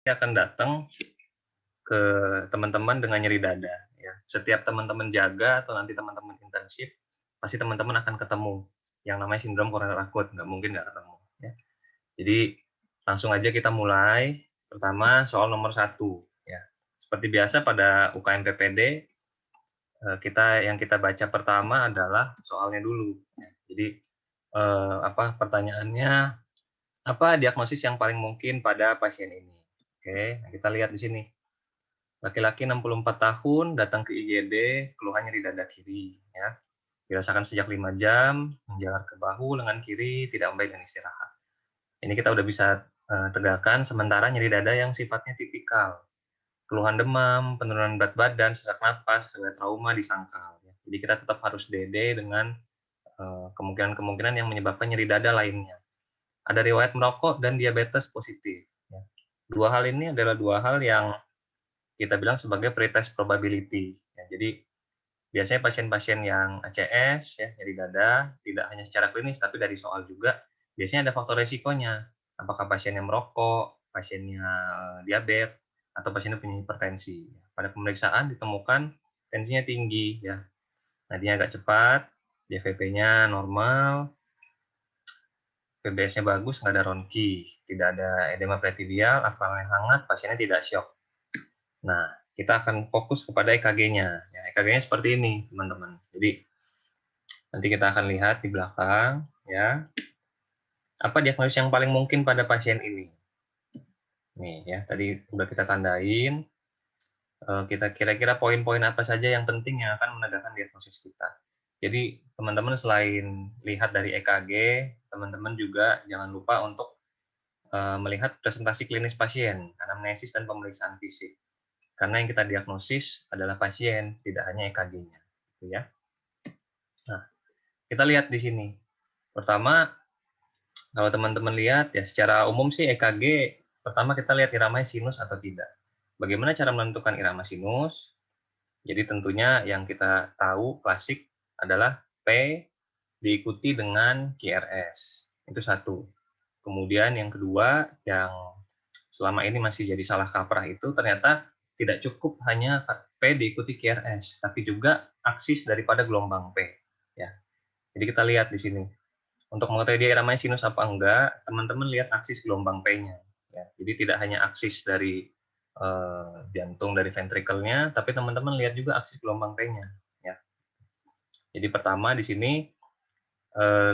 akan datang ke teman-teman dengan nyeri dada, ya. Setiap teman-teman jaga atau nanti teman-teman internship, pasti teman-teman akan ketemu yang namanya sindrom koroner akut, nggak mungkin nggak ketemu, ya. Jadi, langsung aja kita mulai. Pertama, soal nomor satu, ya. Seperti biasa pada UKM PPD, yang kita baca pertama adalah soalnya dulu, ya. Jadi, pertanyaannya, apa diagnosis yang paling mungkin pada pasien ini? Oke, nah kita lihat di sini. Laki-laki 64 tahun datang ke IGD, keluhannya di dada kiri, ya. Dirasakan sejak 5 jam, menjalar ke bahu, lengan kiri, tidak membaik dan istirahat. Ini kita udah bisa tegakkan, sementara nyeri dada yang sifatnya tipikal. Keluhan demam, penurunan berat badan, sesak napas, riwayat trauma di sangkal. Ya. Jadi kita tetap harus DD dengan kemungkinan-kemungkinan yang menyebabkan nyeri dada lainnya. Ada riwayat merokok dan diabetes positif. Ya. Dua hal ini adalah dua hal yang kita bilang sebagai pretest probability. Ya, jadi biasanya pasien-pasien yang ACS, ya, nyeri dada, tidak hanya secara klinis, tapi dari soal juga, biasanya ada faktor resikonya. Apakah pasiennya merokok, pasiennya diabetes, atau pasiennya punya hipertensi. Pada pemeriksaan ditemukan tensinya tinggi, ya, nadinya agak cepat, JVP-nya normal, PBS-nya bagus, nggak ada ronki, tidak ada edema pretidial, akramnya hangat, pasiennya tidak syok. Nah, kita akan fokus kepada EKG-nya. Ya, EKG-nya seperti ini, teman-teman. Jadi, nanti kita akan lihat di belakang, ya, apa diagnosis yang paling mungkin pada pasien ini. Nih, ya, tadi udah kita tandain, kita kira-kira poin-poin apa saja yang penting yang akan menegakkan diagnosis kita. Jadi, teman-teman selain lihat dari EKG, teman-teman juga jangan lupa untuk melihat presentasi klinis pasien, anamnesis dan pemeriksaan fisik. Karena yang kita diagnosis adalah pasien, tidak hanya EKG-nya, gitu ya. Nah, kita lihat di sini. Pertama, kalau teman-teman lihat ya secara umum sih EKG, pertama kita lihat iramanya sinus atau tidak. Bagaimana cara menentukan irama sinus? Jadi tentunya yang kita tahu klasik adalah P diikuti dengan QRS. Itu satu. Kemudian yang kedua, yang selama ini masih jadi salah kaprah itu ternyata tidak cukup hanya P diikuti QRS, tapi juga aksis daripada gelombang P. Ya. Jadi kita lihat di sini. Untuk mengetahui dia namanya sinus apa enggak, teman-teman lihat aksis gelombang P-nya. Ya. Jadi tidak hanya aksis dari jantung dari ventrikelnya, tapi teman-teman lihat juga aksis gelombang P-nya. Ya. Jadi pertama di sini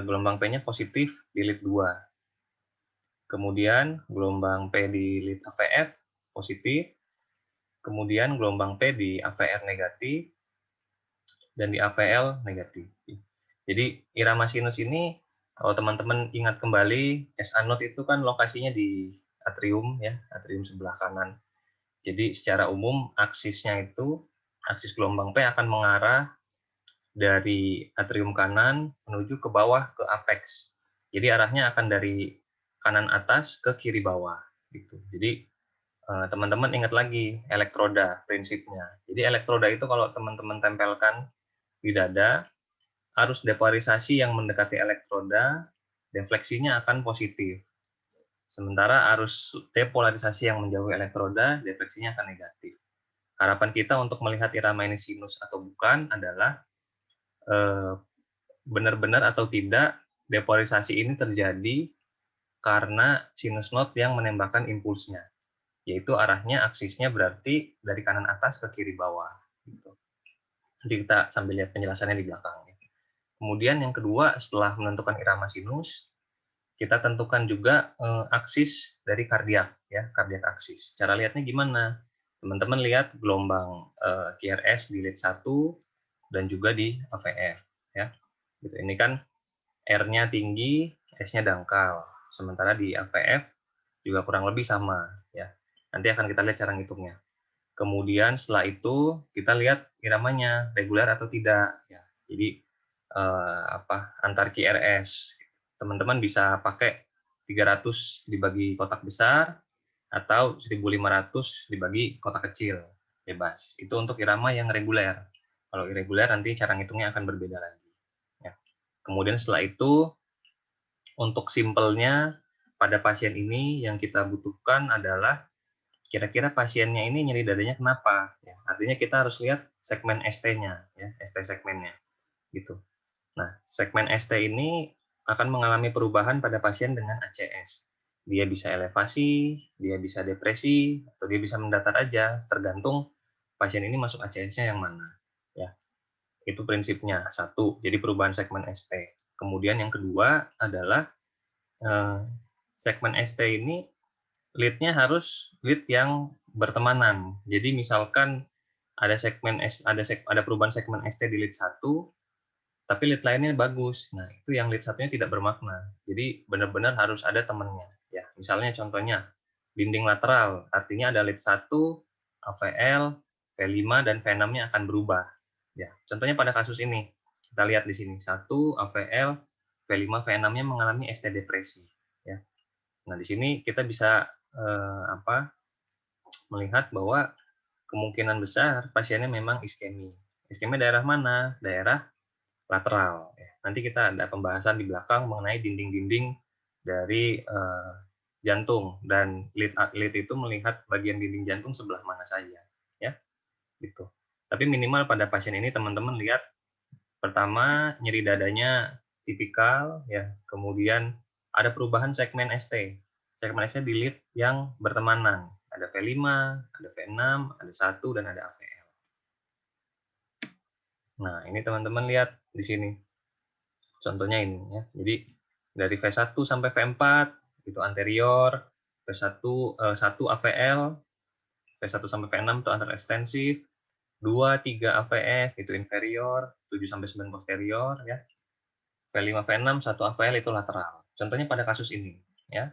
gelombang P-nya positif di lead 2. Kemudian gelombang P di lead AVF positif, kemudian gelombang P di AVR negatif, dan di AVL negatif. Jadi irama sinus ini, kalau teman-teman ingat kembali, SA node itu kan lokasinya di atrium, ya, atrium sebelah kanan. Jadi secara umum aksisnya itu, aksis gelombang P akan mengarah dari atrium kanan menuju ke bawah ke apex. Jadi arahnya akan dari kanan atas ke kiri bawah, gitu. Jadi teman-teman ingat lagi elektroda prinsipnya. Jadi elektroda itu kalau teman-teman tempelkan di dada, arus depolarisasi yang mendekati elektroda, defleksinya akan positif. Sementara arus depolarisasi yang menjauhi elektroda, defleksinya akan negatif. Harapan kita untuk melihat irama ini sinus atau bukan adalah benar-benar atau tidak depolarisasi ini terjadi karena sinus node yang menembakkan impulsnya, yaitu arahnya aksisnya berarti dari kanan atas ke kiri bawah. Gitu. Nanti kita sambil lihat penjelasannya di belakang. Kemudian yang kedua, setelah menentukan irama sinus, kita tentukan juga aksis dari kardiak, ya, kardiak aksis. Cara lihatnya gimana? Teman-teman lihat gelombang QRS di lead 1 dan juga di AVF, ya. Gitu. Ini kan R-nya tinggi, S-nya dangkal. Sementara di AVF juga kurang lebih sama, ya. Nanti akan kita lihat cara ngitungnya. Kemudian setelah itu kita lihat iramanya reguler atau tidak, ya. Jadi antar QRS. Teman-teman bisa pakai 300 dibagi kotak besar atau 1.500 dibagi kotak kecil, bebas. Itu untuk irama yang reguler. Kalau irreguler nanti cara ngitungnya akan berbeda lagi. Ya. Kemudian setelah itu, untuk simpelnya pada pasien ini yang kita butuhkan adalah kira-kira pasiennya ini nyeri dadanya kenapa? Ya, artinya kita harus lihat segmen ST-nya, ya, ST segmennya, gitu. Nah, segmen ST ini akan mengalami perubahan pada pasien dengan ACS. Dia bisa elevasi, dia bisa depresi, atau dia bisa mendatar aja, tergantung pasien ini masuk ACS-nya yang mana. Ya, itu prinsipnya. Satu, jadi perubahan segmen ST. Kemudian yang kedua adalah eh, segmen ST ini lead-nya harus lead yang bertemanan. Jadi misalkan ada segmen ada perubahan segmen ST di lead 1, tapi lead lainnya bagus. Nah, itu yang lead satunya tidak bermakna. Jadi benar-benar harus ada temannya. Ya, misalnya contohnya dinding lateral, artinya ada lead 1, AVL, V5 dan V6-nya akan berubah. Ya, contohnya pada kasus ini. Kita lihat di sini 1 AVL, V5, V6-nya mengalami ST depresi, ya. Nah, di sini kita bisa melihat bahwa kemungkinan besar pasiennya memang iskemi. Iskemi daerah mana? Daerah lateral. Ya. Nanti kita ada pembahasan di belakang mengenai dinding-dinding dari jantung, dan lead itu melihat bagian dinding jantung sebelah mana saja, ya, gitu. Tapi minimal pada pasien ini teman-teman lihat pertama nyeri dadanya tipikal, ya, kemudian ada perubahan segmen ST. Segmen ST di lead yang bertemanan. Ada V5, ada V6, ada 1 dan ada AVL. Nah, ini teman-teman lihat di sini. Contohnya ini, ya. Jadi dari V1 sampai V4 itu anterior, V1 1 AVL, V1 sampai V6 itu antar ekstensif, 2 3 AVF itu inferior, 7 sampai 9 posterior, ya. V5 V6 1 AVL itu lateral. Contohnya pada kasus ini, ya.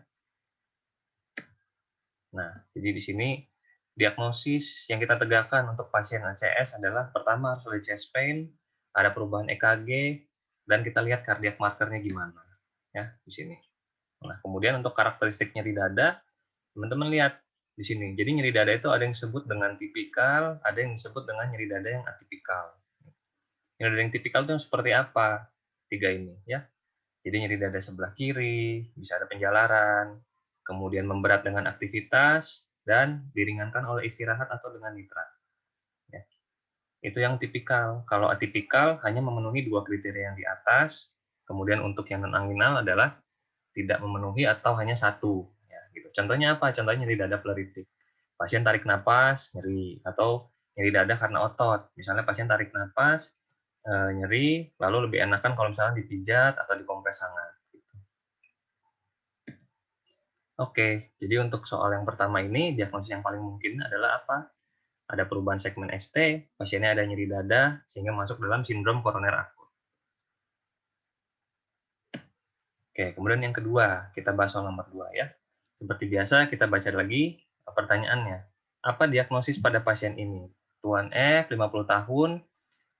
Nah, jadi di sini diagnosis yang kita tegakkan untuk pasien ACS adalah pertama harus ada chest pain, ada perubahan EKG, dan kita lihat cardiac markernya gimana, ya, di sini. Nah, kemudian untuk karakteristik nyeri dada, teman-teman lihat di sini. Jadi nyeri dada itu ada yang disebut dengan tipikal, ada yang disebut dengan nyeri dada yang atipikal. Nyeri dada yang tipikal itu seperti apa? Tiga ini, ya. Jadi nyeri dada sebelah kiri, bisa ada penjalaran, kemudian memberat dengan aktivitas, dan diringankan oleh istirahat atau dengan nitrat. Ya. Itu yang tipikal. Kalau atipikal hanya memenuhi dua kriteria yang di atas, kemudian untuk yang non-anginal adalah tidak memenuhi atau hanya satu. Ya, gitu. Contohnya apa? Contohnya nyeri dada pleuritik. Pasien tarik napas, nyeri, atau nyeri dada karena otot. Misalnya pasien tarik napas, nyeri, lalu lebih enakan kalau misalnya dipijat atau dikompres hangat. Oke, jadi untuk soal yang pertama ini, diagnosis yang paling mungkin adalah apa? Ada perubahan segmen ST, pasiennya ada nyeri dada, sehingga masuk dalam sindrom koroner akut. Oke, kemudian yang kedua, kita bahas soal nomor 2 ya. Seperti biasa, kita baca lagi pertanyaannya. Apa diagnosis pada pasien ini? Tuan F, 50 tahun,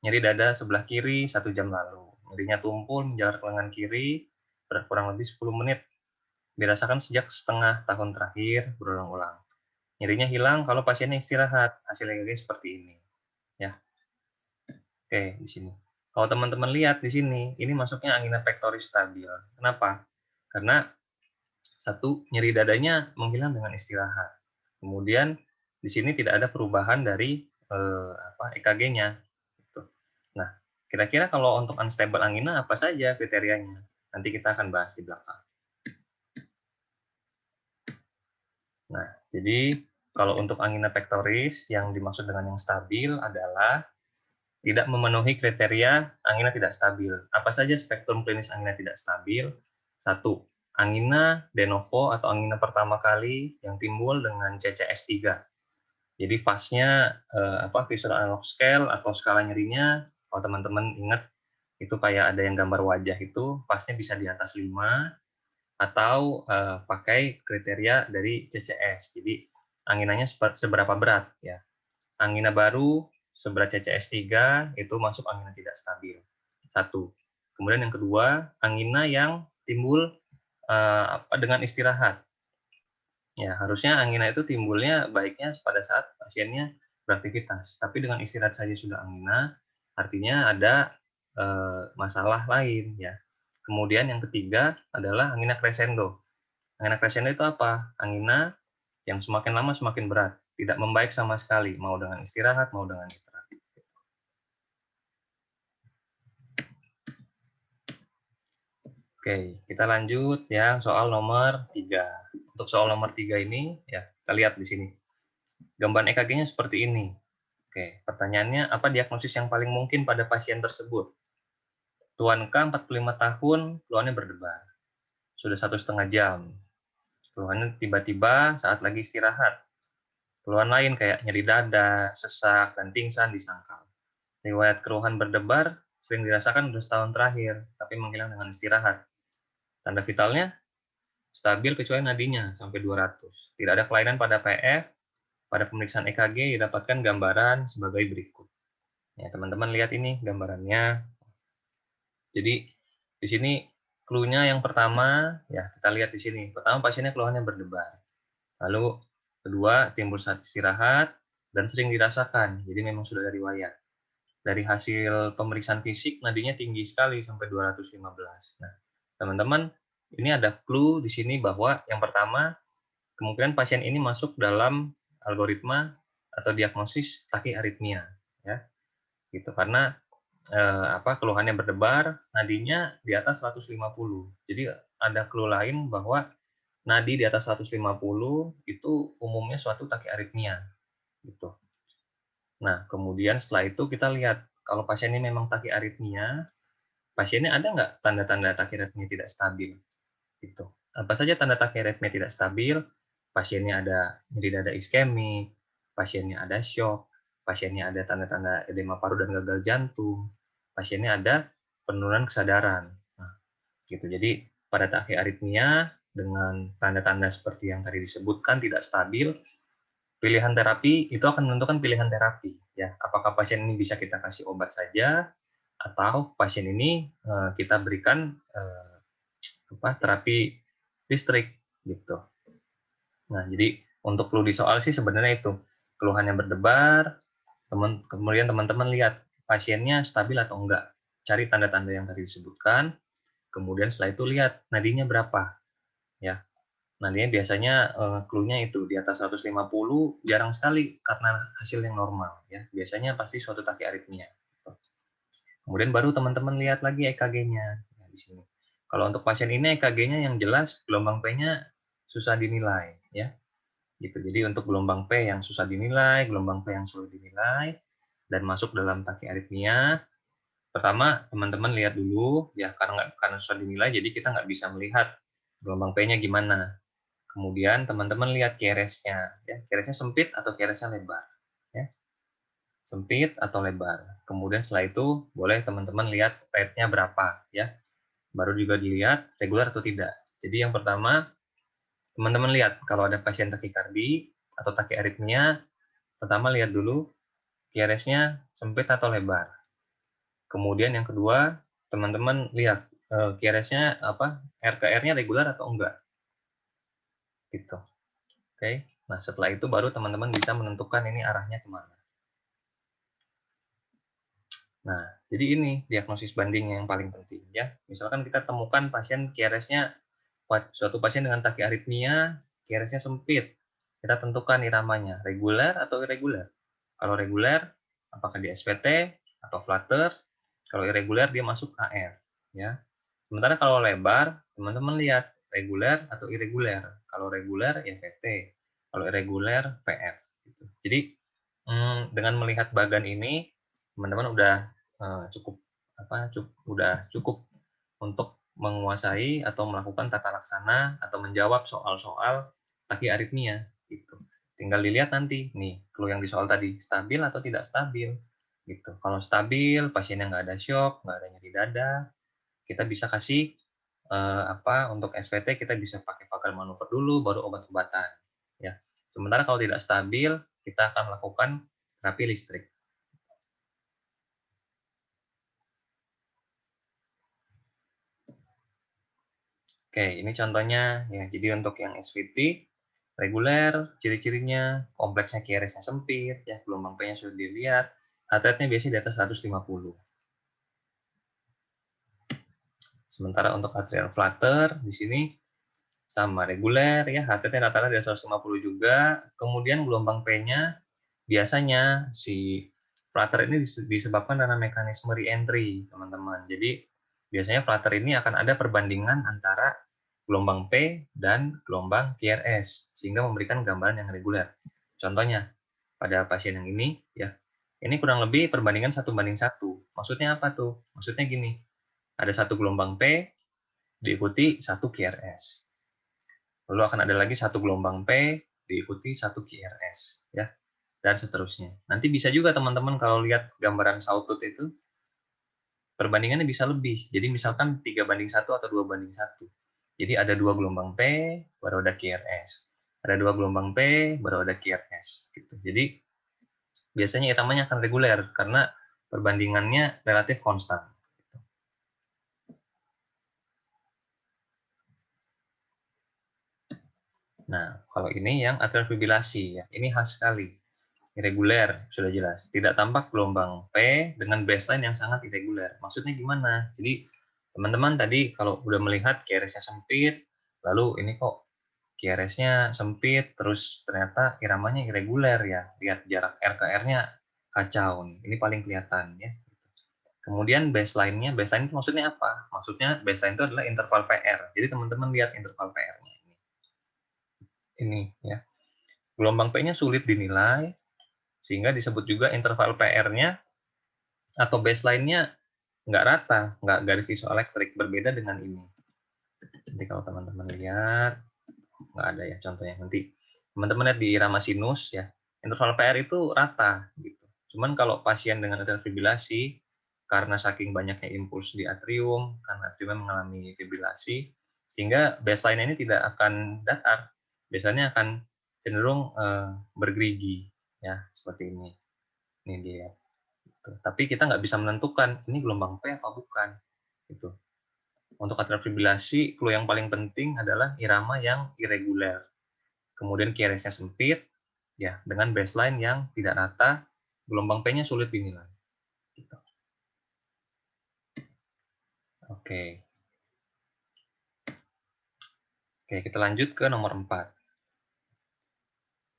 nyeri dada sebelah kiri 1 jam lalu. Nyerinya tumpul menjalar ke lengan kiri, kurang lebih 10 menit. Dirasakan sejak setengah tahun terakhir, berulang-ulang. Nyerinya hilang kalau pasiennya istirahat. Hasil EKG seperti ini. Ya. Oke, di sini. Kalau teman-teman lihat di sini, ini masuknya angina pectoris stabil. Kenapa? Karena satu, nyeri dadanya menghilang dengan istirahat. Kemudian di sini tidak ada perubahan dari EKG-nya. Gitu. Nah, kira-kira kalau untuk unstable angina apa saja kriterianya? Nanti kita akan bahas di belakang. Nah, jadi kalau untuk angina pectoris yang dimaksud dengan yang stabil adalah tidak memenuhi kriteria angina tidak stabil. Apa saja spektrum klinis angina tidak stabil? Satu, angina de novo atau angina pertama kali yang timbul dengan CCS3. Jadi fase-nya visual analog scale atau skala nyerinya, kalau teman-teman ingat itu kayak ada yang gambar wajah itu, fase-nya bisa di atas 5, atau pakai kriteria dari CCS. Jadi anginanya seberapa berat, ya. Angina baru seberat CCS3 itu masuk angina tidak stabil. Satu. Kemudian yang kedua, angina yang timbul dengan istirahat. Ya, harusnya angina itu timbulnya baiknya pada saat pasiennya beraktivitas. Tapi dengan istirahat saja sudah angina, artinya ada masalah lain, ya. Kemudian yang ketiga adalah angina crescendo. Angina crescendo itu apa? Angina Yang semakin lama semakin berat, tidak membaik sama sekali, mau dengan istirahat, mau dengan istirahat. Oke, kita lanjut yang soal nomor 3. Untuk soal nomor 3 ini, ya kita lihat di sini. Gambar EKG-nya seperti ini. Oke, pertanyaannya, apa diagnosis yang paling mungkin pada pasien tersebut? Tuan K, 45 tahun, keluhannya berdebar. Sudah 1,5 jam. Keluhannya tiba-tiba saat lagi istirahat. Keluhan lain kayak nyeri dada, sesak, dan pingsan disangkal. Riwayat keluhan berdebar sering dirasakan sudah setahun terakhir, tapi menghilang dengan istirahat. Tanda vitalnya stabil kecuali nadinya sampai 200. Tidak ada kelainan pada PF. Pada pemeriksaan EKG didapatkan gambaran sebagai berikut. Ya, teman-teman lihat ini gambarannya. Jadi di sini clue-nya yang pertama, ya kita lihat di sini. Pertama, pasiennya keluhannya berdebar. Lalu kedua, timbul saat istirahat dan sering dirasakan. Jadi memang sudah ada riwayat. Dari hasil pemeriksaan fisik, nadinya tinggi sekali sampai 215. Nah, teman-teman, ini ada clue di sini bahwa yang pertama, kemungkinan pasien ini masuk dalam algoritma atau diagnosis tachyarrhythmia, ya. Gitu. Karena keluhannya berdebar, nadinya di atas 150. Jadi ada clue lain bahwa nadi di atas 150 itu umumnya suatu tachyarrhythmia, gitu. Nah, kemudian setelah itu kita lihat kalau pasien ini memang tachyarrhythmia, pasiennya ada nggak tanda-tanda tachyarrhythmia tidak stabil? Gitu. Apa saja tanda tachyarrhythmia tidak stabil? Pasiennya ada nyeri dada iskemik, pasiennya ada syok, pasiennya ada tanda-tanda edema paru dan gagal jantung, pasiennya ada penurunan kesadaran. Nah, gitu. Jadi pada tachyarrhythmia dengan tanda-tanda seperti yang tadi disebutkan tidak stabil, pilihan terapi itu akan menentukan pilihan terapi. Ya, apakah pasien ini bisa kita kasih obat saja atau pasien ini kita berikan terapi listrik gitu. Nah, jadi untuk clue di soal sih sebenarnya itu keluhan yang berdebar, kemudian teman-teman lihat pasiennya stabil atau enggak. Cari tanda-tanda yang tadi disebutkan, kemudian setelah itu lihat nadinya berapa, ya. Nadinya biasanya clue-nya itu di atas 150 jarang sekali karena hasil yang normal, ya. Biasanya pasti suatu tachyarrhythmia. Kemudian baru teman-teman lihat lagi EKG-nya. Nah, di sini. Kalau untuk pasien ini EKG-nya yang jelas gelombang P-nya susah dinilai, ya. Gitu. Jadi untuk gelombang P yang susah dinilai, gelombang P yang sulit dinilai, dan masuk dalam tachyarrhythmia, pertama teman-teman lihat dulu, ya karena susah dinilai, jadi kita nggak bisa melihat gelombang P-nya gimana. Kemudian teman-teman lihat QRS-nya, ya QRS-nya sempit atau QRS-nya lebar, ya sempit atau lebar. Kemudian setelah itu boleh teman-teman lihat rate-nya berapa, ya. Baru juga dilihat regular atau tidak. Jadi yang pertama teman-teman lihat kalau ada pasien takikardi atau tachyarrhythmia, pertama lihat dulu QRS-nya sempit atau lebar. Kemudian yang kedua, teman-teman lihat QRS-nya RKR-nya regular atau enggak. Gitu. Oke. Nah, setelah itu baru teman-teman bisa menentukan ini arahnya kemana. Nah, jadi ini diagnosis banding yang paling penting ya. Misalkan kita temukan pasien QRS-nya suatu pasien dengan tachyarrhythmia, QRS-nya sempit. Kita tentukan iramanya, reguler atau irregular. Kalau reguler, apakah di SPT atau flutter? Kalau irregular dia masuk AF, ya. Sementara kalau lebar, teman-teman lihat reguler atau irregular. Kalau reguler ya PT, kalau irregular PF. Gitu. Jadi dengan melihat bagan ini, teman-teman udah cukup untuk menguasai atau melakukan tata laksana atau menjawab soal-soal tachyarrhythmia gitu. Tinggal dilihat nanti nih clue yang di soal tadi stabil atau tidak stabil gitu. Kalau stabil, pasiennya nggak ada syok, nggak ada nyeri dada, kita bisa kasih untuk SPT kita bisa pakai vagal manuver dulu, baru obat-obatan ya. Sementara kalau tidak stabil, kita akan melakukan terapi listrik. Oke, ini contohnya ya. Jadi untuk yang SVT reguler, ciri-cirinya kompleksnya QRS-nya sempit, ya gelombang P-nya sudah dilihat, heart rate-nya biasanya di atas 150. Sementara untuk atrial flutter di sini sama reguler ya, HT-nya rata-rata di 150 juga. Kemudian gelombang P-nya biasanya si flutter ini disebabkan karena mekanisme re-entry, teman-teman. Jadi biasanya flutter ini akan ada perbandingan antara gelombang P dan gelombang QRS sehingga memberikan gambaran yang reguler. Contohnya pada pasien yang ini ya, ini kurang lebih perbandingan 1:1. Maksudnya apa tuh? Maksudnya gini, ada satu gelombang P diikuti satu QRS. Lalu akan ada lagi satu gelombang P diikuti satu QRS ya, dan seterusnya. Nanti bisa juga teman-teman kalau lihat gambaran sawtooth itu perbandingannya bisa lebih. Jadi misalkan 3:1 atau 2:1. Jadi ada 2 gelombang P baru ada QRS. Ada 2 gelombang P baru ada QRS gitu. Jadi biasanya iramanya akan reguler karena perbandingannya relatif konstan. Nah, kalau ini yang atrial fibrilasi ya, ini khas sekali. Irreguler, sudah jelas. Tidak tampak gelombang P dengan baseline yang sangat irreguler. Maksudnya gimana? Jadi, teman-teman tadi kalau udah melihat QRS-nya sempit, lalu ini kok QRS-nya sempit, terus ternyata iramanya irreguler ya. Lihat jarak R ke R-nya kacau nih. Ini paling kelihatan ya. Kemudian baseline-nya, baseline itu maksudnya apa? Maksudnya baseline itu adalah interval PR. Jadi teman-teman lihat interval PR-nya ini. Ini ya. Gelombang P-nya sulit dinilai, sehingga disebut juga interval PR-nya atau baseline-nya nggak rata, nggak garis isoelektrik, berbeda dengan ini. Nanti kalau teman-teman lihat, nggak ada ya contohnya. Nanti teman-teman lihat di irama sinus ya, interval PR itu rata gitu. Cuman kalau pasien dengan atrial fibrilasi, karena saking banyaknya impuls di atrium, karena atriumnya mengalami fibrilasi, sehingga baseline ini tidak akan datar. Biasanya akan cenderung bergerigi ya, seperti ini. Ini dia. Gitu. Tapi kita nggak bisa menentukan ini gelombang P apa bukan. Gitu. Untuk atrial fibrilasi, clue yang paling penting adalah irama yang irreguler. Kemudian QRS-nya sempit, ya dengan baseline yang tidak rata, gelombang P-nya sulit dinilai. Gitu. Oke. Oke, kita lanjut ke nomor 4.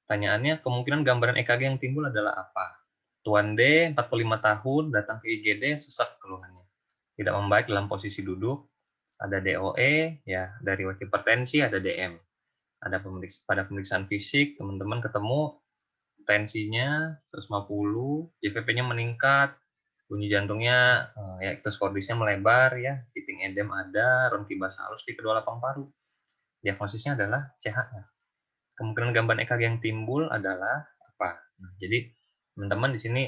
Pertanyaannya, kemungkinan gambaran EKG yang timbul adalah apa? Tuan D, 45 tahun, datang ke IGD, sesak keluhannya. Tidak membaik dalam posisi duduk, ada DOE, ya dari hipertensi, ada DM. Ada pada pemeriksaan fisik, teman-teman ketemu tensinya 150, JVP-nya meningkat, bunyi jantungnya ya ektoscordisnya melebar ya, titik edem ada, ronki-bas halus di kedua lapang paru. Diagnosisnya adalah CHF. Kemungkinan gambaran EKG yang timbul adalah apa? Nah, jadi teman-teman di sini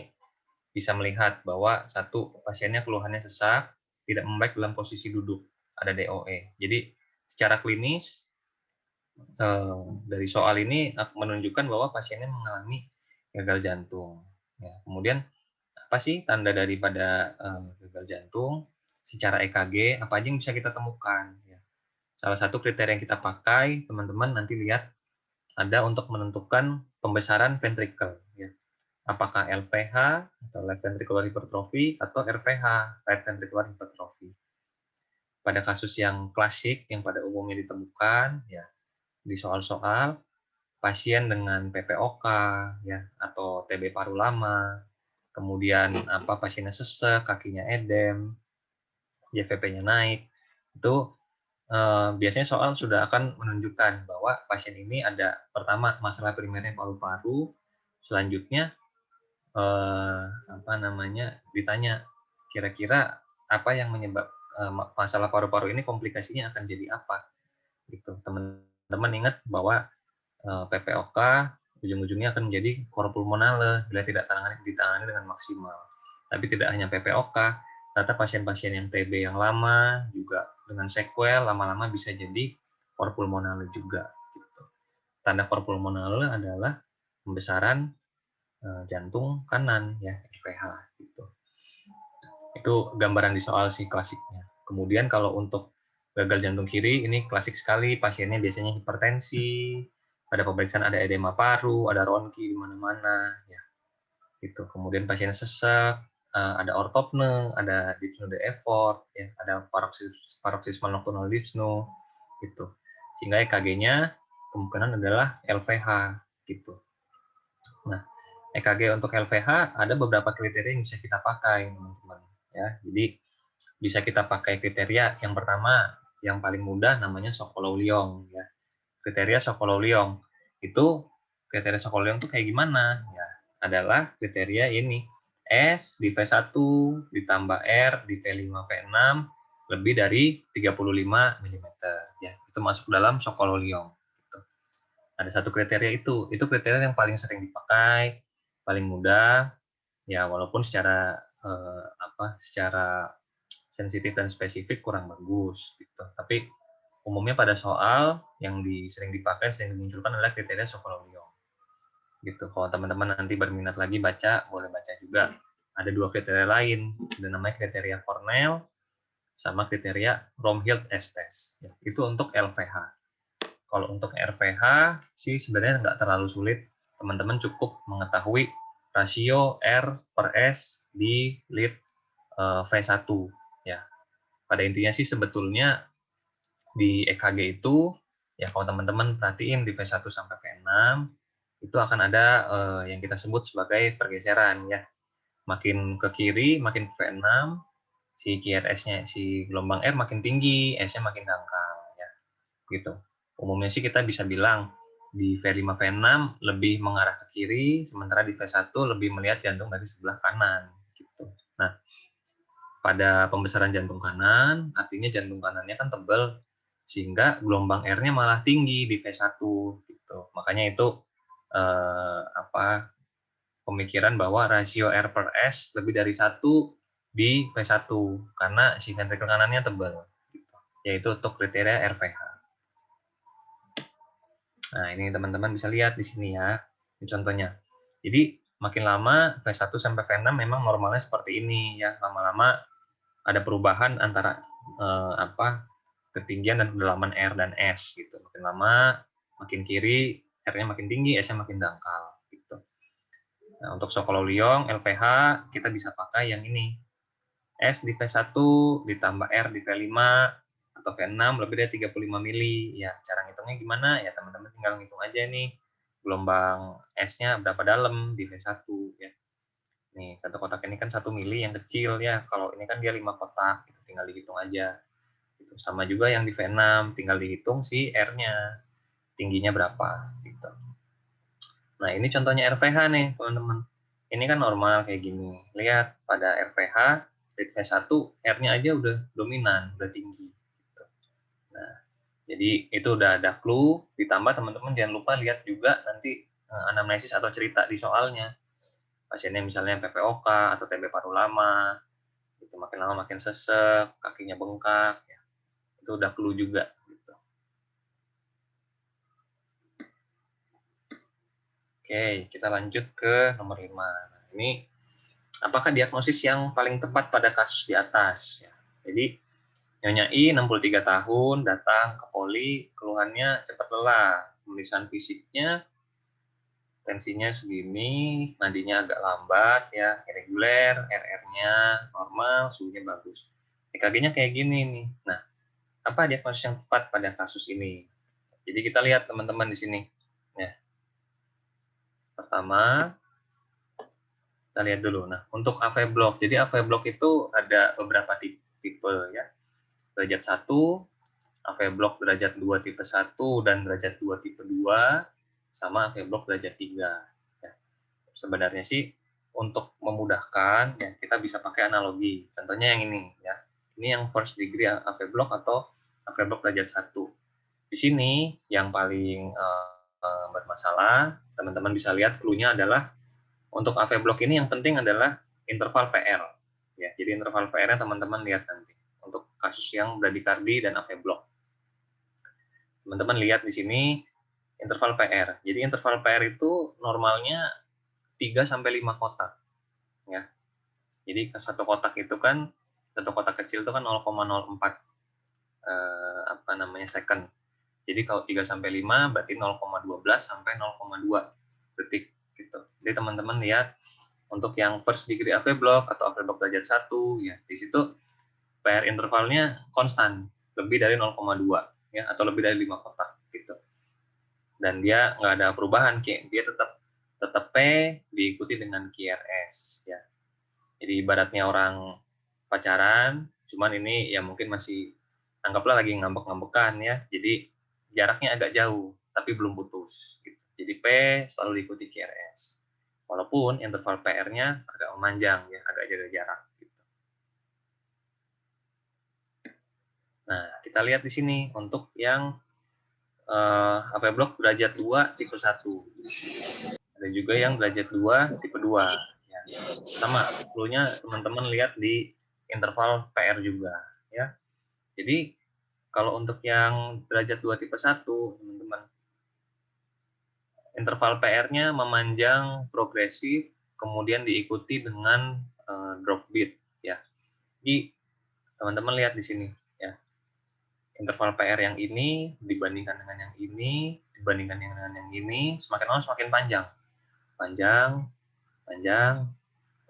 bisa melihat bahwa satu pasiennya keluhannya sesak, tidak membaik dalam posisi duduk, ada DOE. Jadi secara klinis dari soal ini menunjukkan bahwa pasiennya mengalami gagal jantung. Ya, kemudian apa sih tanda daripada gagal jantung? Secara EKG apa aja yang bisa kita temukan? Ya. Salah satu kriteria yang kita pakai, teman-teman nanti lihat ada untuk menentukan pembesaran ventricle. Ya. Apakah LVH atau left ventricular hypertrophy atau RVH, right ventricular hypertrophy. Pada kasus yang klasik yang pada umumnya ditemukan, ya di soal-soal pasien dengan PPOK ya atau TB paru lama, kemudian pasiennya sesek, kakinya edem, JVP-nya naik, itu biasanya soal sudah akan menunjukkan bahwa pasien ini ada pertama masalah primernya paru-paru, selanjutnya ditanya kira-kira apa yang menyebab masalah paru-paru ini komplikasinya akan jadi apa gitu. Teman-teman ingat bahwa PPOK ujung-ujungnya akan menjadi cor pulmonale bila tidak ditangani dengan maksimal. Tapi tidak hanya PPOK, ternyata pasien-pasien yang TB yang lama juga dengan sequel lama-lama bisa jadi cor pulmonale juga. Gitu. Tanda cor pulmonale adalah pembesaran jantung kanan ya RVH gitu. Itu gambaran di soal si klasiknya. Kemudian kalau untuk gagal jantung kiri ini klasik sekali, pasiennya biasanya hipertensi, ada pemeriksaan ada edema paru, ada ronki di mana-mana ya. Gitu. Kemudian pasiennya sesak, ada ortopne, ada dyspnea de effort ya, ada paroxysmal nocturnal dyspnea gitu. Sehingga EKG-nya kemungkinan adalah LVH gitu. Nah, EKG untuk LVH ada beberapa kriteria yang bisa kita pakai, teman-teman. Ya, jadi bisa kita pakai kriteria yang pertama, yang paling mudah namanya Sokolov-Lyon. Ya, kriteria Sokolov-Lyon itu kriteria Sokolov-Lyon itu kayak gimana? Ya, adalah kriteria ini S di V1 ditambah R di V5 V6 lebih dari 35 mm. Ya, itu masuk dalam Sokolov-Lyon. Gitu. Ada satu kriteria itu kriteria yang paling sering dipakai, paling mudah. Ya, walaupun secara secara sensitif dan spesifik kurang bagus gitu. Tapi umumnya pada soal yang sering dipakai, sering dimunculkan adalah kriteria Sokolov-Lyon. Gitu. Kalau teman-teman nanti berminat lagi baca, boleh baca juga. Ada dua kriteria lain, ada namanya kriteria Cornell sama kriteria Romhild-Estes. Ya, itu untuk LVH. Kalau untuk RVH sih sebenarnya nggak terlalu sulit. Teman-teman cukup mengetahui rasio R per S di lead V1. Ya, pada intinya sih sebetulnya di EKG itu, ya kalau teman-teman perhatiin di V1 sampai V6, itu akan ada yang kita sebut sebagai pergeseran ya. Makin ke kiri, makin ke V6, si QRS-nya, si gelombang R makin tinggi, S-nya makin dangkal ya. Gitu. Umumnya sih kita bisa bilang di V5 V6 lebih mengarah ke kiri, sementara di V1 lebih melihat jantung dari sebelah kanan gitu. Nah, pada pembesaran jantung kanan, artinya jantung kanannya kan tebal, sehingga gelombang R-nya malah tinggi di V1 gitu. Makanya itu pemikiran bahwa rasio R per S lebih dari 1 di V1 karena si ventrikel kanannya tebal gitu. Yaitu untuk kriteria RVH. Nah, ini teman-teman bisa lihat di sini ya. Ini contohnya. Jadi makin lama V1 sampai V6 memang normalnya seperti ini ya. Lama-lama ada perubahan antara ketinggian dan kedalaman R dan S gitu. Makin lama makin kiri R-nya makin tinggi, S-nya makin dangkal gitu. Nah, untuk Sokolov-Lyon LVH kita bisa pakai yang ini. S di V1 ditambah R di V5 atau V6 lebih dari 35 mili. Ya, cara ngitungnya gimana? Ya, teman-teman tinggal ngitung aja nih gelombang S-nya berapa dalam di V1 ya. Nih, satu kotak ini kan 1 mili yang kecil ya. Kalau ini kan dia 5 kotak, tinggal dihitung aja. Gitu. Sama juga yang di V6, tinggal dihitung si R-nya, tingginya berapa. Gitu. Nah, ini contohnya RVH nih, teman-teman. Ini kan normal kayak gini. Lihat, pada RVH, di V1, R-nya aja udah dominan, udah tinggi. Gitu. Nah, jadi itu udah ada clue, ditambah teman-teman jangan lupa lihat juga nanti anamnesis atau cerita di soalnya. Pasiennya misalnya PPOK atau TB paru lama, itu makin lama makin sesek, kakinya bengkak, ya. Itu udah clue juga. Gitu. Oke, kita lanjut ke nomor 5. Ini apakah diagnosis yang paling tepat pada kasus di atas? Ya. Jadi, Nyonya I, 63 tahun, datang ke poli, keluhannya cepat lelah, pemeriksaan fisiknya, tensinya segini, nadinya agak lambat, ya, irregular, RR-nya normal, suhunya bagus. EKG-nya kayak gini nih. Nah, apa diagnosis yang tepat pada kasus ini? Jadi kita lihat teman-teman di sini. Ya. Pertama, kita lihat dulu. Nah, untuk AV block. Jadi AV block itu ada beberapa tipe ya. Derajat 1, AV block derajat 2 tipe 1 dan derajat 2 tipe 2 sama AV block derajat 3. Ya. Sebenarnya sih untuk memudahkan ya kita bisa pakai analogi. Contohnya yang ini ya. Ini yang first degree AV block atau AV block derajat 1. Di sini yang paling bermasalah, teman-teman bisa lihat clue-nya adalah untuk AV block ini yang penting adalah interval PR. Ya, jadi interval PR-nya teman-teman lihat nanti untuk kasus yang bradikardi dan AV block. Teman-teman lihat di sini interval PR. Jadi interval PR itu normalnya 3 sampai 5 kotak. Ya. Jadi satu kotak itu kan satu kotak kecil itu kan 0,04 second. Jadi kalau 3 sampai 5 berarti 0,12 sampai 0,2 detik gitu. Jadi teman-teman lihat untuk yang first degree AV block atau AV block derajat 1 ya di situ PR intervalnya konstan lebih dari 0,2 ya, atau lebih dari 5 kotak gitu. Dan dia nggak ada perubahan, dia tetap P diikuti dengan QRS ya. Jadi ibaratnya orang pacaran, cuman ini ya mungkin masih anggaplah lagi ngambek-ngambekan ya. Jadi jaraknya agak jauh, tapi belum putus. Gitu. Jadi P selalu diikuti QRS. Walaupun interval PR-nya agak memanjang ya, agak jaga jarak. Gitu. Nah, kita lihat di sini untuk yang AP block derajat 2 tipe 1. Ada juga yang derajat 2 tipe 2. Ya. Sama, clue-nya teman-teman lihat di interval PR juga. Ya. Jadi, kalau untuk yang derajat 2 tipe 1, teman-teman, interval PR-nya memanjang progresif, kemudian diikuti dengan drop beat. Ya. Jadi, teman-teman lihat di sini. Ya. Interval PR yang ini dibandingkan dengan yang ini, dibandingkan dengan yang ini, semakin lama semakin panjang. Panjang, panjang,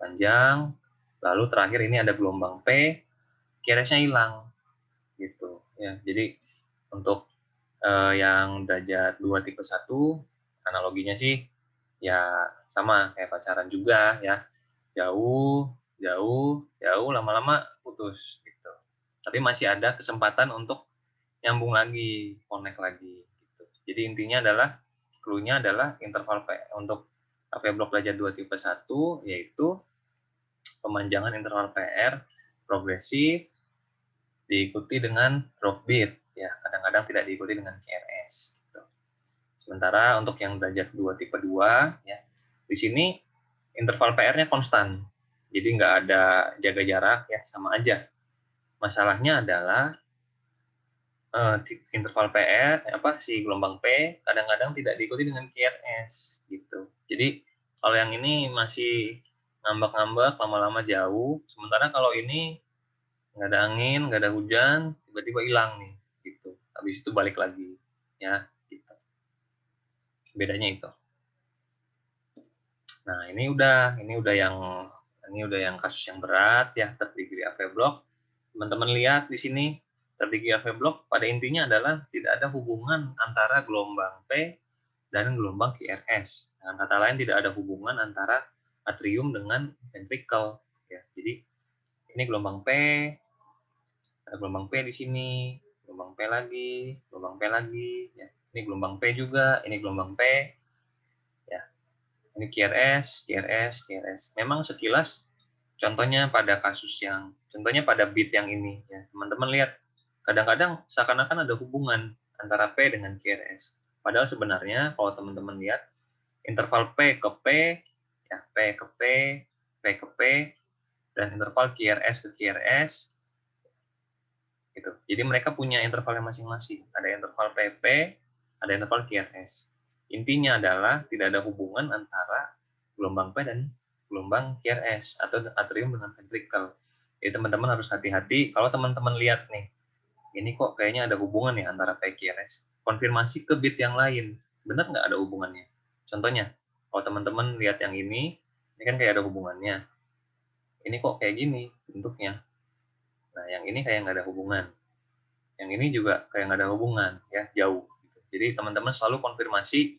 panjang, lalu terakhir ini ada gelombang P, QRS-nya hilang, gitu ya. Jadi untuk yang derajat 2 tipe 1, analoginya sih ya sama kayak pacaran juga ya, jauh, jauh, jauh, lama-lama putus gitu. Tapi masih ada kesempatan untuk nyambung lagi, connect lagi gitu. Jadi intinya adalah clue-nya adalah interval P untuk AV block derajat 2 tipe 1 yaitu pemanjangan interval PR progresif diikuti dengan drop beat ya, kadang-kadang tidak diikuti dengan QRS gitu. Sementara untuk yang derajat 2 tipe 2 ya, di sini interval PR-nya konstan. Jadi nggak ada jaga jarak ya, sama aja. Masalahnya adalah interval PR si gelombang P kadang-kadang tidak diikuti dengan QRS gitu. Jadi kalau yang ini masih ngambek-ngambek lama-lama jauh, sementara kalau ini nggak ada angin, nggak ada hujan, tiba-tiba hilang nih, gitu. Habis itu balik lagi, ya, gitu. Bedanya itu. Nah, ini udah yang kasus yang berat ya, third degree AV block. Teman-teman lihat di sini, third degree AV block pada intinya adalah tidak ada hubungan antara gelombang P dan gelombang QRS. Dengan kata lain, tidak ada hubungan antara atrium dengan ventricle. Ya, jadi ini gelombang P, ada gelombang P di sini, gelombang P lagi, gelombang P lagi, ya. Ini gelombang P juga, ini gelombang P, ya. Ini QRS, QRS, QRS. Memang sekilas, contohnya pada contohnya pada beat yang ini, ya. Teman-teman lihat, kadang-kadang seakan-akan ada hubungan antara P dengan QRS. Padahal sebenarnya kalau teman-teman lihat, interval P ke P, ya P ke P, P ke P, dan interval QRS ke QRS, gitu. Jadi mereka punya intervalnya masing-masing. Ada interval PP, ada interval QRS. Intinya adalah tidak ada hubungan antara gelombang P dan gelombang QRS atau atrium dengan ventricle. Jadi teman-teman harus hati-hati kalau teman-teman lihat nih, ini kok kayaknya ada hubungan ya antara P QRS. Konfirmasi ke bit yang lain. Benar nggak ada hubungannya? Contohnya, kalau teman-teman lihat yang ini kan kayak ada hubungannya. Ini kok kayak gini bentuknya. Nah, yang ini kayak nggak ada hubungan. Yang ini juga kayak nggak ada hubungan, ya, jauh. Gitu. Jadi teman-teman selalu konfirmasi,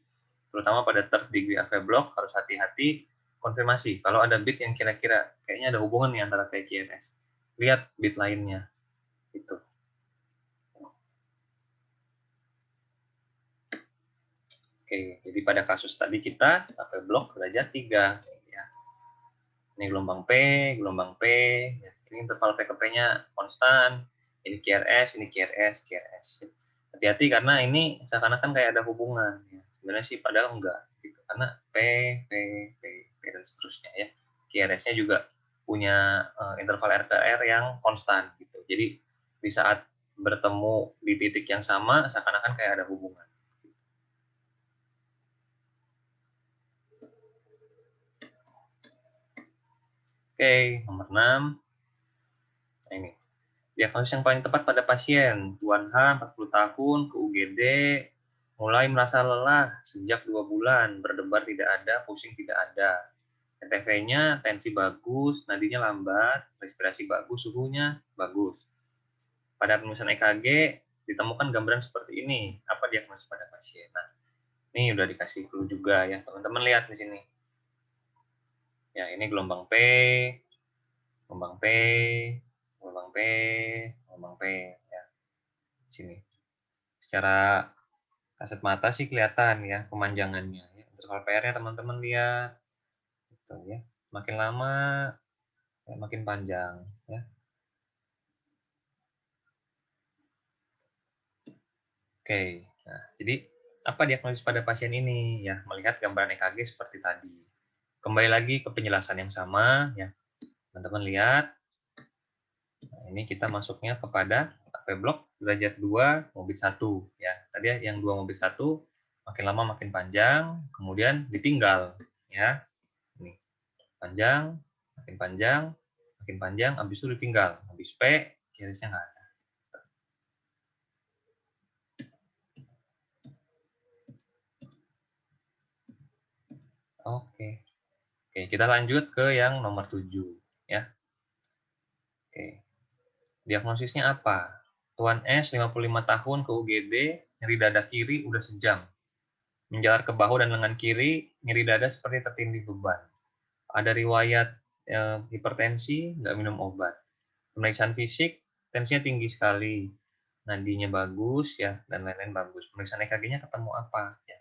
terutama pada third degree AV block, harus hati-hati konfirmasi. Kalau ada bit yang kira-kira kayaknya ada hubungan nih antara PQRS, lihat bit lainnya. Gitu. Oke, jadi pada kasus tadi kita AV block derajat 3. Ya. Ini gelombang P, ya. Ini interval P ke P-nya konstan, ini QRS, ini QRS, QRS. Hati-hati karena ini seakan-akan kayak ada hubungan. Ya. Sebenarnya sih padahal enggak. Gitu. Karena P, P, P, P, dan seterusnya ya. QRS-nya juga punya interval RPR yang konstan. Gitu. Jadi di saat bertemu di titik yang sama, seakan-akan kayak ada hubungan. Oke, nomor 6. Nah, ini. Diagnosis yang paling tepat pada pasien, Tuan H, 40 tahun, ke UGD, mulai merasa lelah sejak 2 bulan, berdebar tidak ada, pusing tidak ada. NTV-nya tensi bagus, nadinya lambat, respirasi bagus, suhunya bagus. Pada penulisan EKG, ditemukan gambaran seperti ini. Apa diagnosis pada pasien? Nah, ini udah dikasih clue juga ya. Teman-teman lihat di sini. Ya, ini gelombang P, gelombang P, gelombang P, gelombang P ya. Sini. Secara kasat mata sih kelihatan ya pemanjangannya ya. Interval PR-nya teman-teman lihat gitu ya. Makin lama ya, makin panjang ya. Oke. Nah, jadi apa diagnosis pada pasien ini ya? Melihat gambaran EKG seperti tadi. Kembali lagi ke penjelasan yang sama ya. Teman-teman lihat. Nah, ini kita masuknya kepada AV blok derajat 2 mobil 1 ya. Tadi yang 2 mobil 1 makin lama makin panjang, kemudian ditinggal ya. Ini panjang, makin panjang, habis itu ditinggal. Habis P, kirisnya nggak ada. Oke. Oke, kita lanjut ke yang nomor 7 ya. Oke. Diagnosisnya apa? Tuan S 55 tahun ke UGD, nyeri dada kiri udah sejam. Menjalar ke bahu dan lengan kiri, nyeri dada seperti tertindih beban. Ada riwayat hipertensi, nggak minum obat. Pemeriksaan fisik, tensinya tinggi sekali, nadinya bagus ya, dan lain-lain bagus. Pemeriksaan EKG-nya ketemu apa? Ya.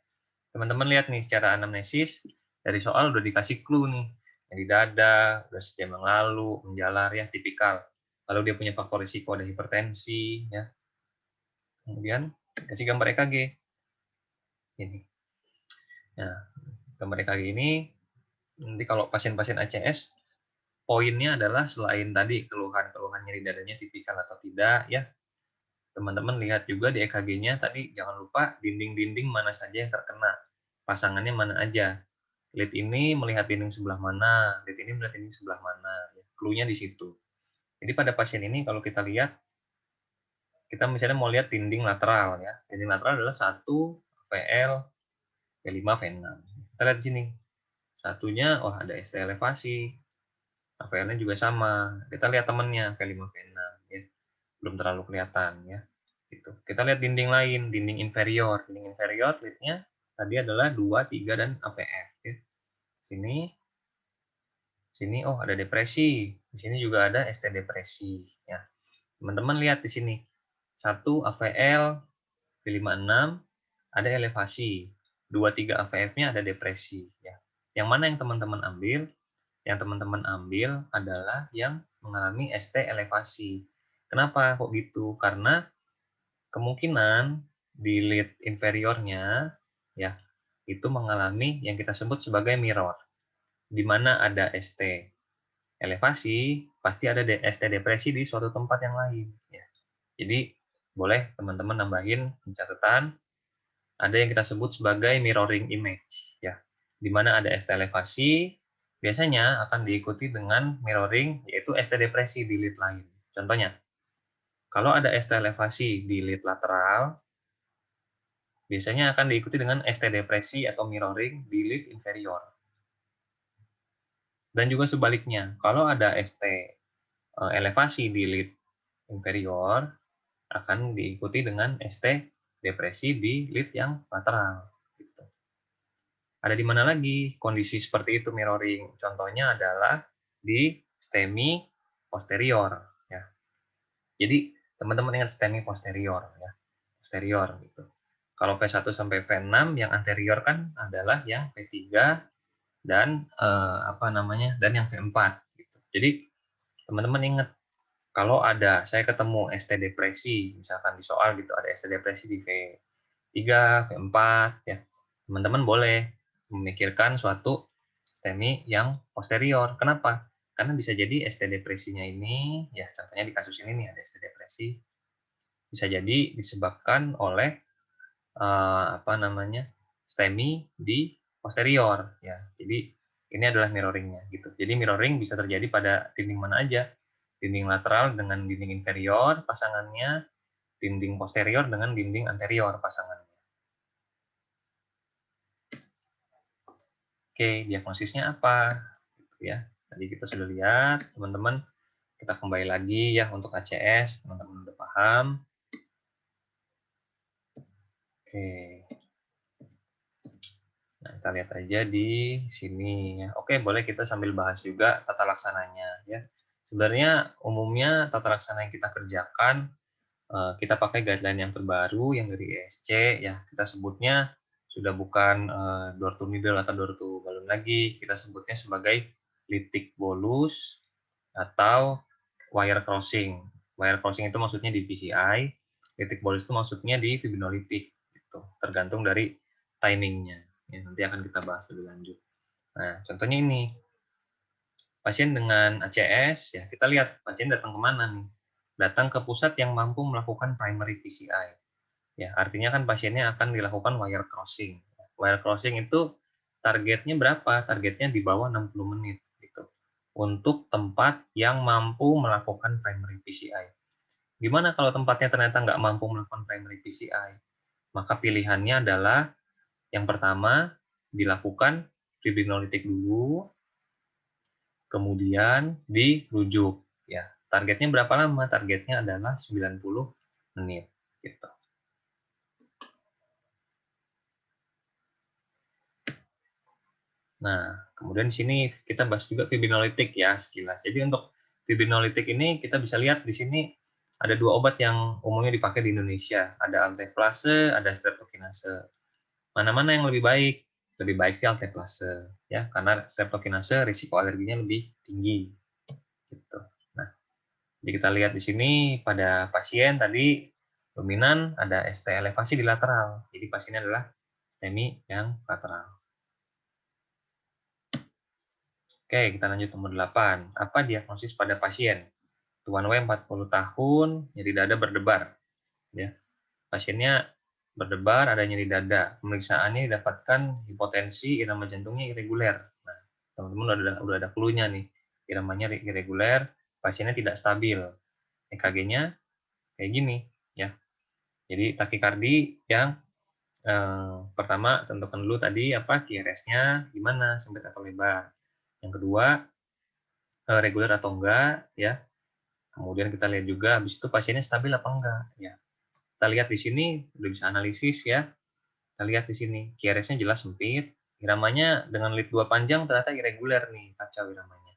Teman-teman lihat nih secara anamnesis, dari soal udah dikasih clue nih. Nyeri dada, udah sejam yang lalu, menjalar ya, tipikal. Kalau dia punya faktor risiko ada hipertensi, ya. Kemudian kasih gambar EKG. Ini. Nah, gambar EKG ini nanti kalau pasien-pasien ACS poinnya adalah selain tadi keluhan-keluhan nyeri dadanya tipikal atau tidak ya. Teman-teman lihat juga di EKG-nya tadi jangan lupa dinding-dinding mana saja yang terkena. Pasangannya mana aja. Lead ini melihat dinding sebelah mana, lead ini melihat dinding sebelah mana. Clue-nya di situ. Jadi pada pasien ini kalau kita lihat kita misalnya mau lihat dinding lateral ya. Dinding lateral adalah 1 VL V5 V6. Kita lihat di sini. Satunya oh ada ST elevasi. AVL-nya juga sama. Kita lihat temannya V5 V6 ya. Belum terlalu kelihatan ya. Gitu. Kita lihat dinding lain, dinding inferior. Dinding inferior lead-nya tadi adalah 2, 3 dan AVF ya. Sini oh ada depresi. Di sini juga ada ST depresi ya. Teman-teman lihat di sini. 1 AVL V56 ada elevasi. 2, 3 AVF-nya ada depresi ya. Yang mana yang teman-teman ambil? Yang teman-teman ambil adalah yang mengalami ST elevasi. Kenapa kok gitu? Karena kemungkinan di lead inferiornya ya itu mengalami yang kita sebut sebagai mirror. Di mana ada ST elevasi, pasti ada ST depresi di suatu tempat yang lain ya. Jadi boleh teman-teman nambahin catatan ada yang kita sebut sebagai mirroring image ya. Di mana ada ST elevasi, biasanya akan diikuti dengan mirroring yaitu ST depresi di lead lain. Contohnya, kalau ada ST elevasi di lead lateral, biasanya akan diikuti dengan ST depresi atau mirroring di lead inferior. Dan juga sebaliknya, kalau ada ST elevasi di lead inferior, akan diikuti dengan ST depresi di lead yang lateral. Gitu. Ada di mana lagi kondisi seperti itu mirroring? Contohnya adalah di STEMI posterior. Ya. Jadi teman-teman ingat STEMI posterior. Ya. Posterior gitu. Kalau V1 sampai V6 yang anterior kan adalah yang V3 dan dan yang V4 gitu. Jadi teman-teman ingat kalau ada saya ketemu ST depresi misalkan di soal gitu ada ST depresi di V3, V4 ya. Teman-teman boleh memikirkan suatu STEMI yang posterior. Kenapa? Karena bisa jadi ST depresinya ini ya contohnya di kasus ini nih ada ST depresi bisa jadi disebabkan oleh STEMI di posterior ya. Jadi ini adalah mirroringnya gitu. Jadi mirroring bisa terjadi pada dinding mana aja. Dinding lateral dengan dinding inferior pasangannya, dinding posterior dengan dinding anterior pasangannya. Oke, diagnosisnya apa? Gitu ya. Tadi kita sudah lihat, teman-teman. Kita kembali lagi ya untuk ACS, teman-teman udah paham. Oke. Nah, kita lihat aja di sini ya. Oke, boleh kita sambil bahas juga tata laksananya ya. Sebenarnya umumnya tata laksana yang kita kerjakan, kita pakai guideline yang terbaru yang dari ESC ya. Kita sebutnya sudah bukan door to middle atau door to balloon lagi. Kita sebutnya sebagai litik bolus atau wire crossing. Wire crossing itu maksudnya di PCI, litik bolus itu maksudnya di fibrinolitik gitu. Tergantung dari timingnya. Ya, nanti akan kita bahas lebih lanjut. Nah, contohnya ini, pasien dengan ACS, ya kita lihat pasien datang kemana nih? Datang ke pusat yang mampu melakukan primary PCI. Ya, artinya kan pasiennya akan dilakukan wire crossing. Wire crossing itu targetnya berapa? Targetnya di bawah 60 menit gitu. Untuk tempat yang mampu melakukan primary PCI. Gimana kalau tempatnya ternyata nggak mampu melakukan primary PCI? Maka pilihannya adalah yang pertama dilakukan fibrinolitik dulu, kemudian dirujuk. Ya, targetnya berapa lama? Targetnya adalah 90 menit. Gitu. Nah, kemudian di sini kita bahas juga fibrinolitik ya sekilas. Jadi untuk fibrinolitik ini kita bisa lihat di sini ada dua obat yang umumnya dipakai di Indonesia. Ada alteplase, ada streptokinase. Mana-mana yang lebih baik? Lebih baik sih alteplase ya, karena streptokinase risiko alerginya lebih tinggi. Gitu. Nah, jadi kita lihat di sini pada pasien tadi dominan ada ST elevasi di lateral. Jadi pasiennya adalah STEMI yang lateral. Oke, kita lanjut nomor 8. Apa diagnosis pada pasien? Tuan W 40 tahun, nyeri dada berdebar. Ya, pasiennya berdebar, ada nyeri dada. Pemeriksaannya didapatkan hipotensi, irama jantungnya irreguler. Nah, teman-teman udah ada clue-nya nih. Iramanya irreguler, pasiennya tidak stabil. EKG-nya kayak gini, ya. Jadi takikardi yang pertama tentukan dulu tadi apa QRS-nya gimana, sempit atau lebar. Yang kedua reguler atau enggak, ya. Kemudian kita lihat juga habis itu pasiennya stabil apa enggak, ya. Kita lihat di sini udah bisa analisis ya. Kita lihat di sini QRS-nya jelas sempit, iramanya dengan lead 2 panjang ternyata irreguler nih, kacau iramanya.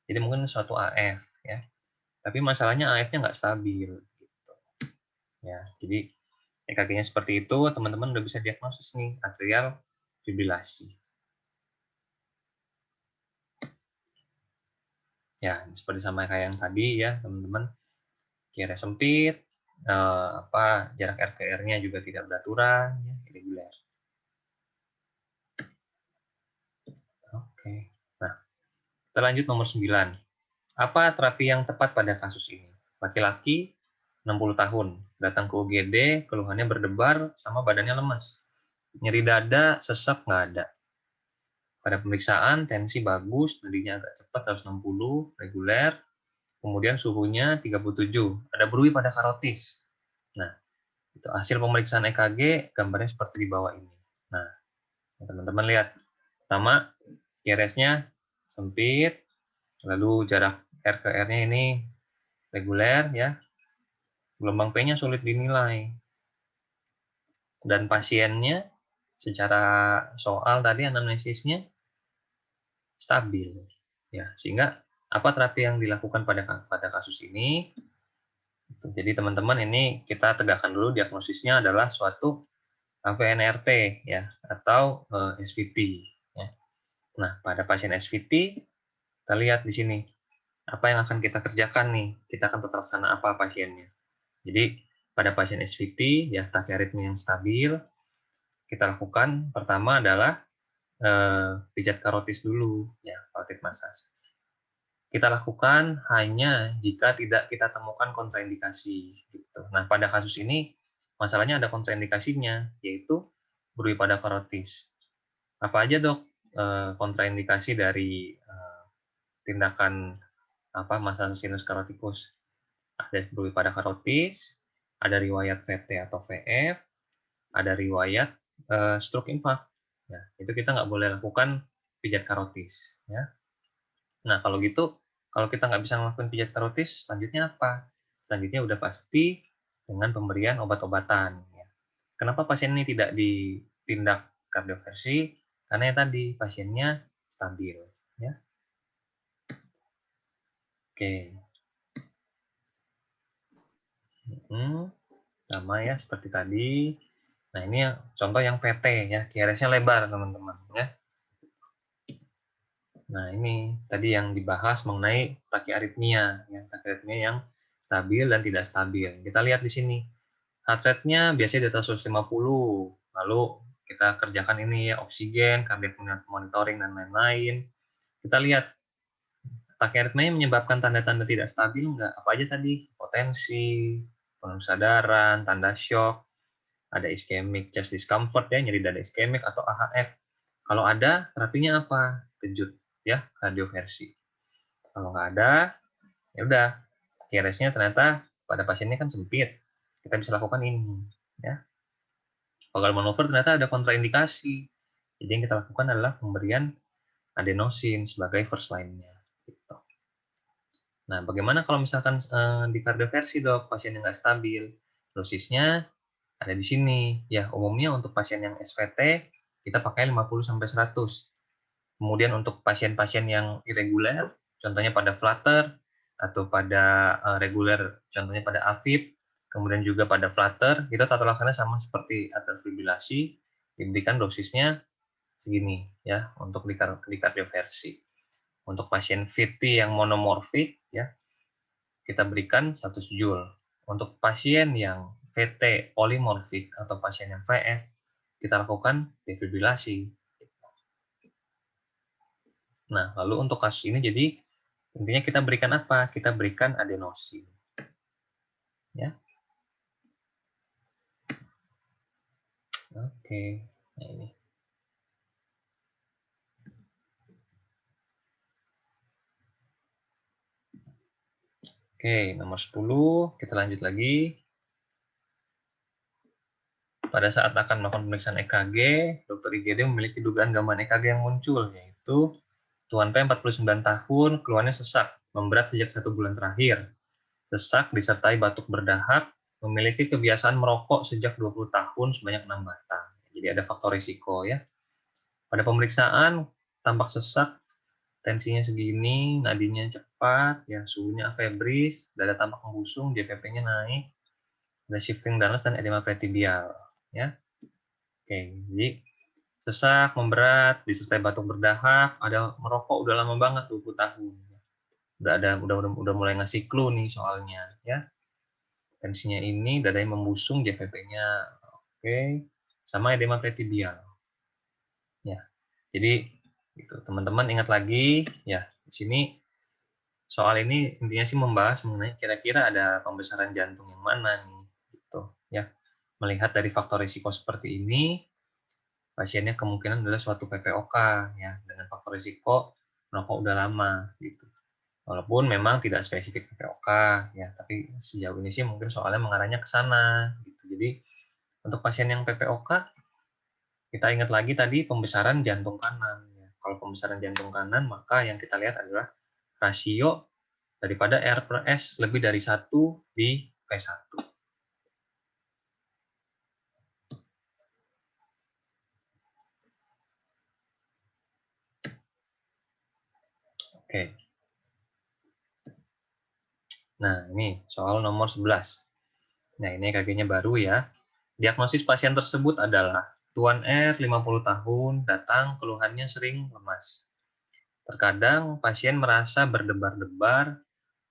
Jadi mungkin suatu AF ya. Tapi masalahnya AF-nya nggak stabil gitu. Ya, jadi EKG-nya seperti itu, teman-teman udah bisa diagnosis nih atrial fibrilasi. Ya, seperti sama kayak yang tadi ya, teman-teman. QRS sempit, jarak RKR-nya juga tidak beraturan, ya, irregular. Oke. Nah, kita lanjut nomor 9. Apa terapi yang tepat pada kasus ini? Laki-laki 60 tahun, datang ke UGD, keluhannya berdebar sama badannya lemas. Nyeri dada, sesak nggak ada. Pada pemeriksaan, tensi bagus, nadinya agak cepat 160, reguler, kemudian suhunya 37, ada berui pada karotis. Nah, itu hasil pemeriksaan EKG, gambarnya seperti di bawah ini. Nah, teman-teman lihat. Pertama, QRS-nya sempit, lalu jarak R ke R-nya ini reguler, ya. Gelombang P-nya sulit dinilai. Dan pasiennya secara soal tadi anamnesisnya stabil. Ya, sehingga apa terapi yang dilakukan pada kasus ini? Jadi teman-teman ini kita tegakkan dulu diagnosisnya adalah suatu AVNRT ya atau SVT ya. Nah, pada pasien SVT kita lihat di sini apa yang akan kita kerjakan nih. Kita akan tata laksana apa pasiennya. Jadi pada pasien SVT ya tachyarrhythmia yang stabil kita lakukan pertama adalah pijat karotis dulu ya, carotid massage. Kita lakukan hanya jika tidak kita temukan kontraindikasi gitu. Nah, pada kasus ini masalahnya ada kontraindikasinya yaitu berui pada karotis. Apa aja, Dok, kontraindikasi dari tindakan massage sinus karotikus? Ada berui pada karotis, ada riwayat VT atau VF, ada riwayat stroke infark. Nah, itu kita nggak boleh lakukan pijat karotis ya. Nah, kalau gitu, kalau kita nggak bisa ngelakuin pijat karotis, selanjutnya apa? Selanjutnya udah pasti dengan pemberian obat-obatan. Ya. Kenapa pasien ini tidak ditindak kardioversi? Karena yang tadi pasiennya stabil, ya. Oke. Sama ya seperti tadi. Nah, ini contoh yang VT ya, QRS-nya lebar teman-teman ya. Nah, ini tadi yang dibahas mengenai takiaritmia ya, takiaritmia yang stabil dan tidak stabil. Kita lihat di sini. Heart rate-nya biasanya di atas 150. Lalu kita kerjakan ini ya, oksigen, cardiac monitoring dan lain-lain. Kita lihat takiaritmia menyebabkan tanda-tanda tidak stabil enggak? Apa aja tadi? Potensi, penuh kesadaran, tanda shock, ada ischemic chest discomfort ya, nyeri dada ischemic atau AHF. Kalau ada, terapinya apa? Kejut ya, kardioversi. Kalau nggak ada, ya udah, QRS-nya ternyata pada pasiennya kan sempit. Kita bisa lakukan ini ya. Vagal manuver ternyata ada kontraindikasi. Jadi yang kita lakukan adalah pemberian adenosin sebagai first line-nya. Gitu. Nah, bagaimana kalau misalkan di kardioversi dok, pasien yang nggak stabil, dosisnya ada di sini. Ya, umumnya untuk pasien yang SVT, kita pakai 50-100. Kemudian untuk pasien-pasien yang irreguler, contohnya pada flutter, atau pada reguler, contohnya pada AFib, kemudian juga pada flutter, itu tata laksana sama seperti atrial fibrilasi, diberikan dosisnya segini ya untuk di kardioversi. Untuk pasien VT yang monomorfik ya, kita berikan 100 joule. Untuk pasien yang VT polimorfik atau pasien yang VF, kita lakukan defibrilasi. Nah, lalu untuk kasus ini jadi intinya kita berikan apa? Kita berikan adenosin. Ya. Oke. Nah, ini. Oke, nomor 10, kita lanjut lagi. Pada saat akan melakukan pemeriksaan EKG, dokter IGD memiliki dugaan gangguan EKG yang muncul, yaitu Tuan P 49 tahun, keluhannya sesak, memberat sejak 1 bulan terakhir. Sesak disertai batuk berdahak, memiliki kebiasaan merokok sejak 20 tahun sebanyak 6 batang. Jadi ada faktor risiko ya. Pada pemeriksaan, tampak sesak, tensinya segini, nadinya cepat, ya suhunya afebris, dada tampak membusung, JPP-nya naik, ada shifting dullness dan edema pretibial. Ya. Oke, jadi sesak, memberat, disertai batuk berdahak, ada merokok udah lama banget 20 tahun. Udah mulai ngasih clue nih soalnya ya. Tensinya ini, dadanya membusung, JPP-nya oke, sama edema pretibial. Ya. Jadi gitu, teman-teman ingat lagi ya, di sini soal ini intinya sih membahas mengenai kira-kira ada pembesaran jantung yang mana nih gitu ya. Melihat dari faktor risiko seperti ini, pasiennya kemungkinan adalah suatu PPOK ya, dengan faktor risiko merokok udah lama gitu. Walaupun memang tidak spesifik PPOK ya, tapi sejauh ini sih mungkin soalnya mengarahnya ke sana gitu. Jadi untuk pasien yang PPOK, kita ingat lagi tadi pembesaran jantung kanan ya. Kalau pembesaran jantung kanan, maka yang kita lihat adalah rasio daripada R per S lebih dari 1 di P1. Oke. Nah, ini soal nomor 11. Nah, ini EKG-nya baru ya. Diagnosis pasien tersebut adalah Tuan R, 50 tahun, datang keluhannya sering lemas. Terkadang pasien merasa berdebar-debar,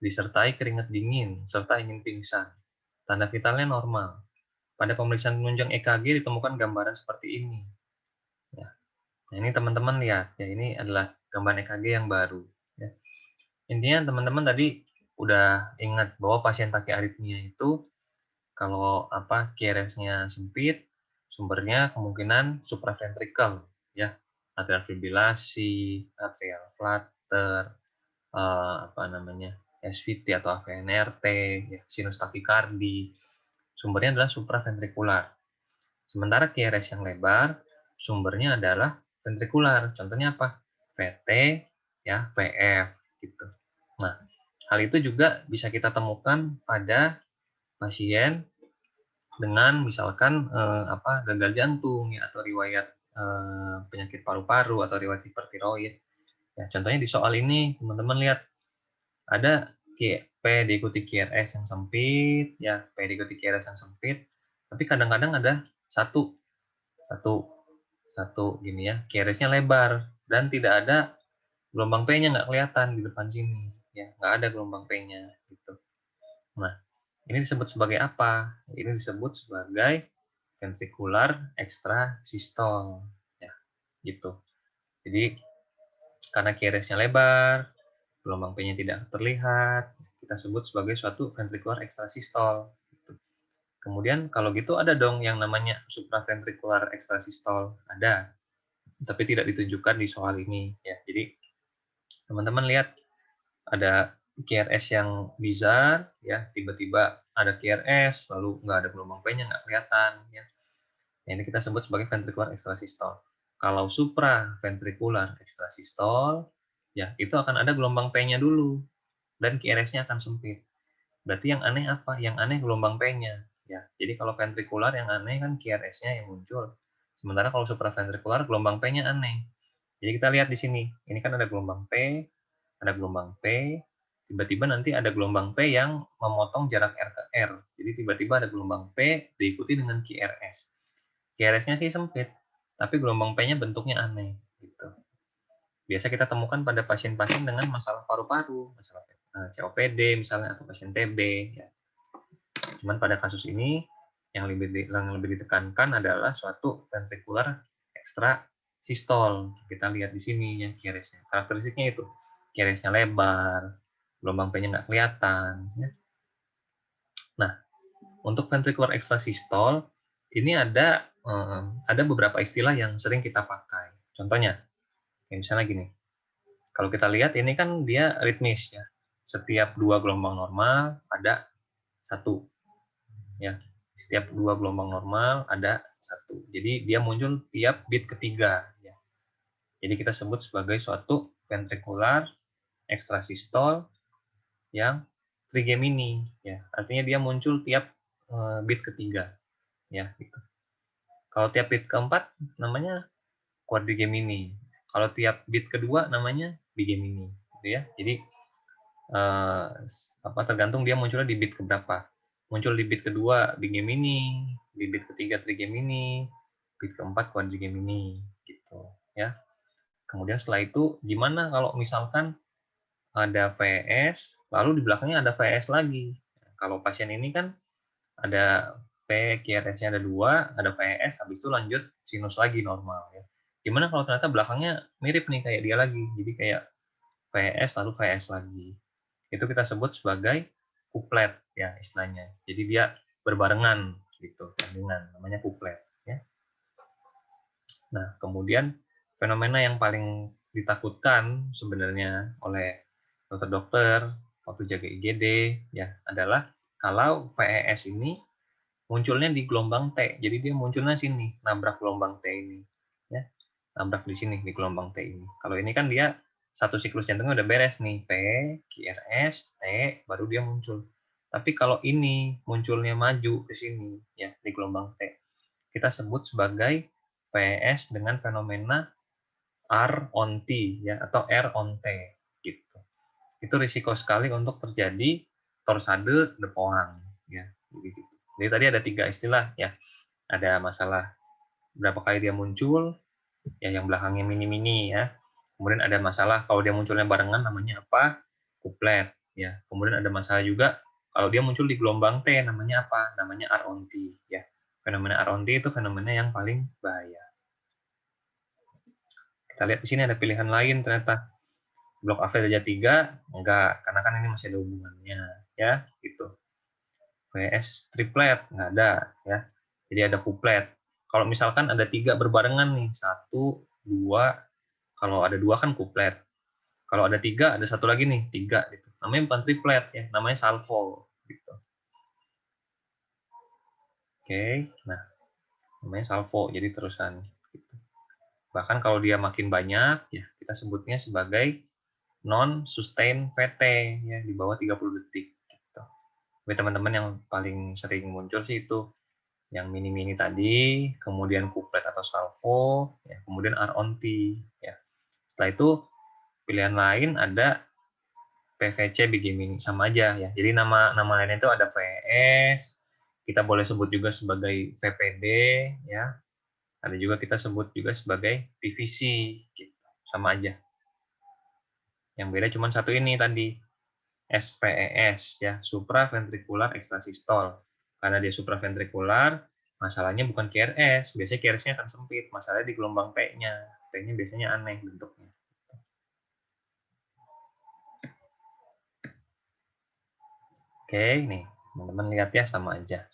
disertai keringat dingin, serta ingin pingsan. Tanda vitalnya normal. Pada pemeriksaan penunjang EKG ditemukan gambaran seperti ini. Ya. Nah, ini teman-teman lihat, ya ini adalah gambaran EKG yang baru. Ya. Intinya teman-teman tadi udah ingat bahwa pasien takiaritmia itu kalau QRS-nya sempit, sumbernya kemungkinan supraventrikel, ya, atrial fibrilasi, atrial flutter, SVT atau AVNRT, ya, sinus takikardi. Sumbernya adalah supraventrikular. Sementara QRS yang lebar, sumbernya adalah ventrikular. Contohnya apa? VT, ya, VF, gitu. Nah, hal itu juga bisa kita temukan pada pasien dengan misalkan gagal jantung ya, atau riwayat penyakit paru-paru atau riwayat hipertiroid. Ya, contohnya di soal ini teman-teman lihat ada P diikuti QRS yang sempit, ya P diikuti QRS yang sempit, tapi kadang-kadang ada satu satu satu gini ya, QRS-nya lebar dan tidak ada gelombang P-nya, nggak kelihatan di depan sini, ya nggak ada gelombang P-nya gitu. Nah, ini disebut sebagai apa? Ini disebut sebagai ventricular extrasystole, ya gitu. Jadi karena QRS-nya lebar, gelombang P-nya tidak terlihat, kita sebut sebagai suatu ventricular extrasystole. Gitu. Kemudian kalau gitu ada dong yang namanya supraventricular extrasystole, ada, tapi tidak ditunjukkan di soal ini. Ya, jadi teman-teman lihat ada QRS yang bizar, ya tiba-tiba ada QRS, lalu nggak ada gelombang P-nya, nggak kelihatan. Ya. Ini kita sebut sebagai ventricular extrasystole. Kalau supraventricular extrasystole, ya itu akan ada gelombang P-nya dulu dan QRS-nya akan sempit. Berarti yang aneh apa? Yang aneh gelombang P-nya. Ya, jadi kalau ventrikular yang aneh kan QRS-nya yang muncul. Sementara kalau supraventrikular gelombang P-nya aneh. Jadi kita lihat di sini. Ini kan ada gelombang P, ada gelombang P, tiba-tiba nanti ada gelombang P yang memotong jarak R ke R. Jadi tiba-tiba ada gelombang P diikuti dengan QRS. QRS-nya sih sempit, tapi gelombang P-nya bentuknya aneh gitu. Biasa kita temukan pada pasien-pasien dengan masalah paru-paru, masalah COPD misalnya atau pasien TB ya. Cuman pada kasus ini yang lebih ditekankan adalah suatu ventricular extrasystole. Kita lihat di sini ya QRS-nya. Karakteristiknya itu QRS-nya lebar, gelombang P-nya nggak kelihatan. Ya. Nah, untuk ventricular extrasystole ini ada beberapa istilah yang sering kita pakai. Contohnya, misalnya gini. Kalau kita lihat ini kan dia ritmis ya. Setiap dua gelombang normal ada satu. Ya, setiap dua gelombang normal ada satu. Jadi dia muncul tiap beat ketiga. Ya. Jadi kita sebut sebagai suatu ventricular extrasystole yang trigemini. Ya, artinya dia muncul tiap beat ketiga. Ya, gitu. Kalau tiap beat keempat namanya quadrigemini. Kalau tiap beat kedua namanya bigemini. Gitu ya. Jadi tergantung dia munculnya di bit keberapa. Muncul di bit kedua bigemini, di bit ketiga trigemini, bit keempat quadrigemini gitu ya. Kemudian setelah itu gimana kalau misalkan ada VS lalu di belakangnya ada VS lagi. Kalau pasien ini kan ada P QRS-nya ada 2, ada VS, habis itu lanjut sinus lagi normal ya. Gimana kalau ternyata belakangnya mirip nih kayak dia lagi. Jadi kayak VS lalu VS lagi. Itu kita sebut sebagai kuplet ya istilahnya. Jadi dia berbarengan gitu, gandengan, namanya kuplet ya. Nah, kemudian fenomena yang paling ditakutkan sebenarnya oleh dokter-dokter waktu jaga IGD ya adalah kalau VES ini munculnya di gelombang T. Jadi dia munculnya sini, nabrak gelombang T ini ya. Nabrak di sini di gelombang T ini. Kalau ini kan dia satu siklus jantungnya udah beres nih, P, QRS, T, baru dia muncul. Tapi kalau ini munculnya maju ke sini ya di gelombang T, kita sebut sebagai PS dengan fenomena R on T ya atau R on T gitu. Itu risiko sekali untuk terjadi torsade de Pointes ya. Gitu. Jadi tadi ada 3 istilah ya. Ada masalah berapa kali dia muncul, ya yang belakangnya mini-mini ya. Kemudian ada masalah kalau dia munculnya barengan namanya apa? Kuplet ya. Kemudian ada masalah juga kalau dia muncul di gelombang T namanya apa? Namanya R on T ya. Fenomena R on T itu fenomena yang paling bahaya. Kita lihat di sini ada pilihan lain ternyata. Blok AV derajat 3 enggak, karena kan ini masih ada hubungannya ya, gitu. VS triplet nggak ada ya. Jadi ada kuplet. Kalau misalkan ada 3 berbarengan nih, 1, 2, kalau ada 2 kan kuplet. Kalau ada 3, ada satu lagi nih, 3 gitu. Namanya bukan triplet ya, namanya salvo gitu. Oke, nah namanya salvo, jadi terusan gitu. Bahkan kalau dia makin banyak ya, kita sebutnya sebagai non sustain VT ya, di bawah 30 detik gitu. Tapi teman-teman yang paling sering muncul sih itu yang mini-mini tadi, kemudian kuplet atau salvo, ya, kemudian R on T. Ya. Setelah itu pilihan lain ada PVC begini sama aja ya. Jadi nama lainnya itu ada VS, kita boleh sebut juga sebagai VPD ya. Ada juga kita sebut juga sebagai PVC gitu. Sama aja. Yang beda cuma satu ini tadi, SVES ya, supraventricular extrasystole. Karena dia supraventrikular, masalahnya bukan QRS, biasanya QRS-nya akan sempit, masalahnya di gelombang P-nya. P-nya biasanya aneh bentuknya. Oke, nih, teman-teman lihat ya, sama aja.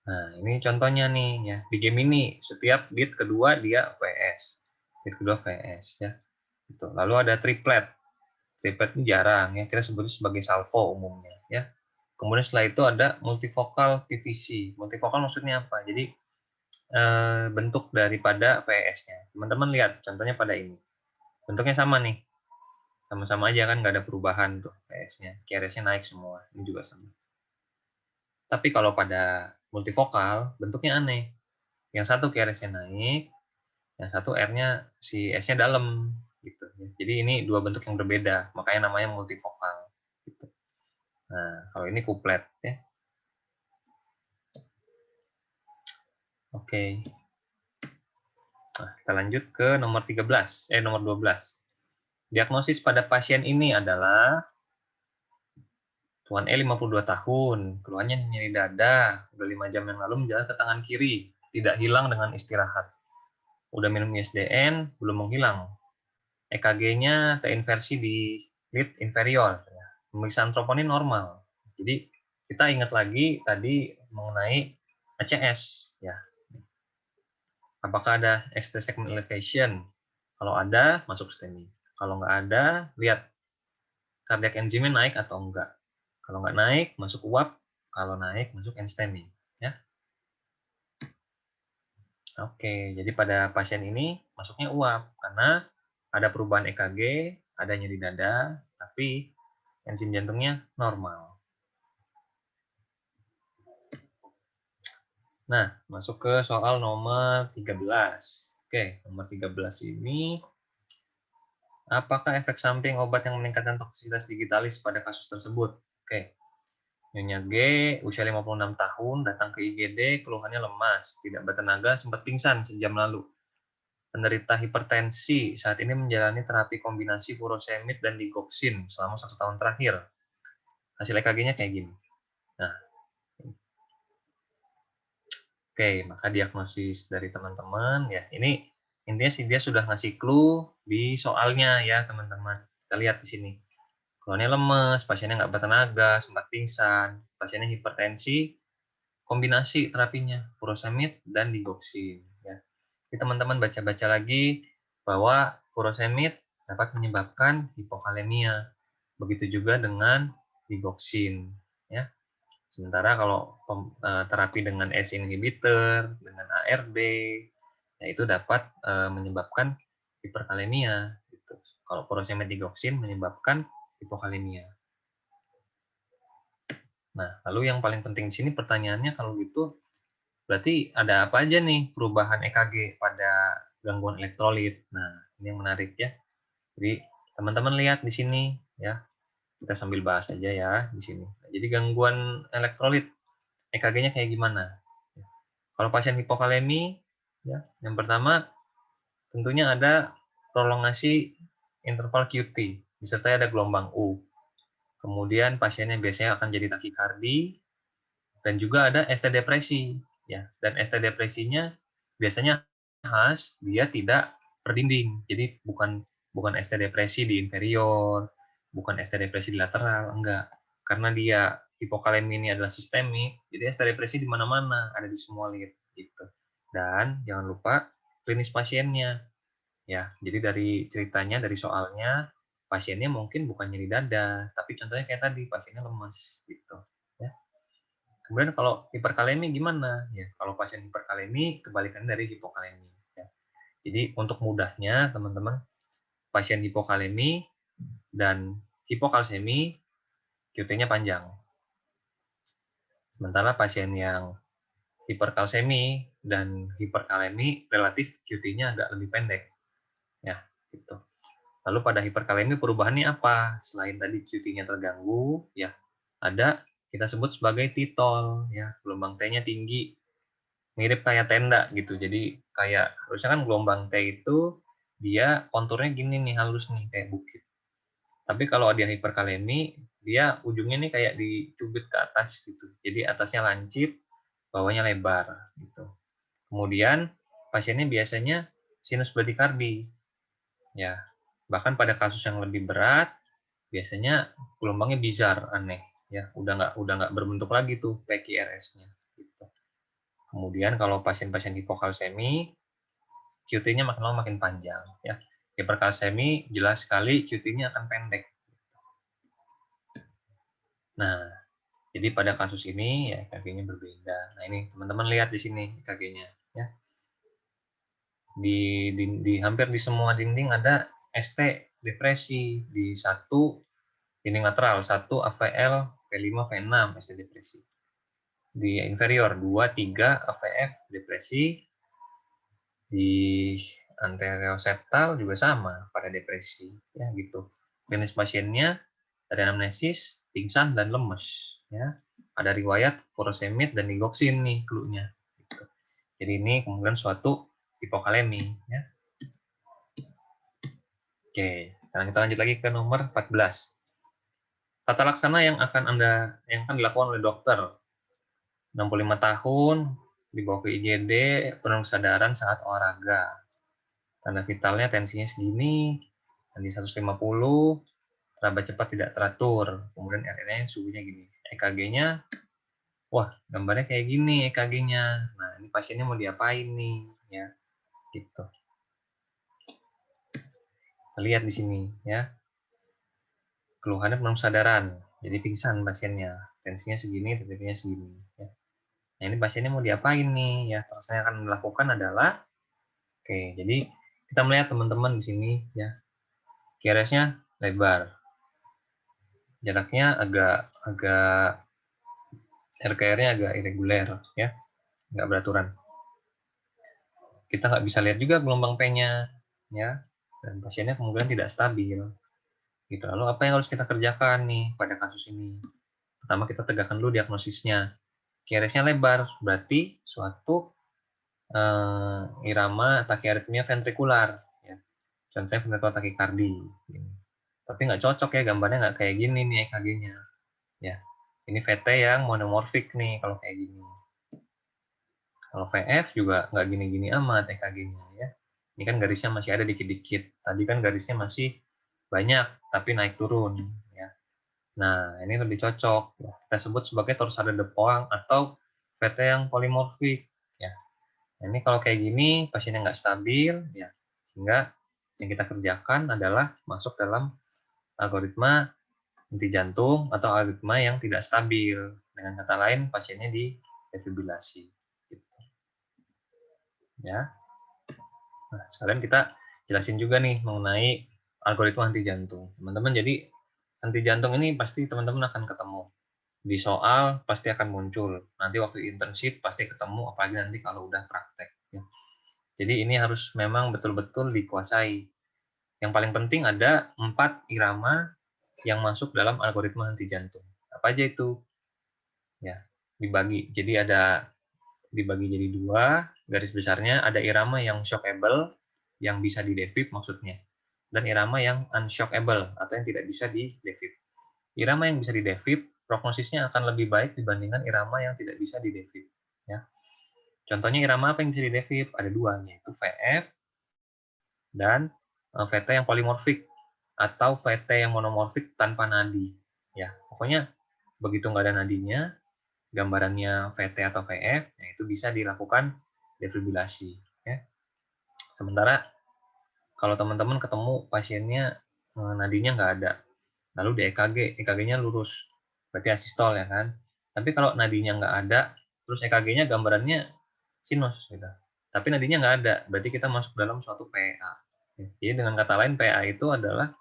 Nah, ini contohnya nih ya, di game ini setiap beat kedua dia VS. Beat kedua VS ya. Gitu. Lalu ada triplet. Triplet ini jarang ya, kita sebutnya sebagai salvo umumnya ya. Kemudian setelah itu ada multifocal PVC. Multifocal maksudnya apa? Jadi bentuk daripada VS-nya. Teman-teman lihat contohnya pada ini. Bentuknya sama nih. Sama-sama aja kan nggak ada perubahan tuh VS-nya. QRS-nya naik semua. Ini juga sama. Tapi kalau pada multifocal bentuknya aneh. Yang satu QRS-nya naik, yang satu R-nya si S-nya dalam gitu. Jadi ini dua bentuk yang berbeda, makanya namanya multifocal gitu. Nah, kalau ini kuplet ya. Oke. Nah, kita lanjut ke nomor 13, nomor 12. Diagnosis pada pasien ini adalah Tuan E 52 tahun, keluhannya nyeri dada, udah 5 jam yang lalu menjalan ke tangan kiri, tidak hilang dengan istirahat. Udah minum ISDN, belum menghilang. EKG-nya terinversi di lid inferior. Pemeriksaan troponin normal. Jadi kita ingat lagi tadi mengenai ACS. Ya. Apakah ada extra segment elevation? Kalau ada, masuk STEMI. Kalau nggak ada, lihat cardiac enzimnya naik atau enggak. Kalau nggak naik, masuk UAP. Kalau naik, masuk NSTEMI. Ya. Oke, jadi pada pasien ini masuknya UAP karena ada perubahan EKG, ada nyeri dada, tapi enzim jantungnya normal. Nah, masuk ke soal nomor 13. Oke, nomor 13 ini, apakah efek samping obat yang meningkatkan toksisitas digitalis pada kasus tersebut? Oke, Nyonya G, usia 56 tahun, datang ke IGD, keluhannya lemas, tidak bertenaga, sempat pingsan sejam lalu. Penderita hipertensi, saat ini menjalani terapi kombinasi furosemid dan digoxin selama 1 tahun terakhir. Hasil EKG-nya kayak gini. Nah, oke, maka diagnosis dari teman-teman ya. Ini intinya sih dia sudah ngasih clue di soalnya ya, teman-teman. Kita lihat di sini. Keluhannya lemes, pasiennya nggak bertenaga, sempat pingsan, pasiennya hipertensi, kombinasi terapinya furosemid dan digoxin ya. Jadi teman-teman baca-baca lagi bahwa furosemid dapat menyebabkan hipokalemia. Begitu juga dengan digoxin ya. Sementara kalau terapi dengan ACE inhibitor, dengan ARB, ya itu dapat menyebabkan hiperkalemia. Gitu. Kalau furosemid digoxin menyebabkan hipokalemia. Nah, lalu yang paling penting di sini pertanyaannya kalau gitu, berarti ada apa aja nih perubahan EKG pada gangguan elektrolit? Nah, ini yang menarik ya. Jadi teman-teman lihat di sini ya, kita sambil bahas aja ya di sini. Jadi gangguan elektrolit EKG-nya kayak gimana? Kalau pasien hipokalemi, ya, yang pertama tentunya ada prolongasi interval QT, disertai ada gelombang U. Kemudian pasiennya biasanya akan jadi takikardi, dan juga ada ST depresi, ya. Dan ST depresinya biasanya khas dia tidak berdinding, jadi bukan ST depresi di inferior, bukan ST depresi di lateral, enggak. Karena dia hipokalemi ini adalah sistemik, jadi ST depresi di mana-mana, ada di semua lid gitu. Dan jangan lupa klinis pasiennya. Ya, jadi dari ceritanya, dari soalnya, pasiennya mungkin bukan nyeri dada, tapi contohnya kayak tadi, pasiennya lemas gitu, ya. Kemudian kalau hiperkalemi gimana? Ya, kalau pasien hiperkalemi kebalikan dari hipokalemi. Ya. Jadi untuk mudahnya teman-teman, pasien hipokalemi dan hipokalsemi QT-nya panjang. Sementara pasien yang hiperkalsemi dan hiperkalemi relatif QT-nya agak lebih pendek. Ya, gitu. Lalu pada hiperkalemi perubahannya apa? Selain tadi QT-nya terganggu, ya ada kita sebut sebagai titol, ya gelombang T-nya tinggi, mirip kayak tenda gitu. Jadi kayak harusnya kan gelombang T itu dia konturnya gini nih, halus nih kayak bukit. Tapi kalau dia hiperkalemi, dia ujungnya nih kayak dicubit ke atas gitu. Jadi atasnya lancip, bawahnya lebar gitu. Kemudian pasiennya biasanya sinus bradikardi. Ya, bahkan pada kasus yang lebih berat, biasanya gelombangnya bizar, aneh. Ya, udah nggak berbentuk lagi tuh PQRS-nya. Gitu. Kemudian kalau pasien-pasien hipokalsemi, QT-nya makin lama makin panjang. Ya, hiperkalsemi jelas sekali QT-nya akan pendek. Nah, jadi pada kasus ini ya EKG-nya berbeda. Nah, ini teman-teman lihat di sini EKG-nya. Ya, di hampir di semua dinding ada ST depresi di satu dinding lateral, 1 AVL, V5, V6 ST depresi. Di inferior 2, 3 AVF depresi, di anterior-septal juga sama pada depresi, ya gitu. Klinis pasiennya dari anamnesis, pingsan dan lemes, ya. Ada riwayat furosemid dan digoksin nih clue-nya. Gitu. Jadi ini kemudian suatu hipokalemi, ya. Oke, sekarang kita lanjut lagi ke nomor 14. Tata laksana yang akan dilakukan oleh dokter 65 tahun, dibawa ke IGD, penuh kesadaran saat olahraga. Tanda vitalnya tensinya segini, tadi 150, teraba cepat tidak teratur, kemudian RNA suhunya gini. EKG-nya, wah gambarnya kayak gini EKG-nya. Nah ini pasiennya mau diapain nih, ya gitu. Kita lihat di sini ya, keluhannya penuh kesadaran, jadi pingsan pasiennya, tensinya segini, TTP-nya segini. Ya. Nah ini pasiennya mau diapain nih, ya terus saya akan melakukan adalah, oke, jadi kita melihat teman-teman di sini ya, QRS-nya lebar, jaraknya agak RKR-nya agak irreguler ya, nggak beraturan. Kita nggak bisa lihat juga gelombang P-nya ya, dan pasiennya kemungkinan tidak stabil. Gitu. Lalu apa yang harus kita kerjakan nih pada kasus ini? Pertama kita tegakkan dulu diagnosisnya. QRS-nya lebar, berarti suatu irama takiaritmia ventrikular. Ya. Contohnya ventrikular takikardi. Tapi nggak cocok ya, gambarnya nggak kayak gini nih EKG-nya. Ya. Ini VT yang monomorfik nih kalau kayak gini. Kalau VF juga nggak gini-gini amat EKG-nya ya. Ini kan garisnya masih ada dikit-dikit. Tadi kan garisnya masih banyak, tapi naik turun. Ya. Nah, ini lebih cocok. Ya. Kita sebut sebagai torsade de Poinct atau VT yang polimorfik. Ya. Nah, ini kalau kayak gini, pasiennya nggak stabil, ya. Sehingga yang kita kerjakan adalah masuk dalam algoritma henti jantung atau algoritma yang tidak stabil. Dengan kata lain, pasiennya di defibrilasi. Gitu. Ya. Nah, sekalian kita jelasin juga nih mengenai algoritma henti jantung. Teman-teman, jadi henti jantung ini pasti teman-teman akan ketemu. Di soal pasti akan muncul. Nanti waktu internship pasti ketemu, apalagi nanti kalau udah praktek. Ya. Jadi ini harus memang betul-betul dikuasai. Yang paling penting ada 4 irama yang masuk dalam algoritma henti jantung. Apa aja itu? Ya, dibagi. Jadi dibagi jadi 2, garis besarnya ada irama yang shockable, yang bisa di-defib maksudnya, dan irama yang unshockable atau yang tidak bisa di-defib. Irama yang bisa di-defib, prognosisnya akan lebih baik dibandingkan irama yang tidak bisa di-defib. Ya. Contohnya irama apa yang bisa di-defib? Ada 2, yaitu VF dan VT yang polimorfik atau VT yang monomorfik tanpa nadi. Ya, pokoknya begitu nggak ada nadinya, gambarannya VT atau VF, ya itu bisa dilakukan defibrilasi. Ya. Sementara kalau teman-teman ketemu pasiennya nadinya nggak ada, lalu di EKG, EKG-nya lurus, berarti asistol ya kan. Tapi kalau nadinya nggak ada, terus EKG-nya gambarannya sinus gitu. Tapi nadinya nggak ada, berarti kita masuk dalam suatu PA. Jadi dengan kata lain PA itu adalah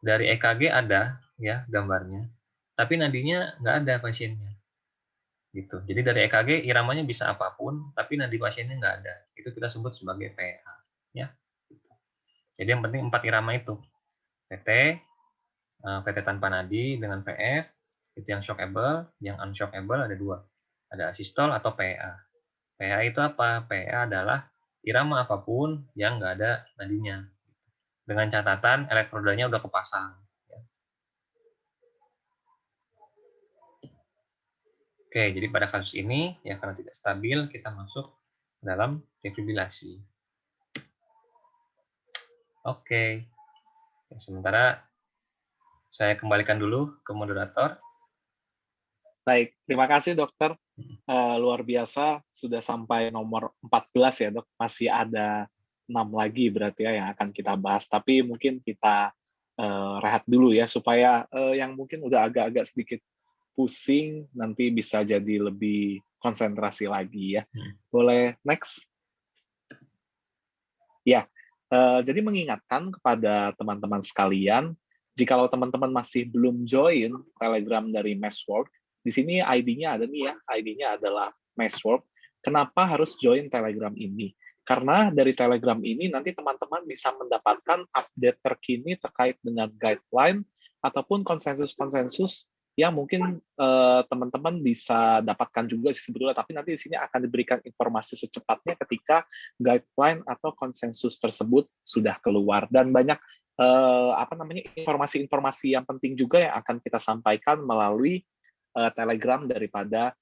dari EKG ada ya gambarnya, tapi nadinya nggak ada pasiennya. Gitu. Jadi dari EKG iramanya bisa apapun, tapi nadi pasiennya nggak ada. Itu kita sebut sebagai PA. Ya. Gitu. Jadi yang penting 4 irama itu. VT, VT tanpa nadi dengan VF, itu yang shockable, yang unshockable ada 2. Ada asistol atau PA. PA itu apa? PA adalah irama apapun yang nggak ada nadinya. Dengan catatan elektrodanya udah kepasang. Ya. Oke, jadi pada kasus ini, ya karena tidak stabil, kita masuk dalam defibrilasi. Oke. Sementara saya kembalikan dulu ke moderator. Baik, terima kasih dokter. Luar biasa, sudah sampai nomor 14 ya dok. Masih ada 6 lagi berarti ya yang akan kita bahas. Tapi mungkin kita rehat dulu ya, supaya yang mungkin udah agak-agak sedikit pusing, nanti bisa jadi lebih konsentrasi lagi ya. Boleh next? Ya, jadi mengingatkan kepada teman-teman sekalian, jikalau teman-teman masih belum join Telegram dari Meshwork, di sini ID-nya ada nih ya, ID-nya adalah Meshwork. Kenapa harus join Telegram ini? Karena dari Telegram ini nanti teman-teman bisa mendapatkan update terkini terkait dengan guideline ataupun konsensus-konsensus yang mungkin teman-teman bisa dapatkan juga sih sebetulnya, tapi nanti di sini akan diberikan informasi secepatnya ketika guideline atau konsensus tersebut sudah keluar, dan banyak informasi-informasi yang penting juga yang akan kita sampaikan melalui Telegram daripada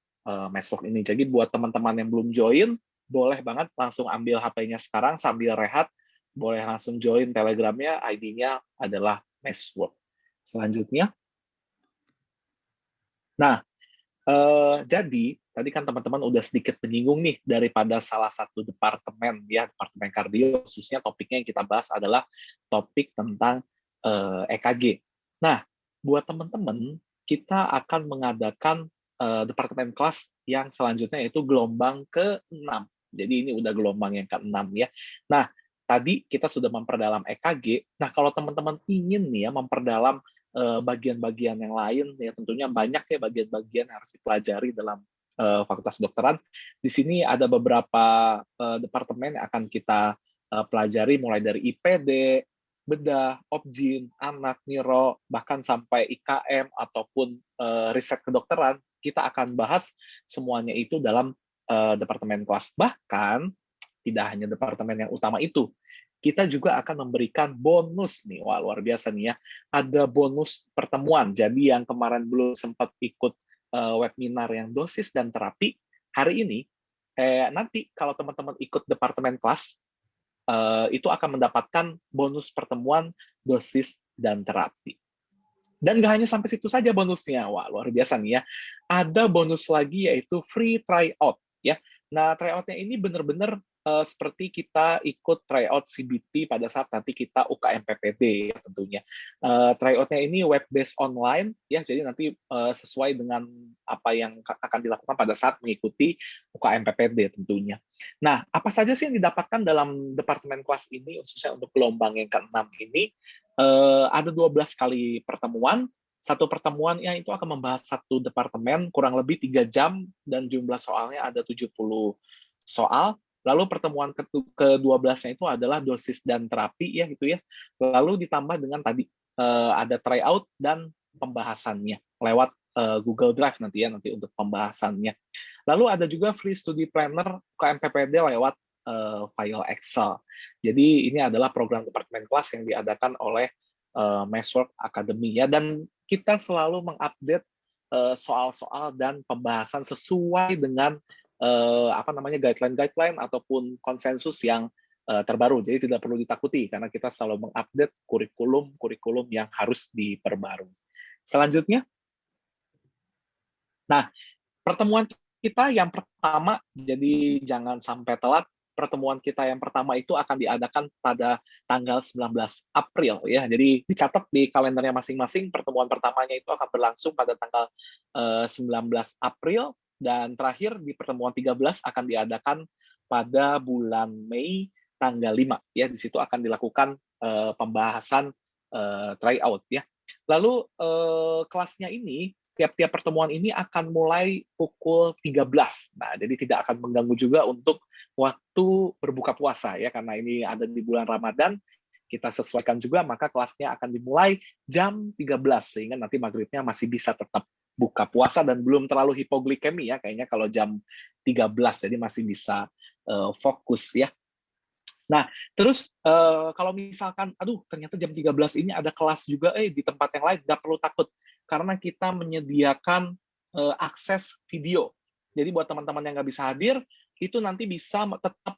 Meshwork ini. Jadi buat teman-teman yang belum join, boleh banget langsung ambil HP-nya sekarang sambil rehat, boleh langsung join Telegramnya, ID-nya adalah Meshwork. Selanjutnya, nah, jadi tadi kan teman-teman udah sedikit menyinggung nih daripada salah satu departemen ya, departemen kardio, khususnya topiknya yang kita bahas adalah topik tentang EKG. Nah, buat teman-teman, kita akan mengadakan departemen kelas yang selanjutnya yaitu gelombang ke-6. Jadi ini udah gelombang yang ke-6 ya. Nah, tadi kita sudah memperdalam EKG. Nah, kalau teman-teman ingin nih ya memperdalam bagian-bagian yang lain, ya tentunya banyak ya bagian-bagian yang harus dipelajari dalam Fakultas Kedokteran. Di sini ada beberapa departemen yang akan kita pelajari, mulai dari IPD, bedah, obgyn, anak, neuro, bahkan sampai IKM ataupun riset kedokteran. Kita akan bahas semuanya itu dalam departemen kelas. Bahkan tidak hanya departemen yang utama itu, kita juga akan memberikan bonus nih. Wah, luar biasa nih ya. Ada bonus pertemuan. Jadi yang kemarin belum sempat ikut webinar yang dosis dan terapi, hari ini nanti kalau teman-teman ikut departemen kelas, itu akan mendapatkan bonus pertemuan dosis dan terapi. Dan nggak hanya sampai situ saja bonusnya. Wah, luar biasa nih ya. Ada bonus lagi yaitu free tryout ya. Nah, tryoutnya ini benar-benar seperti kita ikut tryout CBT pada saat nanti kita UKM PPD ya tentunya. Tryoutnya ini web based online ya, jadi nanti sesuai dengan apa yang akan dilakukan pada saat mengikuti UKM PPD tentunya. Nah, apa saja sih yang didapatkan dalam departemen kelas ini khususnya untuk gelombang yang ke-6 ini? Ada 12 kali pertemuan. Satu pertemuan ya itu akan membahas satu departemen kurang lebih 3 jam dan jumlah soalnya ada 70 soal. Lalu pertemuan ke-12-nya itu adalah dosis dan terapi ya gitu ya. Lalu ditambah dengan tadi ada tryout dan pembahasannya lewat Google Drive nanti ya, nanti untuk pembahasannya. Lalu ada juga free study planner KMPPD lewat file Excel. Jadi ini adalah program departemen kelas yang diadakan oleh Meshwork Academy ya, dan kita selalu mengupdate soal-soal dan pembahasan sesuai dengan guideline ataupun konsensus yang terbaru. Jadi tidak perlu ditakuti karena kita selalu mengupdate kurikulum yang harus diperbarui. Selanjutnya, nah, pertemuan kita yang pertama, jadi jangan sampai telat. Pertemuan kita yang pertama itu akan diadakan pada tanggal 19 April ya. Jadi dicatat di kalendernya masing-masing, pertemuan pertamanya itu akan berlangsung pada tanggal 19 April, dan terakhir di pertemuan 13 akan diadakan pada bulan Mei tanggal 5 ya. Di situ akan dilakukan pembahasan tryout ya. Lalu kelasnya ini tiap-tiap pertemuan ini akan mulai pukul 13. Nah, jadi tidak akan mengganggu juga untuk waktu berbuka puasa ya, karena ini ada di bulan Ramadan, kita sesuaikan juga, maka kelasnya akan dimulai jam 13, sehingga nanti maghribnya masih bisa tetap buka puasa dan belum terlalu hipoglikemi ya, kayaknya kalau jam 13, jadi masih bisa fokus ya. Nah, terus kalau misalkan, aduh ternyata jam 13 ini ada kelas juga di tempat yang lain, nggak perlu takut, karena kita menyediakan akses video. Jadi buat teman-teman yang nggak bisa hadir, itu nanti bisa tetap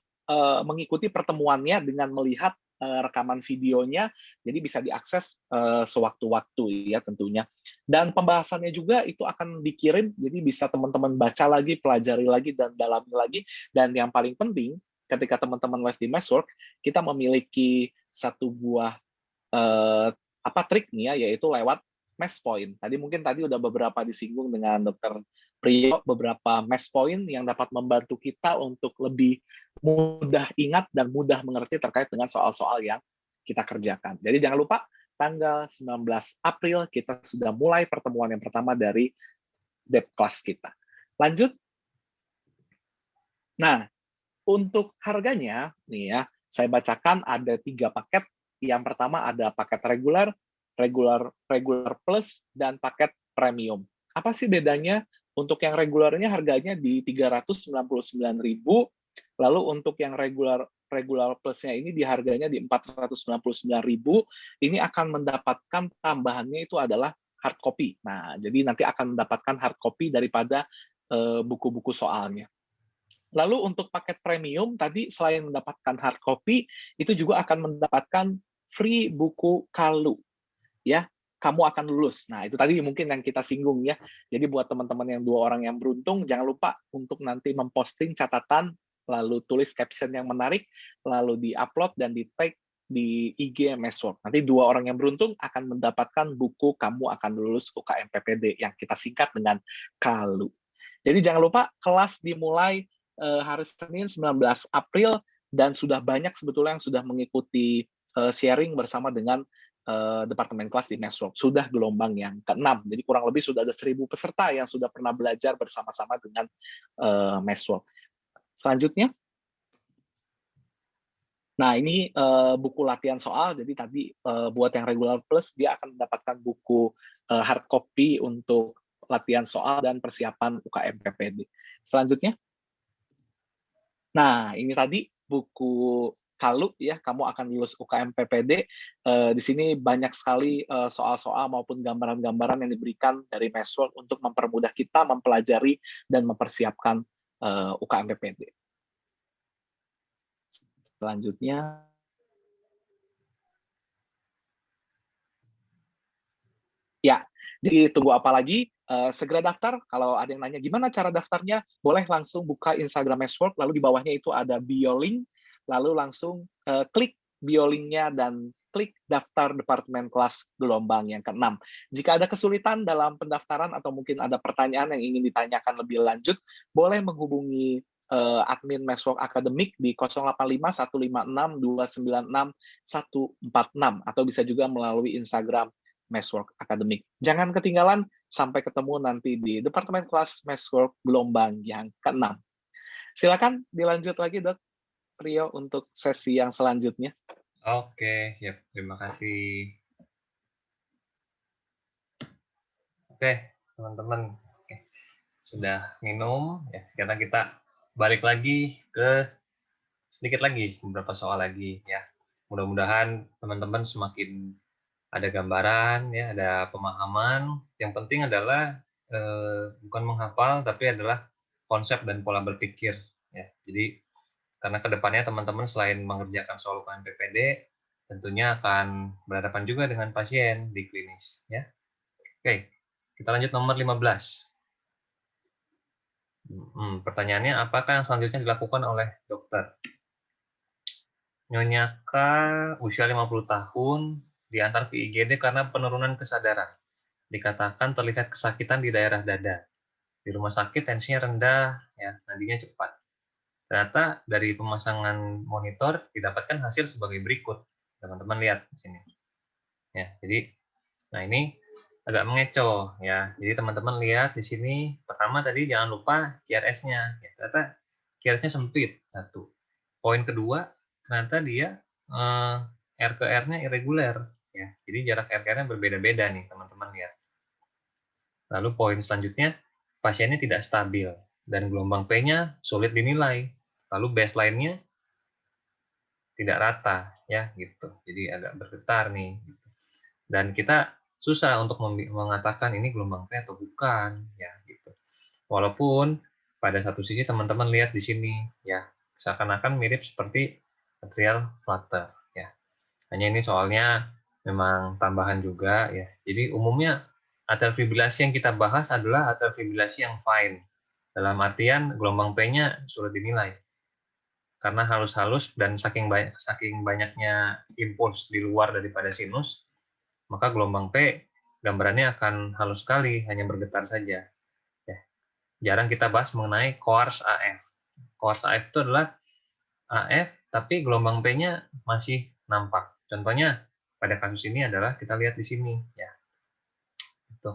mengikuti pertemuannya dengan melihat rekaman videonya, jadi bisa diakses sewaktu-waktu ya tentunya. Dan pembahasannya juga itu akan dikirim, jadi bisa teman-teman baca lagi, pelajari lagi, dan dalami lagi. Dan yang paling penting, ketika teman-teman les di Meshwork, kita memiliki satu buah trik nih ya, yaitu lewat Mesh Point. Tadi udah beberapa disinggung dengan Dr. Priyo, beberapa Mesh Point yang dapat membantu kita untuk lebih mudah ingat dan mudah mengerti terkait dengan soal-soal yang kita kerjakan. Jadi jangan lupa, tanggal 19 April kita sudah mulai pertemuan yang pertama dari depth class kita. Lanjut. Nah, untuk harganya, nih ya, saya bacakan ada 3 paket. Yang pertama ada paket regular, regular plus, dan paket premium. Apa sih bedanya? Untuk yang regularnya harganya di 399.000, lalu untuk yang regular plusnya ini di harganya di 499.000. Ini akan mendapatkan tambahannya itu adalah hard copy. Nah, jadi nanti akan mendapatkan hard copy daripada buku-buku soalnya. Lalu untuk paket premium tadi selain mendapatkan hard copy, itu juga akan mendapatkan free buku Kalu. Ya, kamu akan lulus. Nah, itu tadi mungkin yang kita singgung ya. Jadi buat teman-teman yang 2 orang yang beruntung, jangan lupa untuk nanti memposting catatan, lalu tulis caption yang menarik, lalu di-upload dan di-tag di IG Meshwork. Nanti 2 orang yang beruntung akan mendapatkan buku Kamu Akan Lulus UKM PPD yang kita singkat dengan Kalu. Jadi jangan lupa kelas dimulai hari Senin 19 April, dan sudah banyak sebetulnya yang sudah mengikuti sharing bersama dengan Departemen Kelas di Meshwork. Sudah gelombang yang ke-6, jadi kurang lebih sudah ada 1.000 peserta yang sudah pernah belajar bersama-sama dengan Meshwork. Selanjutnya, nah ini buku latihan soal, jadi tadi buat yang regular plus, dia akan mendapatkan buku hard copy untuk latihan soal dan persiapan UKM PPD. Selanjutnya, nah, ini tadi buku Kalu ya, Kamu Akan Lulus UKM PPD. Di sini banyak sekali soal-soal maupun gambaran-gambaran yang diberikan dari Meshwork untuk mempermudah kita mempelajari dan mempersiapkan UKM PPD. Selanjutnya, ya, jadi tunggu apa lagi? Segera daftar. Kalau ada yang nanya gimana cara daftarnya, boleh langsung buka Instagram Meshwork, lalu di bawahnya itu ada bio link, lalu langsung klik bio linknya dan klik daftar Departemen Kelas gelombang yang ke-6. Jika ada kesulitan dalam pendaftaran atau mungkin ada pertanyaan yang ingin ditanyakan lebih lanjut, boleh menghubungi admin Meshwork Academic di 085 156 296 146, atau bisa juga melalui Instagram Meshwork Academic. Jangan ketinggalan, sampai ketemu nanti di Departemen Kelas Meshwork gelombang yang ke-6. Silakan dilanjut lagi, Dok Rio, untuk sesi yang selanjutnya. Oke, siap. Terima kasih. Oke, teman-teman. Oke. Sudah minum, ya. Sekarang kita balik lagi ke sedikit lagi, beberapa soal lagi, ya. Mudah-mudahan teman-teman semakin ada gambaran, ya, ada pemahaman. Yang penting adalah bukan menghafal, tapi adalah konsep dan pola berpikir. Ya. Jadi karena kedepannya teman-teman selain mengerjakan soal UKM PPD, tentunya akan berhadapan juga dengan pasien di klinis. Ya. Oke, kita lanjut nomor 15. Pertanyaannya, apakah yang selanjutnya dilakukan oleh dokter? Nyonya K, usia 50 tahun, diantar ke IGD karena penurunan kesadaran. Dikatakan terlihat kesakitan di daerah dada. Di rumah sakit tensinya rendah, ya, nadinya cepat. Ternyata dari pemasangan monitor didapatkan hasil sebagai berikut. Teman-teman lihat di sini. Ya, jadi, nah ini agak mengecoh ya. Jadi teman-teman lihat di sini, pertama tadi jangan lupa QRS-nya. Ya, ternyata QRS-nya sempit, satu. Poin kedua, ternyata dia R ke R-nya irregular. Ya, jadi jarak R ke R-nya berbeda-beda nih teman-teman lihat. Lalu poin selanjutnya, pasiennya tidak stabil dan gelombang P-nya sulit dinilai. Lalu baseline-nya tidak rata ya gitu. Jadi agak bergetar nih. Gitu. Dan kita susah untuk mengatakan ini gelombang P atau bukan ya gitu. Walaupun pada satu sisi teman-teman lihat di sini ya seakan-akan mirip seperti atrial flutter ya. Hanya ini soalnya memang tambahan juga ya. Jadi umumnya atrial fibrilasi yang kita bahas adalah atrial fibrilasi yang fine. Dalam artian gelombang P-nya sulit dinilai. Karena halus-halus dan saking banyaknya impuls di luar daripada sinus, maka gelombang P gambarannya akan halus sekali, hanya bergetar saja. Ya. Jarang kita bahas mengenai coarse AF. Coarse AF itu adalah AF, tapi gelombang P-nya masih nampak. Contohnya pada kasus ini adalah kita lihat di sini, ya. Itu.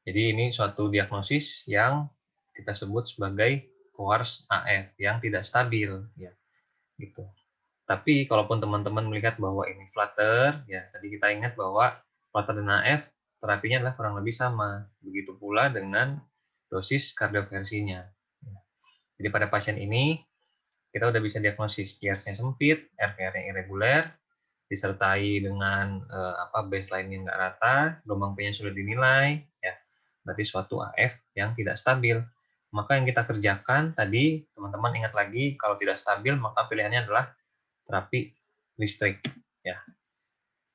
Jadi ini suatu diagnosis yang kita sebut sebagai coarse AF yang tidak stabil, ya, gitu. Tapi kalaupun teman-teman melihat bahwa ini flutter, ya tadi kita ingat bahwa flutter dan AF terapinya adalah kurang lebih sama. Begitu pula dengan dosis kardioversinya. Jadi pada pasien ini kita udah bisa diagnosis QRS-nya sempit, RPR-nya irregular, disertai dengan baseline yang nggak rata, gelombang P-nya sulit dinilai, ya berarti suatu AF yang tidak stabil. Maka yang kita kerjakan tadi, teman-teman ingat lagi, kalau tidak stabil maka pilihannya adalah terapi listrik. Ya,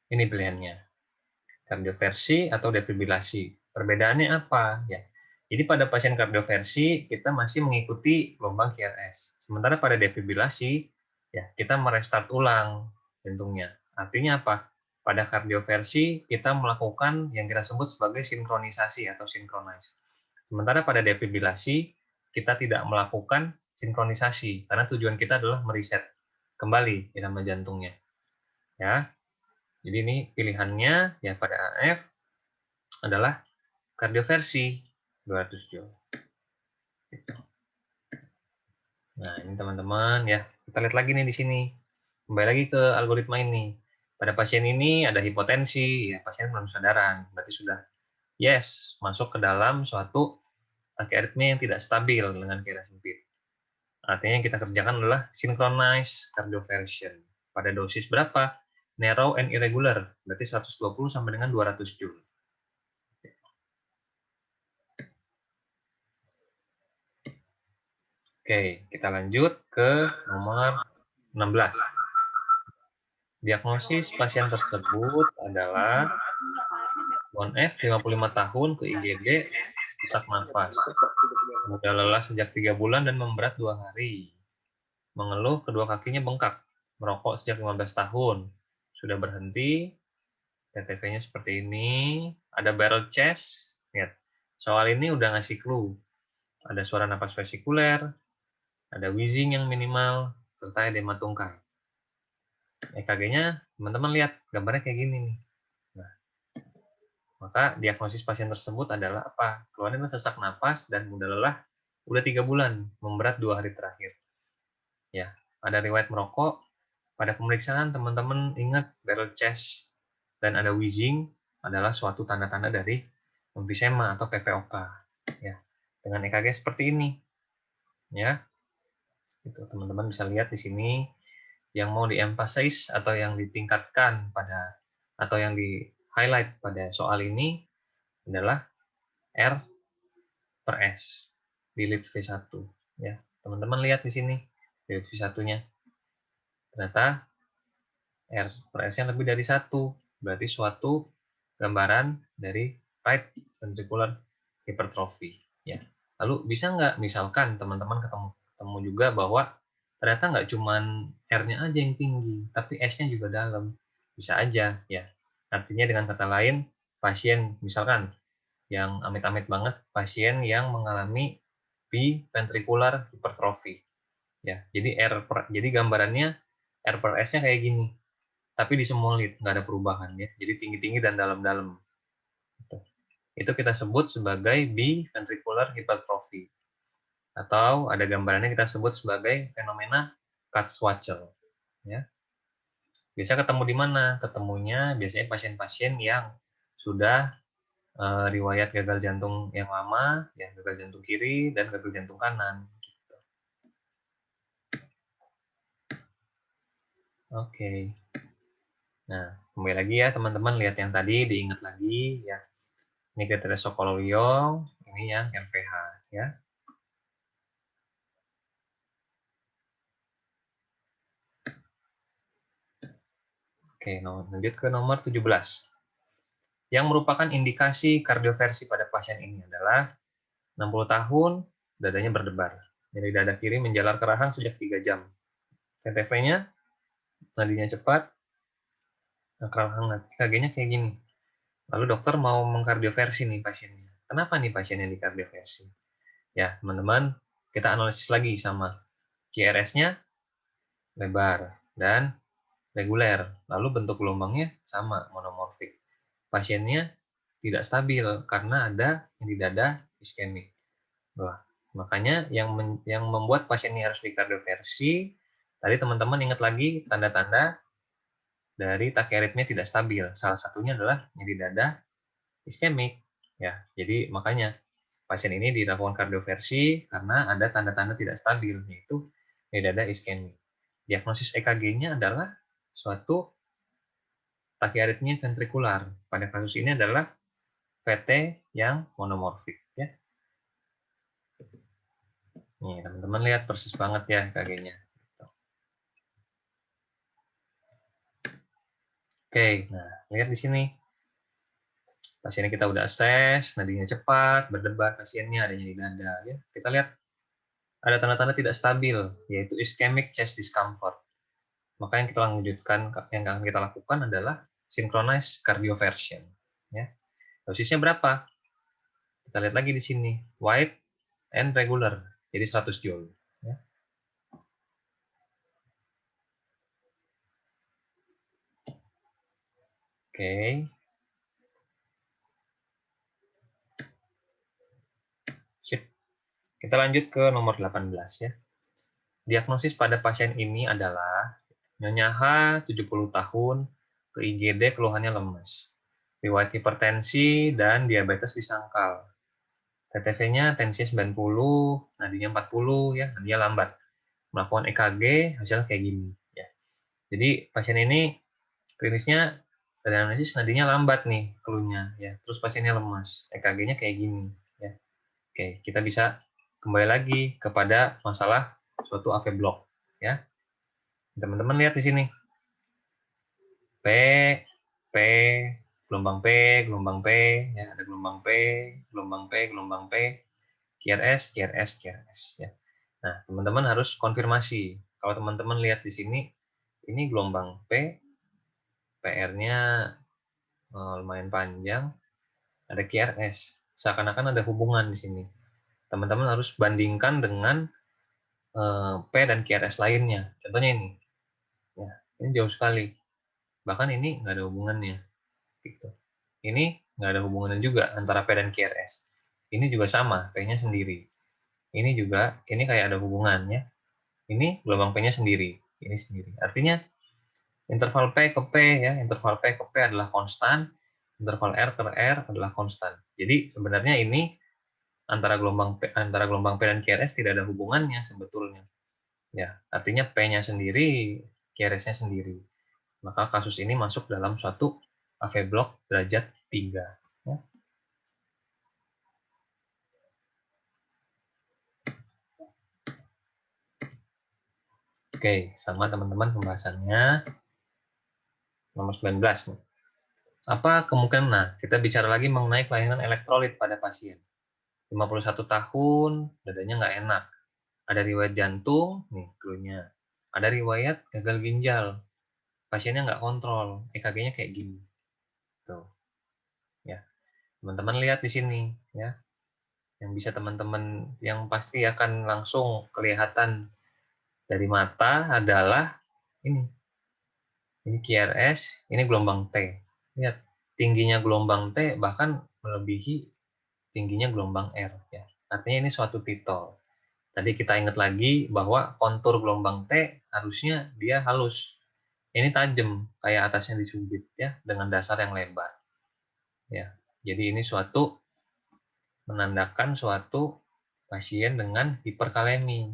ini pilihannya. Kardioversi atau defibrilasi. Perbedaannya apa? Ya. Jadi pada pasien kardioversi kita masih mengikuti gelombang QRS. Sementara pada defibrilasi ya kita merestart ulang jantungnya. Artinya apa? Pada kardioversi kita melakukan yang kita sebut sebagai sinkronisasi atau synchronize. Sementara pada defibrilasi kita tidak melakukan sinkronisasi karena tujuan kita adalah mereset kembali irama jantungnya. Ya. Jadi ini pilihannya ya pada AF adalah kardioversi 200 joule. Nah, ini teman-teman ya. Kita lihat lagi nih di sini. Kembali lagi ke algoritma ini. Pada pasien ini ada hipotensi, ya pasien belum sadaran. Berarti sudah yes, masuk ke dalam suatu takiaritmia yang tidak stabil dengan kira sempit. Artinya yang kita kerjakan adalah synchronize cardioversion. Pada dosis berapa? Narrow and irregular, berarti 120 sampai dengan 200 joule. Oke, kita lanjut ke nomor 16. Diagnosis pasien tersebut adalah F 55 tahun ke IGD, sesak nafas. Mudah lelah sejak 3 bulan dan memberat 2 hari. Mengeluh kedua kakinya bengkak. Merokok sejak 15 tahun. Sudah berhenti. TTV-nya seperti ini. Ada barrel chest. Lihat. Soal ini udah ngasih clue. Ada suara napas vesikuler, ada wheezing yang minimal, serta edema tungkai. EKG-nya, teman-teman lihat, gambarnya kayak gini nih. Nah, maka diagnosis pasien tersebut adalah apa? Keluarnya sesak napas dan mudah lelah, udah 3 bulan, memberat 2 hari terakhir. Ya, ada riwayat merokok. Pada pemeriksaan, teman-teman ingat barrel chest dan ada wheezing adalah suatu tanda-tanda dari emfisema atau PPOK. Ya, dengan EKG seperti ini. Ya, itu teman-teman bisa lihat di sini yang mau di-emphasize atau yang ditingkatkan pada atau yang di-highlight pada soal ini adalah R per S di lead V1 ya. Teman-teman lihat di sini di lead V1-nya. Ternyata R per S-nya lebih dari 1. Berarti suatu gambaran dari right ventricular hypertrophy ya. Lalu bisa nggak misalkan teman-teman ketemu juga bahwa ternyata nggak cuman R-nya aja yang tinggi, tapi S-nya juga dalam. Bisa aja ya. Artinya dengan kata lain, pasien misalkan yang amit-amit banget, pasien yang mengalami biventricular hypertrophy. Ya, jadi gambarannya R per S-nya kayak gini. Tapi di semua lead nggak ada perubahan ya. Jadi tinggi-tinggi dan dalam-dalam. Itu kita sebut sebagai biventricular hypertrophy. Atau ada gambarannya kita sebut sebagai fenomena Kurzweil. Ya. Biasa ketemu di mana? Ketemunya biasanya pasien-pasien yang sudah riwayat gagal jantung yang lama, ya gagal jantung kiri dan gagal jantung kanan. Gitu. Oke. Nah, kembali lagi ya teman-teman, lihat yang tadi, diingat lagi ya. Ini kriteria Sokolowioh, ini yang LVH ya. Oke, lanjut ke nomor 17. Yang merupakan indikasi kardioversi pada pasien ini adalah 60 tahun, dadanya berdebar. Nyeri dada kiri menjalar ke rahang sejak 3 jam. TTV-nya, nadinya cepat, kerang hangat. EKG-nya kayak gini. Lalu dokter mau mengkardioversi nih pasiennya. Kenapa nih pasiennya dikardioversi? Ya, teman-teman, kita analisis lagi sama QRS-nya lebar dan reguler. Lalu bentuk gelombangnya sama, monomorfik. Pasiennya tidak stabil karena ada nyeri dada iskemik. Wah, makanya yang membuat pasien ini harus dikardioversi, tadi teman-teman ingat lagi tanda-tanda dari tachyarrhythmia tidak stabil. Salah satunya adalah nyeri dada iskemik. Ya, jadi makanya pasien ini dilakukan kardioversi karena ada tanda-tanda tidak stabil, yaitu nyeri dada iskemik. Diagnosis EKG-nya adalah suatu tachyarrhythmia ventrikular. Pada kasus ini adalah VT yang monomorfik. Ya. Nih, teman-teman lihat persis banget ya EKG-nya. Oke, nah lihat di sini. Pasiennya kita udah assess, nadinya cepat, berdebar pasiennya, ada nyeri dada. Ya. Kita lihat ada tanda-tanda tidak stabil, yaitu ischemic chest discomfort. Maka yang yang akan kita lakukan adalah synchronized cardioversion. Ya. Dosisnya berapa? Kita lihat lagi di sini, wide and regular, jadi 100 joule. Ya. Oke. Sip. Kita lanjut ke nomor 18 ya. Diagnosis pada pasien ini adalah Nyonya H, 70 tahun, ke IGD keluhannya lemas. Riwayat hipertensi dan diabetes disangkal. TTV-nya tensinya 90, nadinya 40 ya, nadinya lambat. Melakukan EKG, hasilnya kayak gini ya. Jadi pasien ini klinisnya dari analisis nadinya lambat nih keluhnya ya. Terus pasiennya lemas, EKG-nya kayak gini ya. Oke, kita bisa kembali lagi kepada masalah suatu AV block ya. Teman-teman lihat di sini. P, P, gelombang P, gelombang P, ya ada gelombang P, gelombang P, gelombang P, QRS, QRS, QRS, ya. Nah, teman-teman harus konfirmasi. Kalau teman-teman lihat di sini, ini gelombang P, PR-nya lumayan panjang, ada QRS. Seakan-akan ada hubungan di sini. Teman-teman harus bandingkan dengan P dan QRS lainnya. Contohnya ini, ya, ini jauh sekali. Bahkan ini nggak ada hubungannya. Gitu. Ini nggak ada hubungannya juga antara P dan QRS. Ini juga sama, P-nya sendiri. Ini juga, ini kayak ada hubungannya. Ini gelombang P-nya sendiri, ini sendiri. Artinya interval P ke P ya, interval P ke P adalah konstan, interval R ke R adalah konstan. Jadi sebenarnya ini antara gelombang P dan QRS tidak ada hubungannya sebetulnya. Ya, artinya P-nya sendiri, QRS-nya sendiri. Maka kasus ini masuk dalam suatu AV block derajat 3. Ya. Oke, sama teman-teman pembahasannya. Nomor 19 nih. Apa kemungkinan, nah kita bicara lagi mengenai kelainan elektrolit pada pasien. 51 tahun, dadanya nggak enak. Ada riwayat jantung, nih cluenya. Ada riwayat gagal ginjal. Pasiennya nggak kontrol, EKG-nya kayak gini. Tuh. Ya. Teman-teman lihat di sini ya. Yang bisa teman-teman yang pasti akan langsung kelihatan dari mata adalah ini. Ini QRS, ini gelombang T. Lihat, tingginya gelombang T bahkan melebihi tingginya gelombang R. Ya. Artinya ini suatu titol. Tadi kita ingat lagi bahwa kontur gelombang T harusnya dia halus. Ini tajam, kayak atasnya dicubit ya, dengan dasar yang lebar. Ya. Jadi ini suatu menandakan suatu pasien dengan hiperkalemi.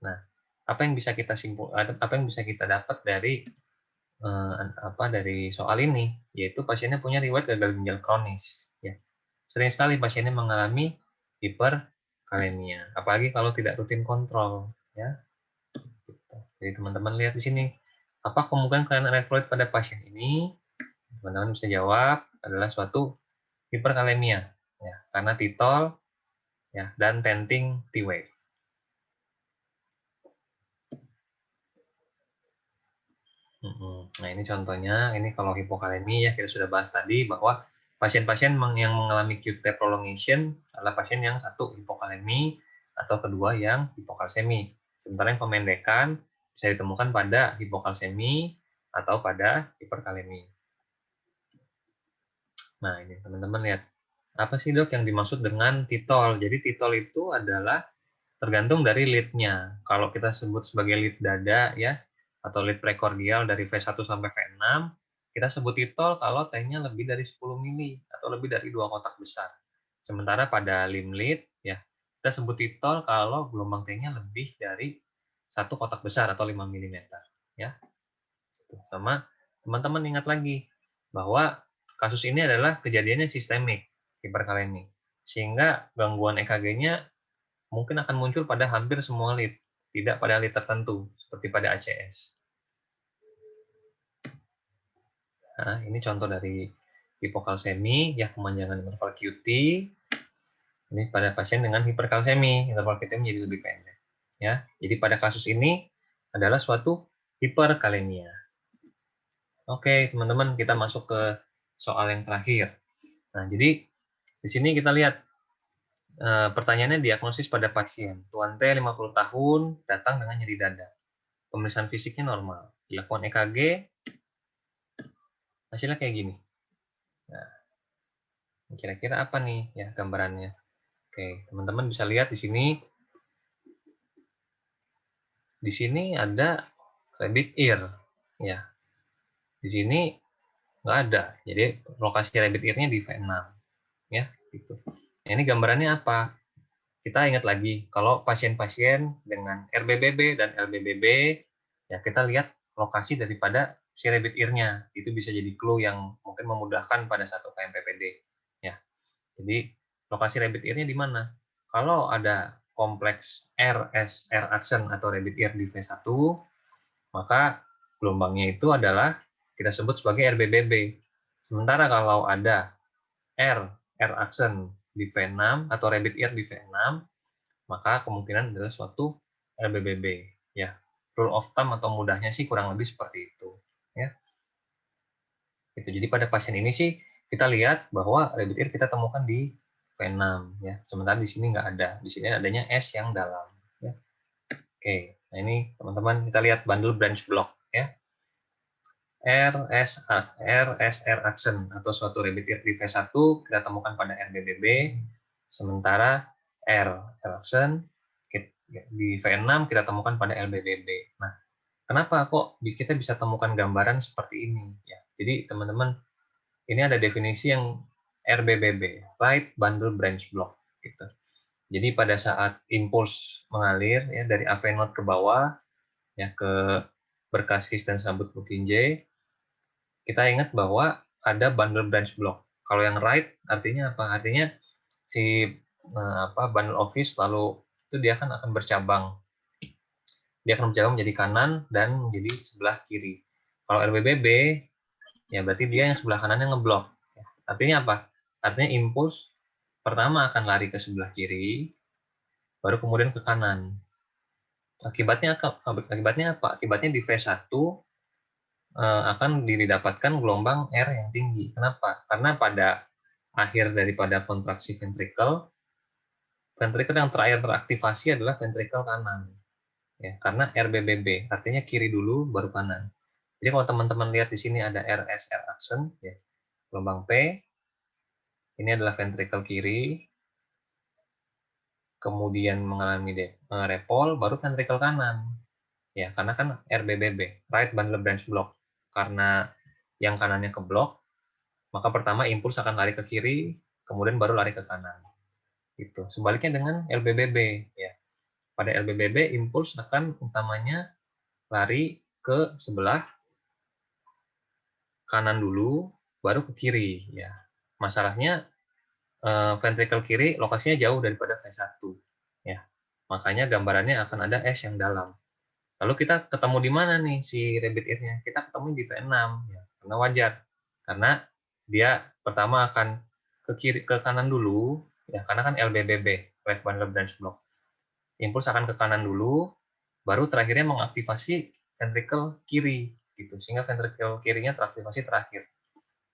Nah, apa yang bisa kita apa yang bisa kita dapat dari dari soal ini, yaitu pasiennya punya riwayat gagal ginjal kronis. Ya. Sering sekali pasiennya mengalami hiperkalemia, apalagi kalau tidak rutin kontrol. Ya. Gitu. Jadi teman-teman lihat di sini, apa kemungkinan kelainan elektrolit pada pasien ini? Teman-teman bisa jawab adalah suatu hiperkalemia, ya, karena titol ya dan tenting T-wave. Nah, ini contohnya, ini kalau hipokalemi ya kita sudah bahas tadi bahwa pasien-pasien yang mengalami QT prolongation adalah pasien yang satu hipokalemi atau kedua yang hipokalsemi. Sementara yang pemendekan bisa ditemukan pada hipokalsemi atau pada hiperkalemi. Nah, ini teman-teman lihat. Apa sih dok yang dimaksud dengan titol? Jadi titol itu adalah tergantung dari lead-nya. Kalau kita sebut sebagai lead dada ya, atau lead prekordial dari V1 sampai V6, kita sebut titol kalau T-nya lebih dari 10 mili atau lebih dari 2 kotak besar. Sementara pada limb lead ya, kita sebut titol kalau gelombang T-nya lebih dari 1 kotak besar atau 5 mm ya. Sama teman-teman ingat lagi bahwa kasus ini adalah kejadiannya sistemik hiperkalemi. Sehingga gangguan EKG-nya mungkin akan muncul pada hampir semua lead, tidak pada lead tertentu, seperti pada ACS. Nah, ini contoh dari hipokalsemi, ya kemanjangan interval QT. Ini pada pasien dengan hiperkalsemi, interval QT menjadi lebih pendek. Ya, jadi pada kasus ini adalah suatu hiperkalemia. Oke, teman-teman, kita masuk ke soal yang terakhir. Nah, jadi di sini kita lihat pertanyaannya diagnosis pada pasien. Tuan T 50 tahun datang dengan nyeri dada. Pemeriksaan fisiknya normal. Dilakukan EKG, hasilnya kayak gini. Nah, kira-kira apa nih ya gambarannya? Oke, teman-teman bisa lihat di sini. Di sini ada rabbit ear, ya. Di sini nggak ada. Jadi lokasi rabbit ear-nya di V6, ya. Gitu. Nah, ini gambarannya apa? Kita ingat lagi kalau pasien-pasien dengan RBBB dan LBBB, ya kita lihat lokasi daripada si rabbit ear-nya. Itu bisa jadi clue yang mungkin memudahkan pada satu KMPPD. Ya. Jadi lokasi rabbit ear-nya di mana? Kalau ada kompleks RSR aksen atau rabbit ear di V1, maka gelombangnya itu adalah kita sebut sebagai RBBB. Sementara kalau ada R aksen di V6 atau rabbit ear di V6, maka kemungkinan adalah suatu RBBB. Ya, rule of thumb atau mudahnya sih kurang lebih seperti itu. Ya. Itu. Jadi pada pasien ini sih kita lihat bahwa rabbit ear kita temukan di V6 ya. Sementara di sini nggak ada. Di sini adanya S yang dalam ya. Oke. Nah, ini teman-teman kita lihat bundle branch block ya. RSR aksen atau suatu rabbit ear di V1 kita temukan pada RBBB. Sementara R aksen di V6 kita temukan pada LBBB. Nah, kenapa kok kita bisa temukan gambaran seperti ini ya. Jadi teman-teman, ini ada definisi yang RBBB, right bundle branch block gitu. Jadi pada saat impuls mengalir ya dari AV node ke bawah ya ke berkas his dan sabut Purkinje, kita ingat bahwa ada bundle branch block. Kalau yang right artinya apa? Artinya si bundle of his lalu itu dia akan bercabang. Dia akan bercabang menjadi kanan dan menjadi sebelah kiri. Kalau RBBB ya berarti dia yang sebelah kanannya ngeblok. Artinya apa? Artinya impuls pertama akan lari ke sebelah kiri, baru kemudian ke kanan. Akibatnya apa? Akibatnya di V1 akan didapatkan gelombang R yang tinggi. Kenapa? Karena pada akhir daripada kontraksi ventricle yang terakhir teraktivasi adalah ventricle kanan. Ya, karena RBBB, artinya kiri dulu baru kanan. Jadi kalau teman-teman lihat di sini ada RSR aksen, ya, gelombang P, Ini adalah ventricle kiri, kemudian mengalami repol, baru ventricle kanan. Ya, karena kan RBBB, right bundle branch block. Karena yang kanannya keblok, maka pertama impuls akan lari ke kiri, kemudian baru lari ke kanan. Gitu. Sebaliknya dengan LBBB, ya. Pada LBBB impuls akan utamanya lari ke sebelah kanan dulu, baru ke kiri, ya. Masalahnya ventricle kiri lokasinya jauh daripada V1, ya. Makanya gambarannya akan ada S yang dalam. Lalu kita ketemu di mana nih si rabbit ear-nya? Kita ketemu di V6, ya. Karena wajar. Karena dia pertama akan ke kiri ke kanan dulu, ya, karena kan LBBB, left bundle branch block. Impuls akan ke kanan dulu, baru terakhirnya mengaktifasi ventricle kiri, gitu. Sehingga ventricle kirinya teraktivasi terakhir.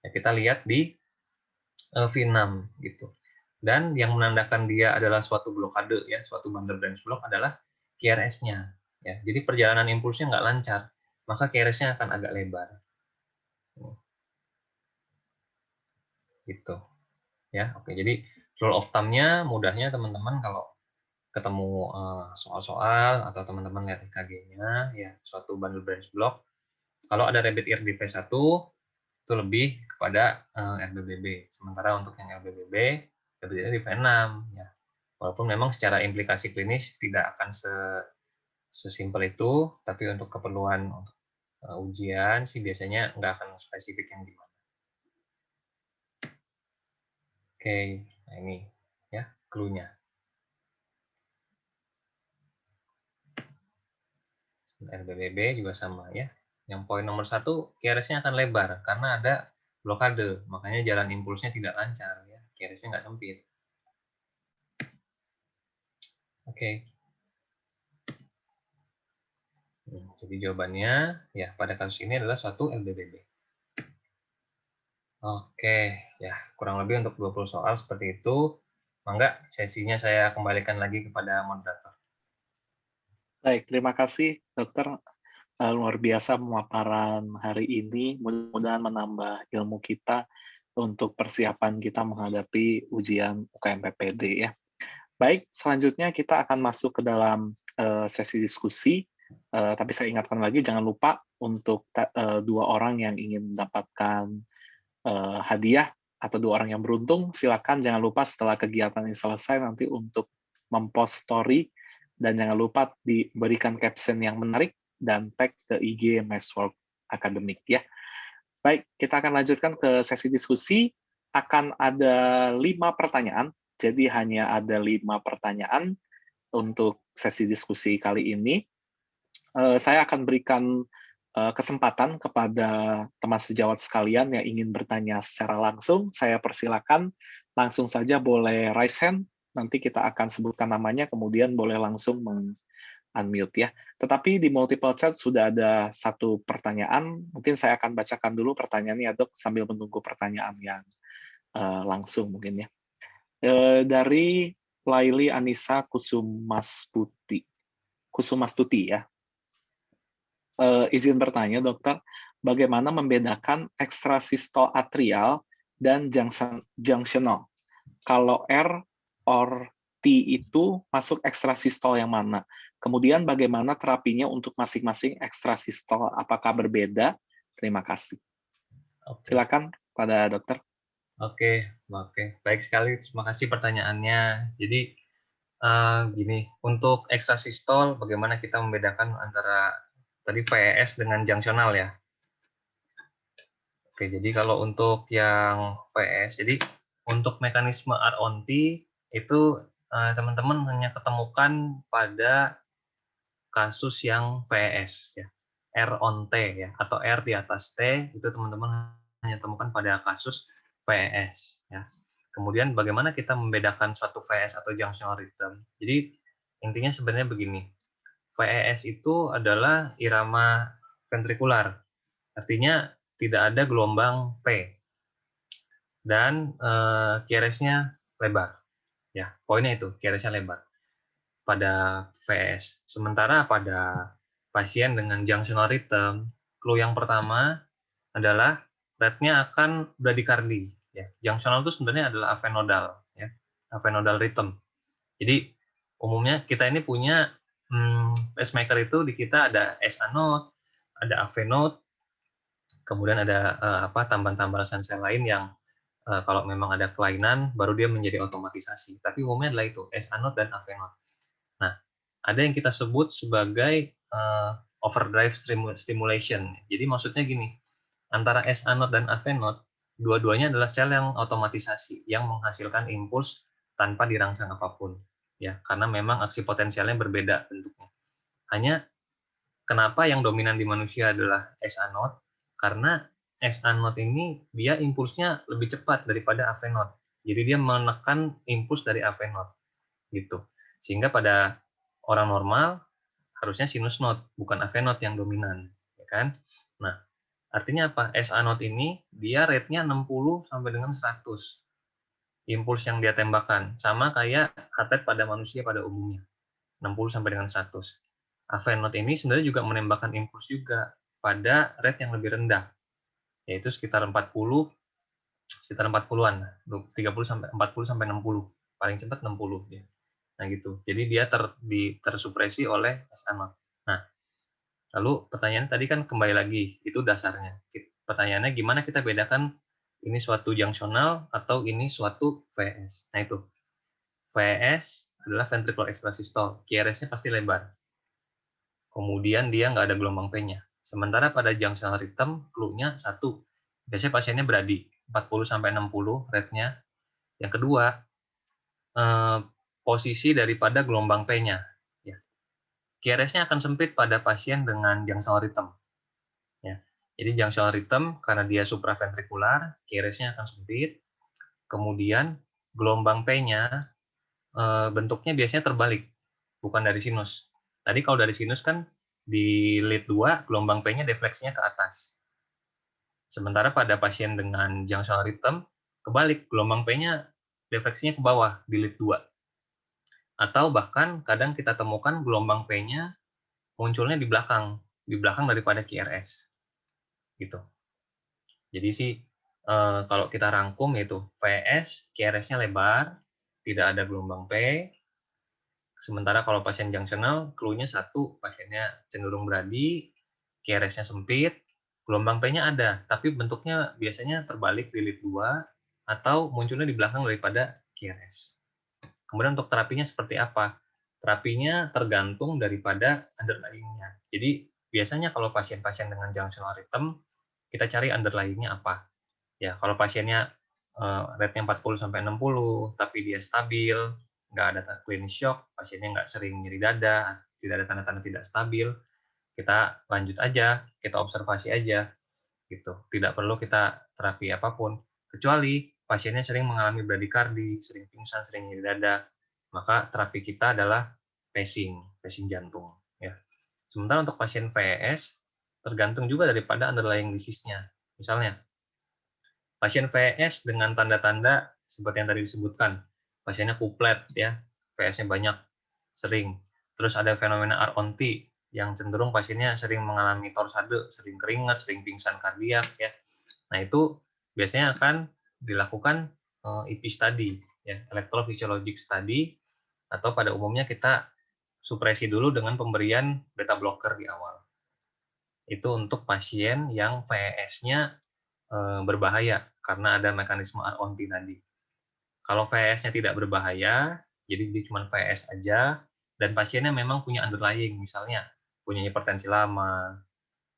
Ya, kita lihat di V6, gitu. Dan yang menandakan dia adalah suatu blokade, ya, suatu bundle branch block adalah QRS-nya. Ya, jadi perjalanan impulsnya nggak lancar, maka QRS-nya akan agak lebar. Gitu. Ya, oke. Jadi rule of thumb-nya mudahnya teman-teman kalau ketemu soal-soal atau teman-teman lihat EKG-nya, ya suatu bundle branch block. Kalau ada rabbit ear di V1 itu lebih kepada RBBB. Sementara untuk yang LBBB, rabbit ear di V6, ya. Walaupun memang secara implikasi klinis tidak akan sesimpel itu, tapi untuk keperluan ujian sih biasanya nggak akan spesifik yang gimana. Oke, nah ini ya clue-nya. RBBB juga sama ya. Yang poin nomor 1, QRS-nya akan lebar karena ada blokade, makanya jalan impulsnya tidak lancar ya. QRS-nya nggak sempit. Oke. Jadi jawabannya ya pada kasus ini adalah suatu LBBB. Oke, ya kurang lebih untuk 20 soal seperti itu. Mangga sesinya saya kembalikan lagi kepada moderator. Baik, terima kasih dokter. Luar biasa pemaparan hari ini. Mudah-mudahan menambah ilmu kita untuk persiapan kita menghadapi ujian UKM-PPD ya. Baik, selanjutnya kita akan masuk ke dalam sesi diskusi. Tapi saya ingatkan lagi, jangan lupa untuk 2 orang yang ingin mendapatkan hadiah atau 2 orang yang beruntung, silakan jangan lupa setelah kegiatan ini selesai nanti untuk mempost story, dan jangan lupa diberikan caption yang menarik dan tag ke IG Mathsworld Academic ya. Baik, kita akan lanjutkan ke sesi diskusi. Akan ada 5 pertanyaan, jadi hanya ada 5 pertanyaan untuk sesi diskusi kali ini. Saya akan berikan kesempatan kepada teman sejawat sekalian yang ingin bertanya secara langsung. Saya persilakan langsung saja boleh raise hand, nanti kita akan sebutkan namanya, kemudian boleh langsung unmute ya. Tetapi di multiple chat sudah ada 1 pertanyaan, mungkin saya akan bacakan dulu pertanyaannya Dok, sambil menunggu pertanyaan yang langsung mungkin ya. Dari Laili Anissa Kusumastuti ya. Izin bertanya dokter, bagaimana membedakan ekstrasistol atrial dan junctional? Kalau R or T itu masuk ekstrasistol yang mana? Kemudian bagaimana terapinya untuk masing-masing ekstrasistol? Apakah berbeda? Terima kasih. Silakan pada dokter. Oke. Baik sekali. Terima kasih pertanyaannya. Jadi gini, untuk ekstrasistol bagaimana kita membedakan antara tadi VES dengan junctional ya? Oke, jadi kalau untuk yang VS, jadi untuk mekanisme R on T itu teman-teman hanya ketemukan pada kasus yang VS ya. R on T ya, atau R di atas T itu teman-teman hanya temukan pada kasus VS ya. Kemudian bagaimana kita membedakan suatu VS atau junctional rhythm? Jadi intinya sebenarnya begini. VES itu adalah irama ventrikular. Artinya tidak ada gelombang P dan QRS-nya lebar. Ya, poinnya itu QRS-nya lebar pada VS. Sementara pada pasien dengan junctional rhythm, clue yang pertama adalah rate-nya akan bradikardi. Ya, junctional itu sebenarnya adalah avenodal, ya, avenodal rhythm. Jadi umumnya kita ini punya pacemaker itu di kita ada SA node, ada AV node, kemudian ada tambahan-tambahan sensor lain yang kalau memang ada kelainan baru dia menjadi otomatisasi. Tapi umumnya adalah itu SA node dan AV node. Nah, ada yang kita sebut sebagai overdrive stimulation. Jadi maksudnya gini, antara SA node dan AV node, dua-duanya adalah sel yang otomatisasi, yang menghasilkan impuls tanpa dirangsang apapun. Ya, karena memang aksi potensialnya berbeda bentuknya. Hanya kenapa yang dominan di manusia adalah SA node? Karena SA node ini dia impulsnya lebih cepat daripada AV node. Jadi dia menekan impuls dari AV node gitu. Sehingga pada orang normal harusnya sinus node, bukan AV node yang dominan, ya kan? Nah, artinya apa? SA node ini dia rate-nya 60 sampai dengan 100 impuls yang dia tembakkan, sama kayak heart rate pada manusia pada umumnya, 60 sampai dengan 100. AV node ini sebenarnya juga menembakkan impuls juga pada rate yang lebih rendah, yaitu sekitar 40 sekitar 40-an, 30 sampai 40 sampai 60. Paling cepat 60 ya. Nah gitu. Jadi dia tersupresi oleh SA node. Nah, lalu pertanyaan tadi kan kembali lagi, itu dasarnya. Pertanyaannya gimana kita bedakan ini suatu junctional atau ini suatu VS. Nah itu, VS adalah ventricular extrasystole, QRS-nya pasti lebar. Kemudian dia nggak ada gelombang P-nya. Sementara pada junctional rhythm, clue-nya satu, biasanya pasiennya beradi, 40 sampai 60 rate-nya. Yang kedua, posisi daripada gelombang P-nya. Ya. QRS-nya akan sempit pada pasien dengan junctional rhythm. Ya. Jadi junctional rhythm karena dia supraventrikular, QRS-nya akan sempit. Kemudian gelombang P-nya bentuknya biasanya terbalik, bukan dari sinus. Tadi kalau dari sinus kan di lead 2 gelombang P-nya defleksinya ke atas. Sementara pada pasien dengan junctional rhythm kebalik, gelombang P-nya defleksinya ke bawah di lead 2. Atau bahkan kadang kita temukan gelombang P-nya munculnya di belakang daripada QRS. Gitu. Jadi sih kalau kita rangkum yaitu VS, QRS-nya lebar, tidak ada gelombang P. Sementara kalau pasien junctional, clue-nya satu, pasiennya cenderung beradi, QRS-nya sempit, gelombang P-nya ada, tapi bentuknya biasanya terbalik di lead 2 atau munculnya di belakang daripada QRS. Kemudian untuk terapinya seperti apa? Terapinya tergantung daripada underlying-nya. Jadi biasanya kalau pasien-pasien dengan junctional rhythm, kita cari underlying-nya apa. Ya, kalau pasiennya rate-nya 40 sampai 60, tapi dia stabil, nggak ada clinical shock, pasiennya nggak sering nyeri dada, tidak ada tanda-tanda tidak stabil, kita lanjut aja, kita observasi aja, gitu. Tidak perlu kita terapi apapun, kecuali pasiennya sering mengalami bradikardi, sering pingsan, sering nyeri dada, maka terapi kita adalah pacing jantung. Ya. Sementara untuk pasien VS, tergantung juga daripada underlying disease-nya. Misalnya, pasien VS dengan tanda-tanda seperti yang tadi disebutkan, pasiennya kuplet ya, VS-nya banyak, sering. Terus ada fenomena R-on-T yang cenderung pasiennya sering mengalami torsade, sering keringat, sering pingsan kardiak ya. Nah, itu biasanya akan dilakukan EP study ya, electrophysiologic study, atau pada umumnya kita supresi dulu dengan pemberian beta blocker di awal. Itu untuk pasien yang VS-nya berbahaya karena ada mekanisme R-on-T tadi. Kalau VS-nya tidak berbahaya, jadi dia cuma VS aja, dan pasiennya memang punya underlying, misalnya punya hipertensi lama,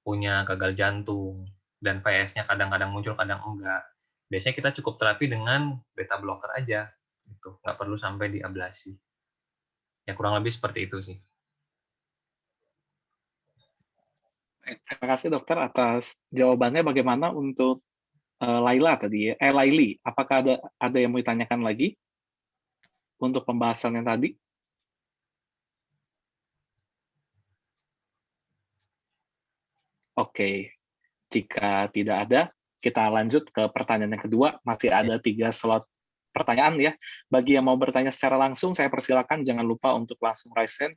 punya gagal jantung, dan VS-nya kadang-kadang muncul, kadang enggak. Biasanya kita cukup terapi dengan beta blocker aja, gitu. Nggak perlu sampai diablasi. Ya kurang lebih seperti itu sih. Terima kasih dokter atas jawabannya. Bagaimana untuk Laila tadi, Laili, apakah ada yang mau ditanyakan lagi untuk pembahasan yang tadi? Oke, jika tidak ada, kita lanjut ke pertanyaan yang kedua. Masih ada 3 slot pertanyaan ya. Bagi yang mau bertanya secara langsung, saya persilakan jangan lupa untuk langsung raise hand,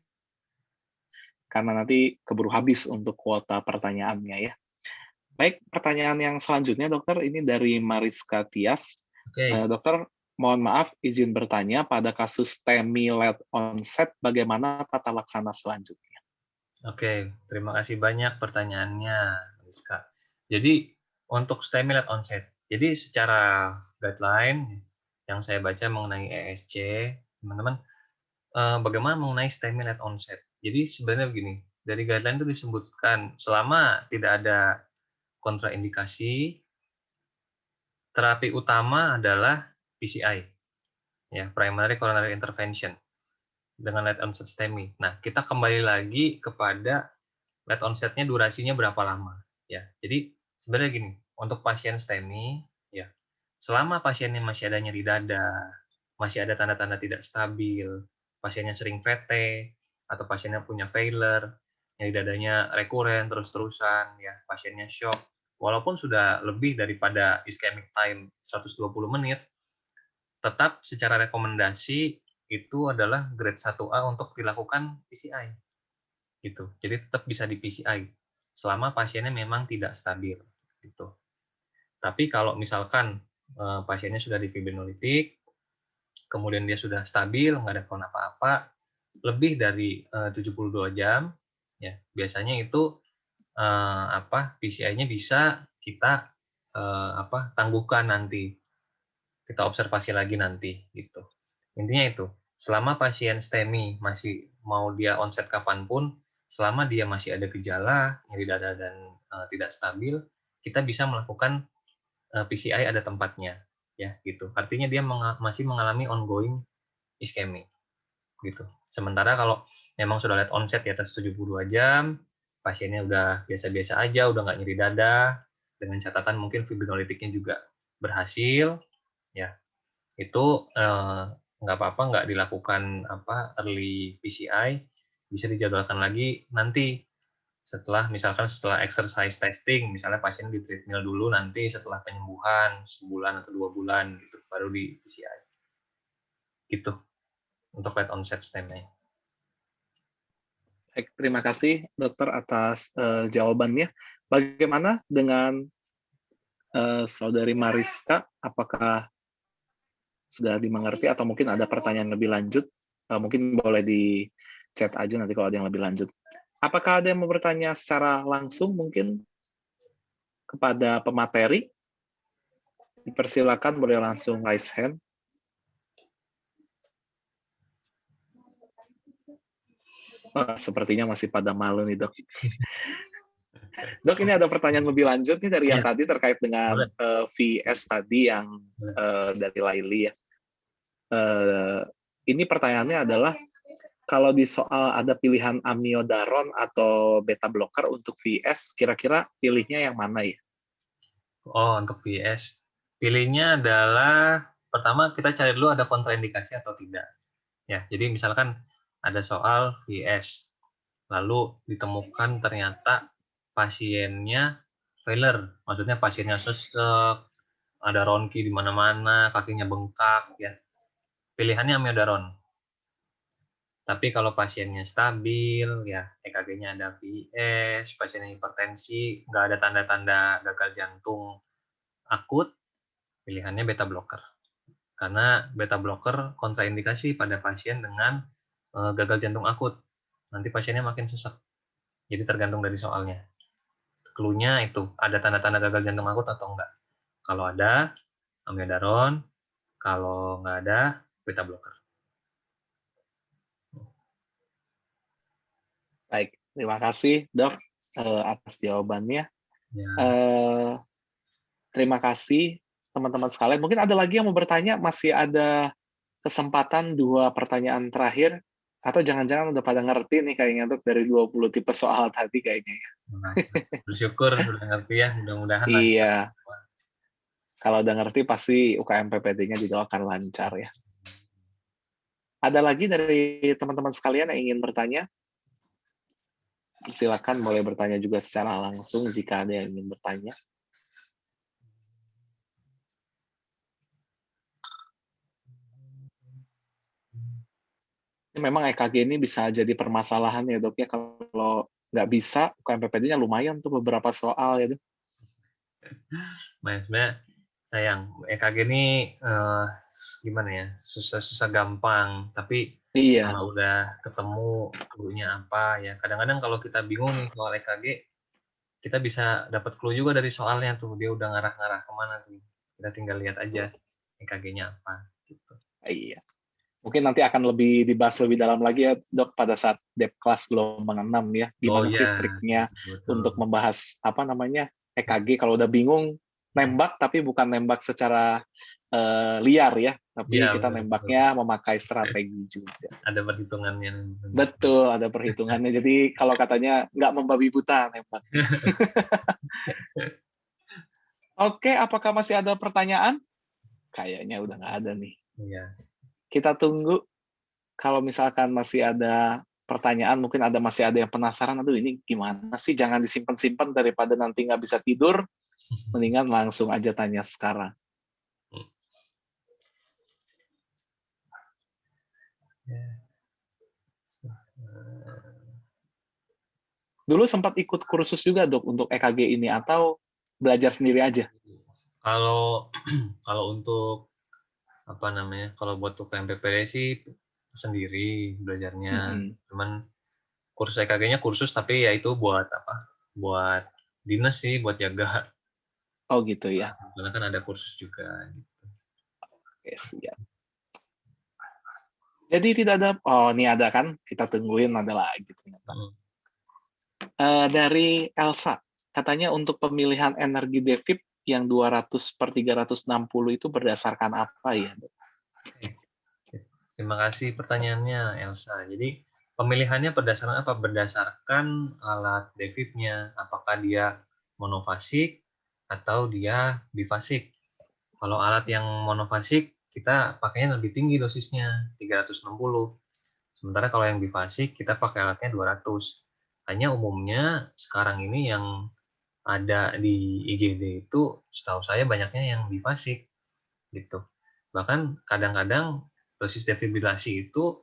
karena nanti keburu habis untuk kuota pertanyaannya ya. Baik, pertanyaan yang selanjutnya dokter, ini dari Mariska Tias. Oke. Dokter, mohon maaf izin bertanya, pada kasus STEMI late onset bagaimana tata laksana selanjutnya? Oke, terima kasih banyak pertanyaannya, Rizka. Jadi untuk STEMI late onset, jadi secara guideline yang saya baca mengenai ESC, teman-teman, bagaimana mengenai STEMI late onset. Jadi sebenarnya begini, dari guideline itu disebutkan selama tidak ada kontraindikasi, terapi utama adalah PCI, ya, primary coronary intervention dengan late onset STEMI. Nah, kita kembali lagi kepada late onset-nya durasinya berapa lama, ya. Jadi sebenarnya gini, untuk pasien STEMI, ya, selama pasiennya masih ada nyeri dada, masih ada tanda-tanda tidak stabil, pasiennya sering VT, atau pasiennya punya failure, nyeri dadanya rekuren terus-terusan, ya, pasiennya shock, walaupun sudah lebih daripada ischemic time 120 menit, tetap secara rekomendasi itu adalah grade 1A untuk dilakukan PCI. Gitu. Jadi tetap bisa di PCI selama pasiennya memang tidak stabil gitu. Tapi kalau misalkan pasiennya sudah difibrinolytik, kemudian dia sudah stabil, nggak ada keluhan apa-apa, lebih dari 72 jam, ya biasanya itu PCI-nya bisa kita tangguhkan nanti, kita observasi lagi nanti gitu. Intinya itu, selama pasien STEMI masih mau dia onset kapanpun, selama dia masih ada gejala nyeri dada dan tidak stabil, kita bisa melakukan PCI ada tempatnya, ya gitu. Artinya dia masih mengalami ongoing iskemi, gitu. Sementara kalau memang sudah lihat onset di atas 72 jam, pasiennya udah biasa-biasa aja, udah nggak nyeri dada, dengan catatan mungkin fibrinolitiknya juga berhasil, ya itu nggak apa-apa nggak dilakukan early PCI, bisa dijadwalkan lagi nanti setelah exercise testing, misalnya pasien di treadmill dulu, nanti setelah penyembuhan sebulan atau 2 bulan gitu baru di PCI gitu untuk late onset STEMI. Baik, terima kasih dokter atas jawabannya. Bagaimana dengan saudari Mariska? Apakah sudah dimengerti atau mungkin ada pertanyaan lebih lanjut? Mungkin boleh di chat aja nanti kalau ada yang lebih lanjut. Apakah ada yang mau bertanya secara langsung mungkin kepada pemateri? Dipersilakan, boleh langsung raise hand. Sepertinya masih pada malu nih dok. Dok, ini ada pertanyaan lebih lanjut nih dari yang tadi terkait dengan VS tadi yang dari Laili ya. Ini pertanyaannya adalah kalau di soal ada pilihan amiodaron atau beta blocker untuk VS, kira-kira pilihnya yang mana ya? Oh, untuk VS, pilihnya adalah pertama kita cari dulu ada kontraindikasi atau tidak. Ya, jadi misalkan ada soal VS, lalu ditemukan ternyata pasiennya failure, maksudnya pasiennya sesek, ada ronki di mana-mana, kakinya bengkak, ya. Pilihannya amiodaron. Tapi kalau pasiennya stabil, ya EKG-nya ada VS, pasiennya hipertensi, nggak ada tanda-tanda gagal jantung akut, pilihannya beta blocker. Karena beta blocker kontraindikasi pada pasien dengan gagal jantung akut. Nanti pasiennya makin sesak. Jadi tergantung dari soalnya. Clue-nya itu, ada tanda-tanda gagal jantung akut atau enggak. Kalau ada, amiodaron. Kalau nggak ada, beta blocker. Baik, terima kasih dok atas jawabannya. Ya. Terima kasih teman-teman sekalian. Mungkin ada lagi yang mau bertanya, masih ada kesempatan 2 pertanyaan terakhir, atau jangan-jangan udah pada ngerti nih kayaknya dok dari 20 tipe soal tadi kayaknya ya. Nah, bersyukur sudah ngerti ya, mudah-mudahan Iya, kalau udah ngerti pasti UKM PPD-nya juga akan lancar ya. Ada lagi dari teman-teman sekalian yang ingin bertanya? Silakan boleh bertanya juga secara langsung jika ada yang ingin bertanya. Memang EKG ini bisa jadi permasalahan ya dok ya, kalau nggak bisa UKM PPD-nya lumayan tuh beberapa soal ya dok. Nah, sebenarnya sayang. EKG ini gimana ya? Susah-susah gampang, tapi Iya, kalau udah ketemu clue-nya apa ya. Kadang-kadang kalau kita bingung nih soal EKG, kita bisa dapat clue juga dari soalnya tuh. Dia udah ngarah-ngarah kemana tuh. Kita tinggal lihat aja EKG-nya apa gitu. iya. Mungkin nanti akan lebih dibahas lebih dalam lagi ya, Dok, pada saat Dep kelas gelombang 6 ya. Oh Gimana iya, sih triknya betul. untuk membahas apa namanya EKG kalau udah bingung nembak tapi bukan nembak secara liar ya, tapi Iya, kita betul betul. nembaknya memakai strategi juga. Ada perhitungannya. Betul, ada perhitungannya. Jadi kalau katanya nggak membabi buta nembaknya. Oke, apakah masih ada pertanyaan? Kayaknya udah nggak ada nih. Iya. Kita tunggu kalau misalkan masih ada pertanyaan, mungkin masih ada yang penasaran, aduh ini gimana sih? Jangan disimpan-simpan daripada nanti nggak bisa tidur, mendingan langsung aja tanya sekarang. Dulu sempat ikut kursus juga, Dok, untuk EKG ini, atau belajar sendiri aja? Kalau kalau untuk apa namanya? Kalau buat UKM PPD sih sendiri belajarnya. Mm-mm. Cuman kursus EKG-nya kursus tapi ya itu buat apa? Buat dinas sih, buat jaga. Oh gitu ya. Karena kan ada kursus juga gitu. Oke, siap. Jadi tidak ada, oh ini ada kan, kita tungguin ada lagi ternyata. Hmm. Dari Elsa, katanya untuk pemilihan energi DeFib yang 200/360 itu berdasarkan apa ya, Dok? Terima kasih pertanyaannya, Elsa. Jadi pemilihannya berdasarkan apa? Berdasarkan alat DeFib-nya. Apakah dia monofasik atau dia bifasik. Kalau alat yang monofasik, kita pakainya lebih tinggi dosisnya, 360. Sementara kalau yang bifasik, kita pakai alatnya 200. Hanya umumnya sekarang ini yang ada di IGD itu, setahu saya banyaknya yang bifasik. Gitu. Bahkan kadang-kadang dosis defibrilasi itu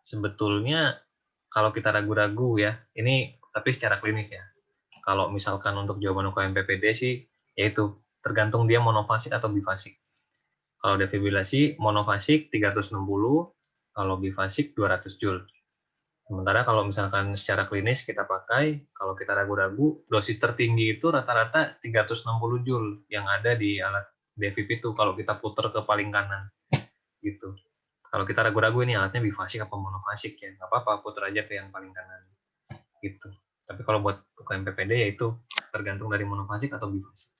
sebetulnya kalau kita ragu-ragu ya, ini tapi secara klinis ya. Kalau misalkan untuk jawaban UKM PPD sih, yaitu tergantung dia monofasik atau bifasik. Kalau defibrilasi monofasik 360, kalau bifasik 200 Joule. Sementara kalau misalkan secara klinis kita pakai, kalau kita ragu-ragu, dosis tertinggi itu rata-rata 360 Joule yang ada di alat defib itu kalau kita putar ke paling kanan gitu. Kalau kita ragu-ragu ini alatnya bifasik apa monofasik ya, nggak apa-apa, putar aja ke yang paling kanan gitu. Tapi kalau buat UKM PPD ya itu tergantung dari monofasik atau bifasik.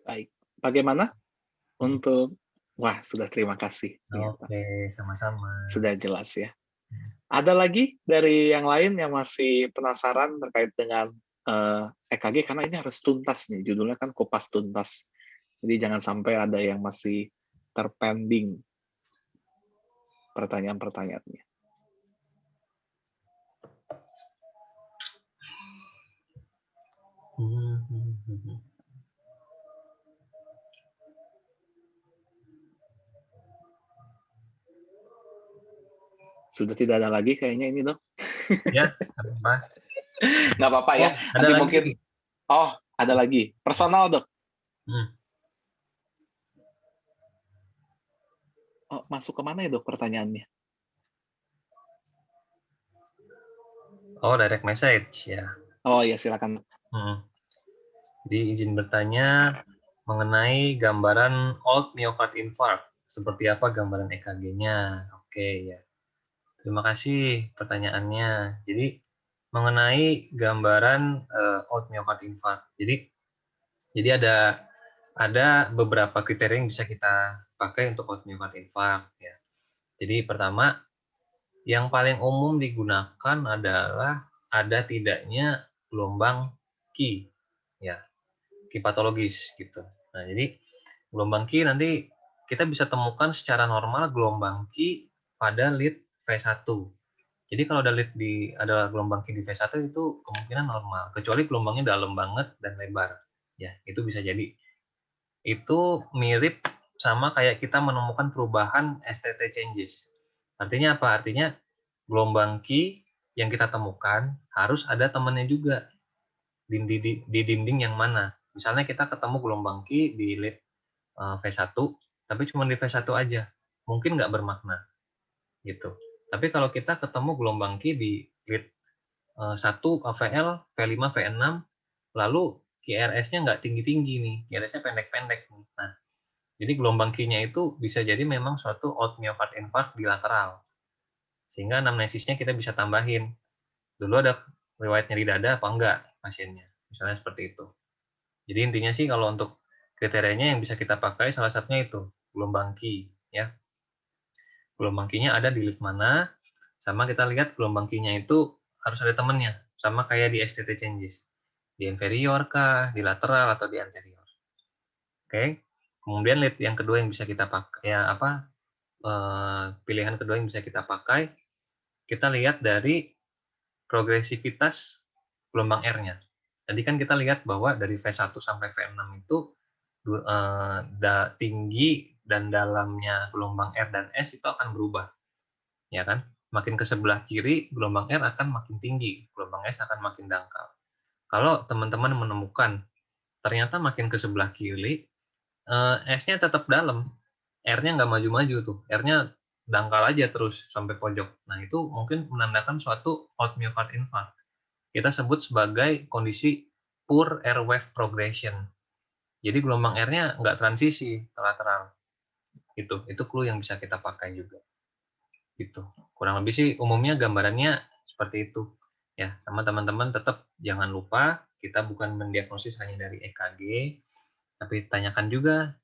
Baik. Bagaimana untuk, wah sudah terima kasih. Ternyata. Oke, sama-sama. Sudah jelas ya. Ada lagi dari yang lain yang masih penasaran terkait dengan EKG, karena ini harus tuntas nih, judulnya kan kupas tuntas. Jadi jangan sampai ada yang masih terpending pertanyaan-pertanyaannya. Sudah tidak ada lagi kayaknya ini, Dok. Ya, apa? Nggak apa-apa ya. Oh, ada Nanti lagi. mungkin, oh ada lagi. Personal, Dok. Oh, masuk ke mana ya, Dok, pertanyaannya? Oh, direct message ya. Oh ya, silakan. Jadi izin bertanya mengenai gambaran old myocard infarct. Seperti apa gambaran EKG-nya? Oke ya. Terima kasih pertanyaannya. Jadi mengenai gambaran old myocard infarct. Jadi ada beberapa kriteria yang bisa kita pakai untuk old myocard infarct ya. Jadi pertama, yang paling umum digunakan adalah ada tidaknya gelombang Q ya, Q patologis gitu. Nah, jadi gelombang Q nanti kita bisa temukan secara normal gelombang Q pada lead V1. Jadi kalau ada gelombang Q di V1 itu kemungkinan normal, kecuali gelombangnya dalam banget dan lebar. Ya, itu bisa jadi. Itu mirip sama kayak kita menemukan perubahan STT changes. Artinya apa? Artinya gelombang Q yang kita temukan harus ada temannya juga di dinding yang mana. Misalnya kita ketemu gelombang Q di lead V1, tapi cuma di V1 aja, mungkin nggak bermakna, gitu. Tapi kalau kita ketemu gelombang Q di lead 1 KVL, V5, V6, lalu QRS-nya nggak tinggi-tinggi nih, QRS-nya pendek-pendek nih. Nah, jadi gelombang Q-nya itu bisa jadi memang suatu out myocard infarct bilateral. Sehingga anamnesisnya kita bisa tambahin. Dulu ada riwayat nyeri dada apa enggak pasiennya. Misalnya seperti itu. Jadi intinya sih kalau untuk kriterianya yang bisa kita pakai salah satunya itu gelombang Q ya. Gelombang Q-nya ada di lead mana, sama kita lihat gelombang Q-nya itu harus ada temennya, sama kayak di STT changes. Di inferior kah, di lateral atau di anterior. Oke. Kemudian lead yang kedua yang bisa kita pakai pilihan kedua yang bisa kita pakai, kita lihat dari progresivitas gelombang R-nya. Tadi kan kita lihat bahwa dari V1 sampai V6 itu tinggi dan dalamnya gelombang R dan S itu akan berubah, ya kan? Makin ke sebelah kiri, gelombang R akan makin tinggi, gelombang S akan makin dangkal. Kalau teman-teman menemukan ternyata makin ke sebelah kiri, S-nya tetap dalam, R-nya nggak maju-maju tuh, R-nya dangkal aja terus sampai pojok. Nah, itu mungkin menandakan suatu out myocard infarct. Kita sebut sebagai kondisi poor air wave progression. Jadi gelombang R-nya nggak transisi ke lateral. Itu clue yang bisa kita pakai juga. Gitu. Kurang lebih sih umumnya gambarannya seperti itu. Ya, sama teman-teman tetap jangan lupa kita bukan mendiagnosis hanya dari EKG, tapi tanyakan juga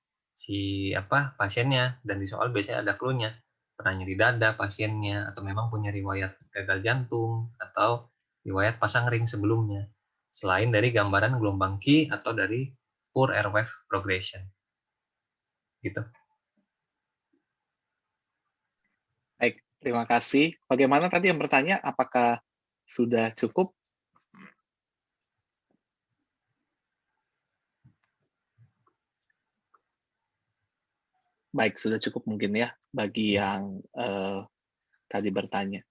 pasiennya, dan di soal biasanya ada clue-nya. Pernah nyeri dada pasiennya, atau memang punya riwayat gagal jantung, atau riwayat pasang ring sebelumnya, selain dari gambaran gelombang Q atau dari poor air wave progression. Gitu. Baik, terima kasih. Bagaimana tadi yang bertanya, apakah sudah cukup? Baik, sudah cukup mungkin ya bagi yang tadi bertanya.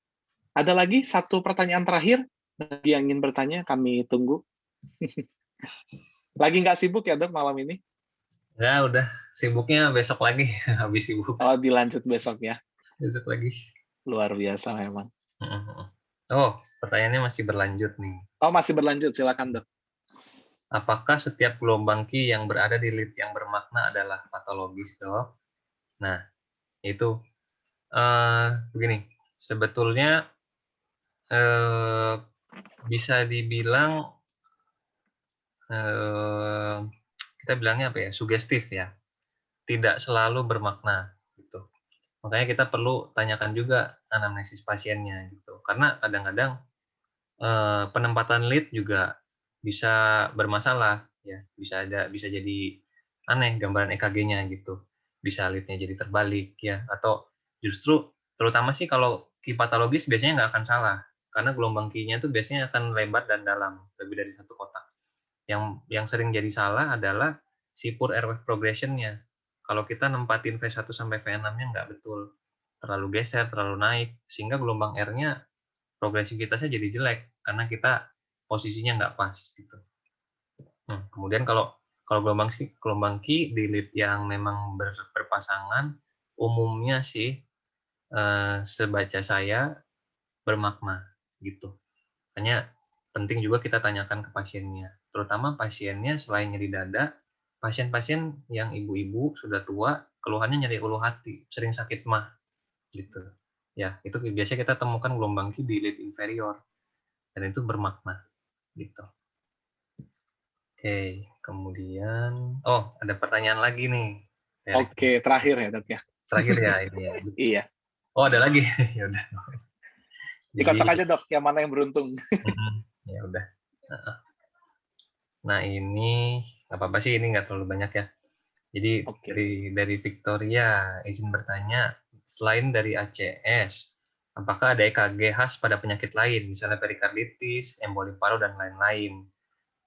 Ada lagi satu pertanyaan terakhir bagi yang ingin bertanya, kami tunggu. Lagi nggak sibuk ya dok malam ini? Ya udah, sibuknya besok lagi, habis sibuk. Oh, dilanjut besok ya. Besok lagi. Luar biasa memang. Oh, pertanyaannya masih berlanjut nih. Oh, masih berlanjut, silakan dok. Apakah setiap gelombang Q yang berada di lead yang bermakna adalah patologis, dok? Nah, itu begini, sebetulnya bisa dibilang kita bilangnya apa ya, sugestif ya, tidak selalu bermakna gitu. Makanya kita perlu tanyakan juga anamnesis pasiennya gitu, karena kadang-kadang penempatan lead juga bisa bermasalah ya, bisa jadi aneh gambaran EKG-nya gitu, bisa lead-nya jadi terbalik ya, atau justru terutama sih kalau Q patologis biasanya nggak akan salah, karena gelombang Q-nya tuh biasanya akan lebar dan dalam, lebih dari satu kotak. Yang sering jadi salah adalah si poor air wave progression-nya. Kalau kita nempatin V1 sampai V6-nya nggak betul, terlalu geser, terlalu naik, sehingga gelombang R-nya progresivitasnya jadi jelek karena kita posisinya nggak pas gitu. Kemudian kalau gelombang Q di lead yang memang berpasangan, umumnya sih sebaca saya bermakna gitu. Hanya penting juga kita tanyakan ke pasiennya, terutama pasiennya selain nyeri dada, pasien-pasien yang ibu-ibu sudah tua, keluhannya nyeri ulu hati, sering sakit mah gitu. Ya, itu biasanya kita temukan gelombang Q di lead inferior dan itu bermakna gitu. Oke, kemudian ada pertanyaan lagi nih. Oke, terakhir ya dok ya. Terakhir ya ini ya. Iya. Oh, ada lagi. Ya udah. Dikocok Jadi aja dok, yang mana yang beruntung. ya udah. Nah, ini nggak apa-apa sih, ini nggak terlalu banyak ya. Jadi Oke. dari Victoria izin bertanya, selain dari ACS, apakah ada EKG khas pada penyakit lain, misalnya perikarditis, emboli paru dan lain-lain?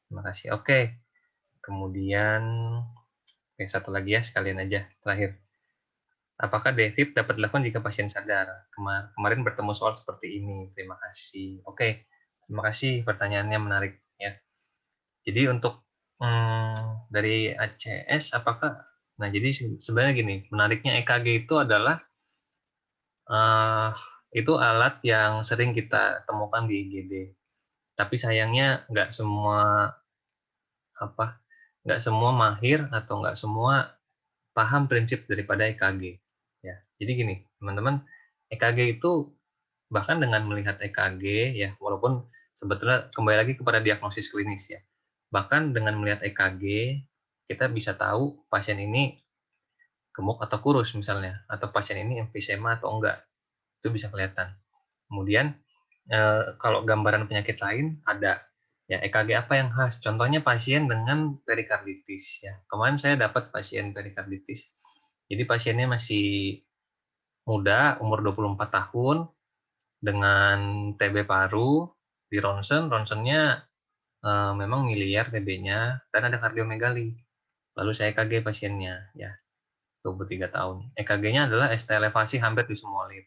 Terima kasih. Oke. Kemudian satu lagi ya sekalian aja terakhir. Apakah DEFib dapat dilakukan jika pasien sadar? Kemarin bertemu soal seperti ini. Terima kasih. Oke, terima kasih pertanyaannya menarik ya. Jadi untuk dari ACS apakah nah jadi sebenarnya gini, menariknya EKG itu adalah eh, itu alat yang sering kita temukan di IGD. Tapi sayangnya apa nggak semua mahir atau nggak semua paham prinsip daripada EKG. Ya, jadi gini, teman-teman, EKG itu bahkan dengan melihat EKG ya, walaupun sebetulnya kembali lagi kepada diagnosis klinis ya. Bahkan dengan melihat EKG, kita bisa tahu pasien ini gemuk atau kurus misalnya, atau pasien ini emfisema atau enggak. Itu bisa kelihatan. Kemudian kalau gambaran penyakit lain ada ya EKG apa yang khas? Contohnya pasien dengan perikarditis ya. Kemarin saya dapat pasien perikarditis. Jadi pasiennya masih muda, umur 24 tahun dengan TB paru, di ronsen, ronsennya memang miliar TB-nya dan ada kardiomegali. Lalu saya EKG pasiennya ya, 23 tahun. EKG-nya adalah ST elevasi hampir di semua lid.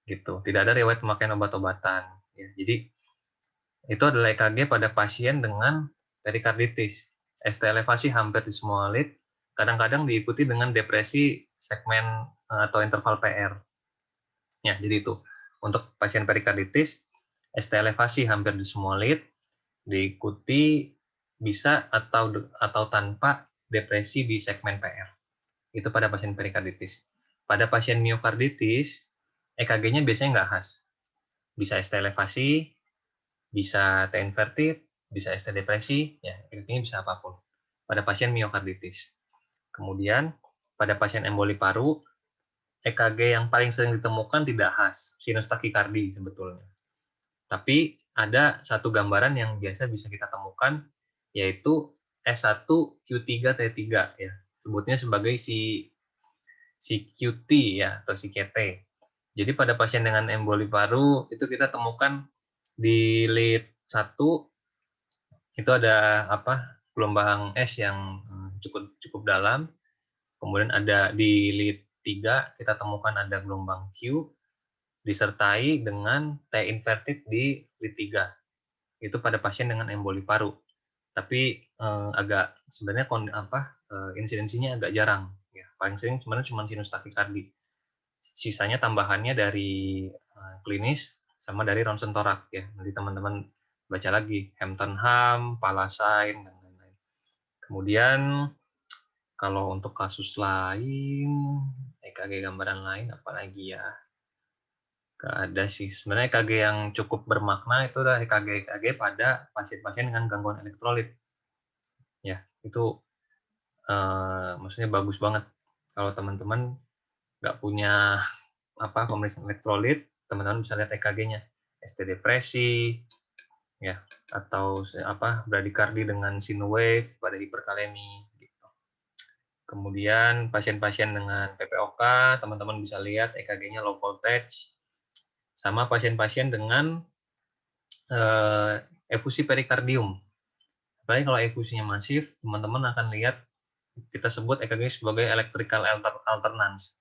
Gitu. Tidak ada riwayat pemakaian obat-obatan. Ya, jadi itu adalah EKG pada pasien dengan perikarditis. ST elevasi hampir di semua lid, kadang-kadang diikuti dengan depresi segmen atau interval PR. Ya, jadi itu. Untuk pasien perikarditis, ST elevasi hampir di semua lid, diikuti bisa atau tanpa depresi di segmen PR. Itu pada pasien perikarditis. Pada pasien miokarditis, EKG-nya biasanya nggak khas. Bisa ST elevasi, bisa T inverted, bisa ST depresi, ya EKG-nya bisa apapun. Pada pasien miokarditis. Kemudian pada pasien emboli paru, EKG yang paling sering ditemukan tidak khas, sinus takikardi sebetulnya. Tapi ada satu gambaran yang biasa bisa kita temukan, yaitu S1Q3T3 ya. Sebutnya sebagai CQT ya atau CKT. Jadi pada pasien dengan emboli paru itu kita temukan di lead 1 itu ada gelombang S yang cukup dalam. Kemudian ada di lead 3 kita temukan ada gelombang Q disertai dengan T inverted di lead 3. Itu pada pasien dengan emboli paru. Tapi agak sebenarnya insidensinya agak jarang ya. Paling sering sebenarnya cuma sinus takikardi. Sisanya tambahannya dari klinis sama dari ronsen torak ya. Nanti teman-teman baca lagi Hampton Ham, Palasign dan lain-lain. Kemudian kalau untuk kasus lain, EKG gambaran lain apalagi ya? Gak ada sih. Sebenarnya EKG yang cukup bermakna itu adalah EKG pada pasien-pasien dengan gangguan elektrolit. Ya, itu maksudnya bagus banget. Kalau teman-teman nggak punya pemeriksaan elektrolit, teman-teman bisa lihat EKG-nya. ST depresi, ya, atau bradikardi dengan sine wave pada hiperkalemi. Gitu. Kemudian pasien-pasien dengan PPOK, teman-teman bisa lihat EKG-nya low voltage, sama pasien-pasien dengan efusi perikardium. Apalagi kalau efusinya masif, teman-teman akan lihat kita sebut EKG sebagai electrical alternance.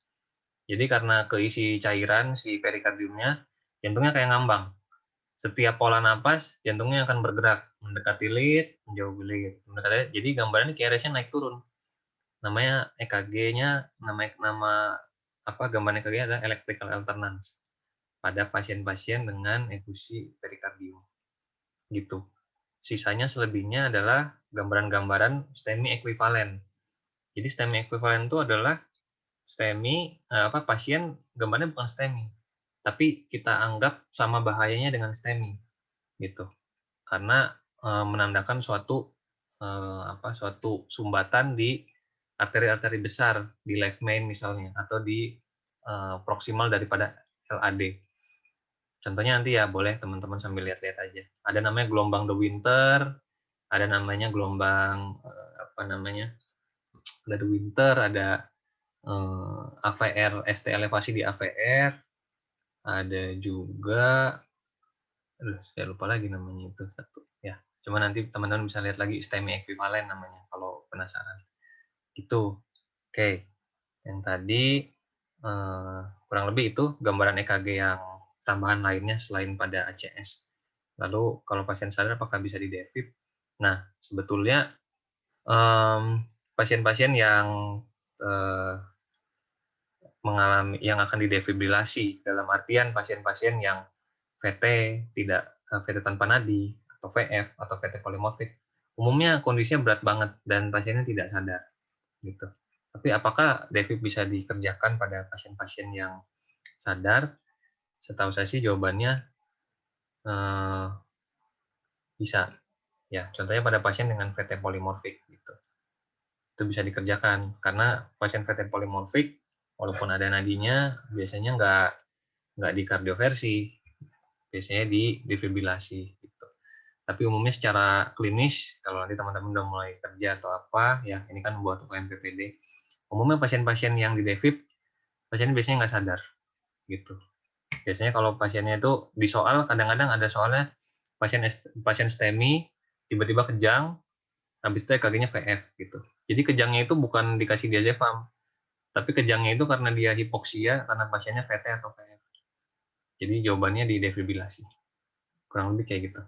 Jadi karena keisi cairan si perikardiumnya, jantungnya kayak ngambang. Setiap pola napas, jantungnya akan bergerak mendekati lead, menjauhi lead. Jadi gambarannya QRS-nya naik turun. Namanya EKG-nya, gambar EKG adalah electrical alternance pada pasien-pasien dengan efusi perikardium. Gitu. Sisanya selebihnya adalah gambaran-gambaran STEMI ekuivalen. Jadi STEMI ekuivalen itu adalah STEMI pasien gambarnya bukan STEMI, tapi kita anggap sama bahayanya dengan STEMI gitu. Karena menandakan suatu sumbatan di arteri-arteri besar di left main misalnya atau di proksimal daripada LAD. Contohnya nanti ya boleh teman-teman sambil lihat-lihat aja. Ada namanya gelombang De Winter, ada namanya gelombang ada De Winter, ada AVR, ST elevasi di AVR, ada juga, saya lupa lagi namanya itu satu. Ya, cuma nanti teman-teman bisa lihat lagi STEMI ekuivalen namanya kalau penasaran. Itu, oke. Yang tadi kurang lebih itu gambaran EKG yang tambahan lainnya selain pada ACS. Lalu kalau pasien sadar apakah bisa di devib? Nah, sebetulnya Pasien-pasien yang yang akan didefibrilasi, dalam artian pasien-pasien yang VT VT tanpa nadi atau VF atau VT polimorfik, umumnya kondisinya berat banget dan pasiennya tidak sadar gitu. Tapi apakah defib bisa dikerjakan pada pasien-pasien yang sadar? Setahu saya sih jawabannya bisa. Ya, contohnya pada pasien dengan VT polimorfik gitu. Itu bisa dikerjakan karena pasien VT polimorfik walaupun ada nadinya biasanya nggak dikardioversi, biasanya di defibrilasi gitu. Tapi umumnya secara klinis kalau nanti teman-teman udah mulai kerja atau apa ya, ini kan buat UKM PPD, umumnya pasien-pasien yang di defib pasien biasanya nggak sadar gitu. Biasanya kalau pasiennya itu di soal kadang-kadang ada soalnya pasien STEMI tiba-tiba kejang, habis itu EKG-nya VF gitu. Jadi kejangnya itu bukan dikasih diazepam, tapi kejangnya itu karena dia hipoksia karena pasiennya VT atau VF. Jadi jawabannya di defibrilasi. Kurang lebih kayak gitu.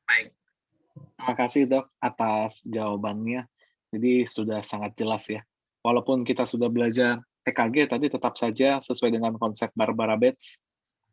Baik. Terima kasih dok atas jawabannya. Jadi sudah sangat jelas ya. Walaupun kita sudah belajar EKG tadi tetap saja sesuai dengan konsep Barbara Betz,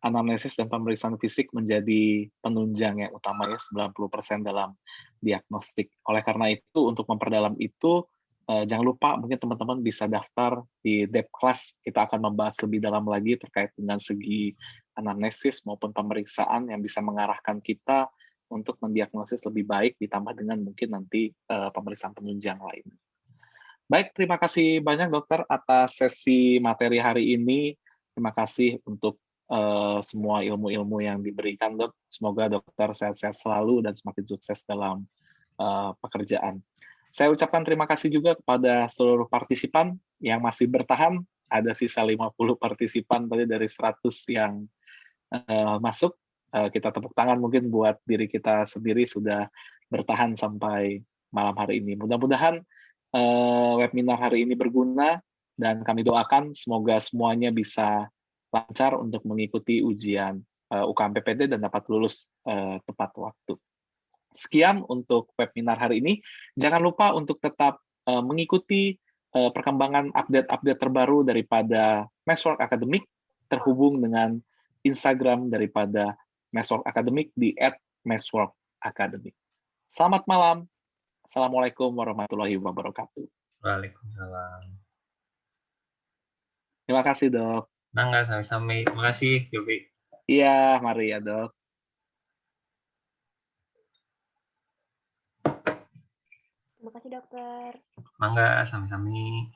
anamnesis dan pemeriksaan fisik menjadi penunjang yang utama ya 90% dalam diagnostik. Oleh karena itu untuk memperdalam itu jangan lupa mungkin teman-teman bisa daftar di Dep Class. Kita akan membahas lebih dalam lagi terkait dengan segi anamnesis maupun pemeriksaan yang bisa mengarahkan kita untuk mendiagnosis lebih baik ditambah dengan mungkin nanti pemeriksaan penunjang lain. Baik, terima kasih banyak dokter atas sesi materi hari ini. Terima kasih untuk semua ilmu-ilmu yang diberikan dok. Semoga dokter sehat-sehat selalu dan semakin sukses dalam pekerjaan. Saya ucapkan terima kasih juga kepada seluruh partisipan yang masih bertahan. Ada sisa 50 partisipan tadi dari 100 yang masuk. Kita tepuk tangan mungkin buat diri kita sendiri sudah bertahan sampai malam hari ini. Mudah-mudahan webinar hari ini berguna dan kami doakan semoga semuanya bisa lancar untuk mengikuti ujian UKM PPD dan dapat lulus tepat waktu. Sekian untuk webinar hari ini. Jangan lupa untuk tetap mengikuti perkembangan update-update terbaru daripada Mathswork Academic terhubung dengan Instagram daripada Mathswork Academic di @mathsworkacademic. Selamat malam. Assalamualaikum warahmatullahi wabarakatuh. Waalaikumsalam. Terima kasih, dok. Mangga, sami-sami. Terima kasih, Yopi. Iya, mari ya, dok. Terima kasih dokter. Mangga, sami-sami.